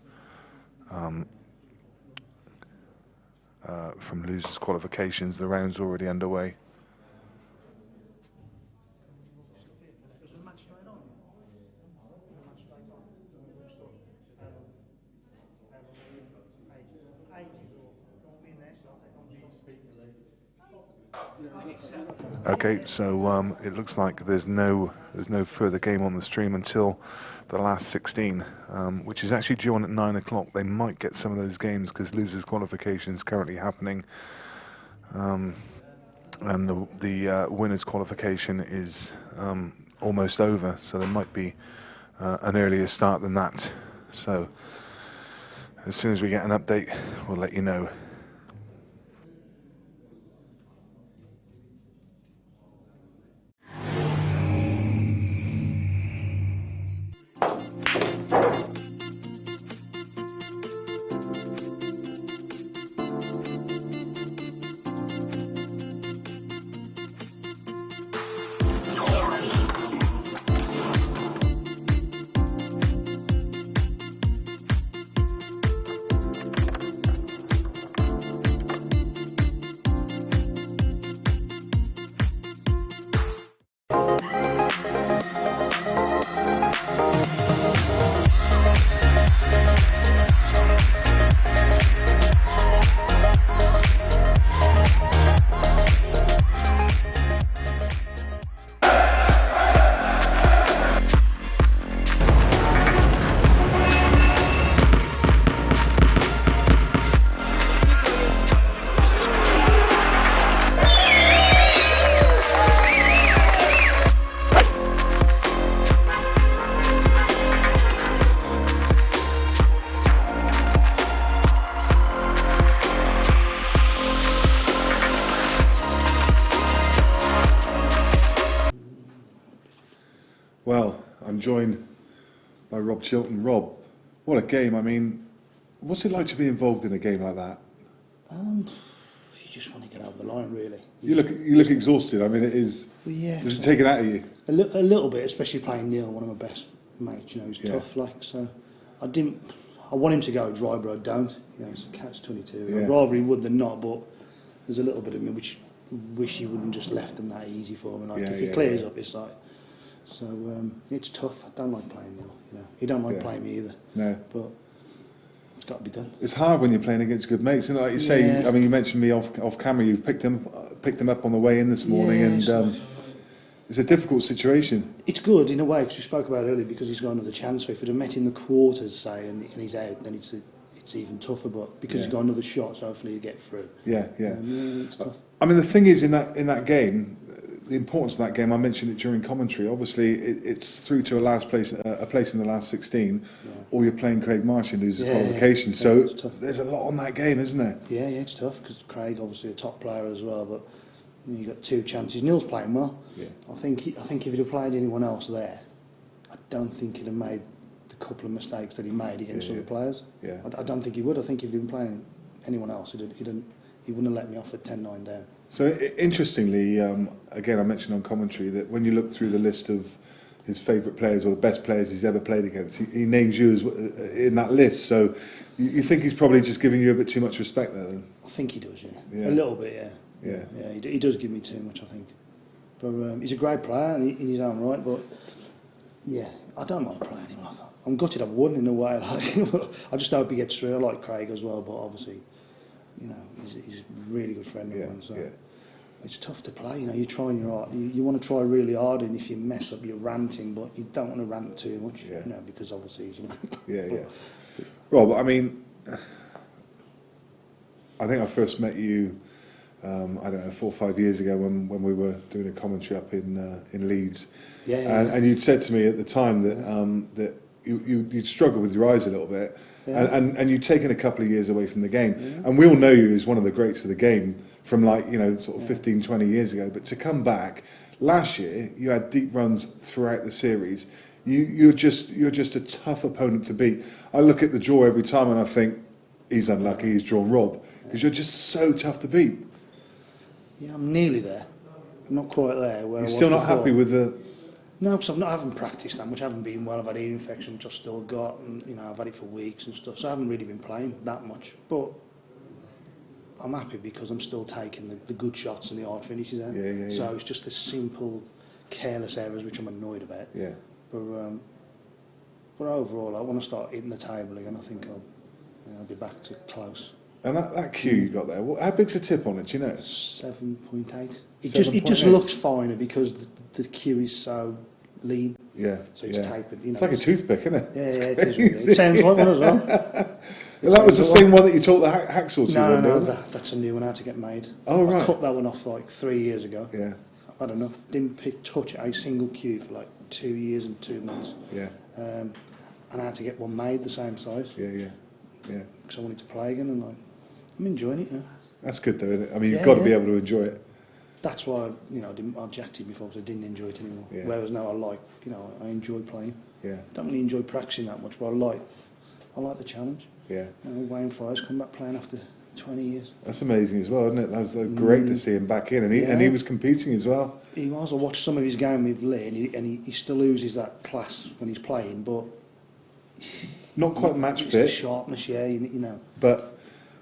losers qualifications. The round's already underway. Okay, so it looks like there's no further game on the stream until the last 16, which is actually due on at 9 o'clock. They might get some of those games because losers qualification is currently happening, and the winners qualification is almost over. So there might be an earlier start than that. So as soon as we get an update, we'll let you know. Well, I'm joined by Rob Chilton. Rob, what a game. I mean, what's it like to be involved in a game like that? You just want to get over the line, really. You look exhausted. I mean, it is. Well, yeah. Does it take it out of you? A little bit, especially playing Neil, one of my best mates. You know, he's Yeah. tough. Like, so I want him to go dry, but I don't. You know, it's catch-22. Yeah. I'd rather he would than not, but there's a little bit of me which wish he wouldn't just left them that easy for me. Like, Yeah, if he yeah, clears yeah. up, it's like. So it's tough. I don't like playing Neil. You know, he don't like Yeah. playing me either. No. But it's got to be done. It's hard when you're playing against good mates, and like you say, Yeah. I mean, you mentioned me off camera. You've picked him up on the way in this morning, Yeah, and so It's a difficult situation. It's good in a way, because we spoke about it earlier, because he's got another chance. So if we'd have met in the quarters, say, and he's out, then it's even tougher. But because he's got another shot, so hopefully he'll get through. Yeah. It's tough. I mean, the thing is, in that game, the importance of that game, I mentioned it during commentary. Obviously, it's through to a place in the last 16, or you're playing Craig Marsh and loses qualification. Yeah, so it's tough. there's a lot on that game, isn't there? Yeah, it's tough, because Craig obviously a top player as well, but you got 2 chances. Neil's playing well. Yeah. I think if he'd have played anyone else there, I don't think he'd have made the couple of mistakes that he made against other players. Yeah. I don't think he would. I think if he'd been playing anyone else, he wouldn't have let me off at 10-9 down. So interestingly, again, I mentioned on commentary that when you look through the list of his favourite players or the best players he's ever played against, he names you as in that list. So you think he's probably just giving you a bit too much respect there, then? I think he does, Yeah. a little bit, yeah. Yeah. He does give me too much, I think. But he's a great player in his own right. But yeah, I don't like playing him. I'm gutted I've won in a way. I just hope he gets through. I like Craig as well, but obviously, he's a really good friend of mine. So it's tough to play. You're trying your hard. You want to try really hard, and if you mess up, you're ranting. But you don't want to rant too much, because obviously he's. Yeah. Rob, I mean, I think I first met you. I don't know, 4 or 5 years ago when we were doing a commentary up in Leeds, and you'd said to me at the time that you'd struggle with your eyes a little bit, and you'd taken a couple of years away from the game, and we all know you as one of the greats of the game from sort of 15, 20 years ago. But to come back last year, you had deep runs throughout the series. You're just a tough opponent to beat. I look at the draw every time and I think he's unlucky. He's drawn Rob because you're just so tough to beat. Yeah, I'm nearly there. I'm not quite there. Where You're I was still not before. happy with the... No, because I haven't practiced that much. I haven't been well. I've had ear infection, which I've still got, and I've had it for weeks and stuff. So I haven't really been playing that much. But I'm happy because I'm still taking the good shots and the hard finishes out. So it's just the simple, careless errors which I'm annoyed about. Yeah. But overall, I want to start hitting the table again. I think I'll be back to close. And that cue you got there, how big's a tip on it, do you know? 7.8. It 7.8. just looks finer because the cue is so lean. Yeah. So it's tapered. It's like a toothpick, isn't it? Yeah, it is. Really. It sounds like one as well. Well, that was the same one that you taught the hacksaw to? No, that's a new one. How to get made. Oh, right. I cut that one off like 3 years ago. Yeah. I don't know. Didn't touch a single cue for like 2 years and 2 months. Yeah. And I had to get one made the same size. Yeah. Because I wanted to play again, and I'm enjoying it. That's good though, isn't it? I mean, you've got to be able to enjoy it. That's why I jacked it before, because I didn't enjoy it anymore. Yeah. Whereas now I enjoy playing. Yeah. Don't really enjoy practicing that much, but I like the challenge. Yeah. Wayne Fry's come back playing after 20 years. That's amazing as well, isn't it? That was great to see him back in, and he was competing as well. He was. I watched some of his game with Lee, and he still loses that class when he's playing, but not quite match it's fit. the sharpness, But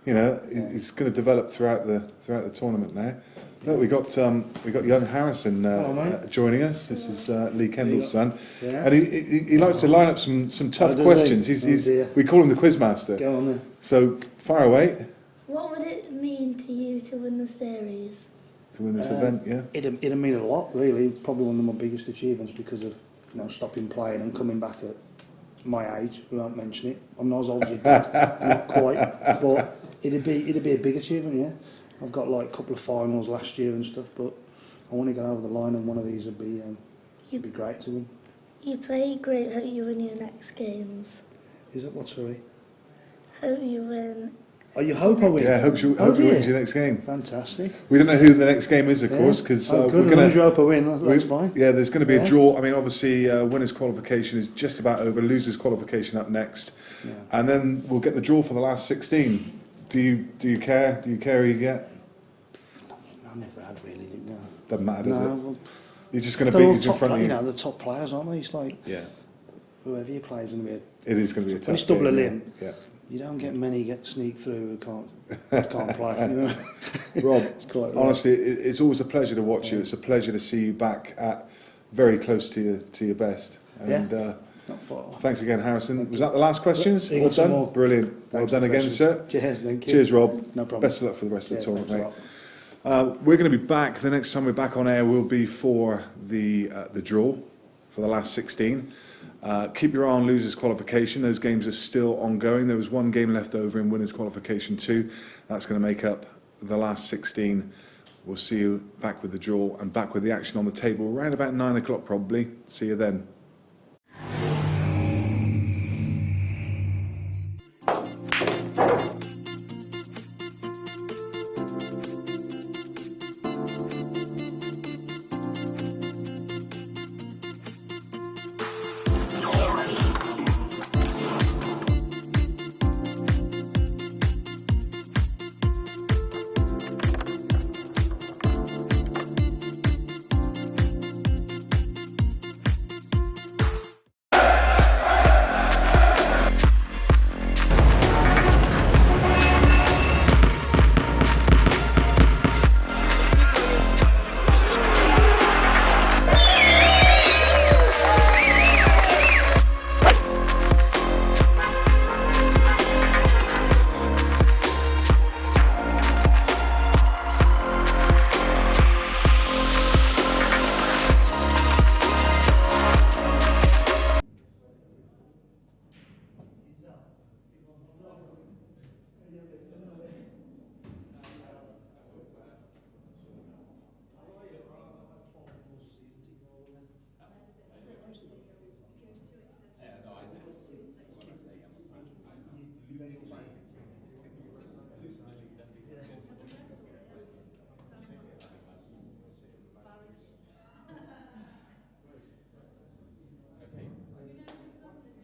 it's going to develop throughout the tournament now. Look, we got young Harrison joining us. This is Lee Kendall's son, and he likes to line up some tough questions. We call him the quizmaster. Go on then. So fire away. What would it mean to you to win the series? To win this event, yeah. It'd mean a lot, really. Probably one of my biggest achievements because of stopping playing and coming back at my age. We won't mention it. I'm not as old as your dad, not quite, but it'd be a big achievement. Yeah, I've got like a couple of finals last year and stuff, but I want to get over the line, and one of these would be great to win. You play great. Hope you win your next games. Is that what? Sorry. Hope you win. Oh, you hope I win? Yeah, hope you win your next game. Fantastic. We don't know who the next game is, of course, because good. As long as you hope I win, that's fine. Yeah, there's going to be a draw. I mean, obviously, winners' qualification is just about over. Losers' qualification up next, and then we'll get the draw for the last 16. Do you care? Do you care who you get? I never had really. No. Doesn't matter, does it? Well, You're just going to beat who's in front of you. The top players, aren't they? It's like whoever you play is going to be. It is going to be a tough game. When it's double a limb. Yeah. You don't get many get sneak through who can't play. Rob, It's quite honestly, it's always a pleasure to watch you. It's a pleasure to see you back at very close to your best. And not far. thanks again, Harrison. Was that the last questions? You All got some done? more. Brilliant. Thanks well done for the again, questions. sir. Cheers, thank you. Cheers, Rob. No problem. Best of luck for the rest of the tournament, thanks a mate. lot. We're going to be back. The next time we're back on air will be for the draw for the last 16. Keep your eye on losers qualification. Those games are still ongoing. There was one game left over in winners qualification 2. That's going to make up the last 16. We'll see you back with the draw and back with the action on the table around about 9 o'clock probably. See you then.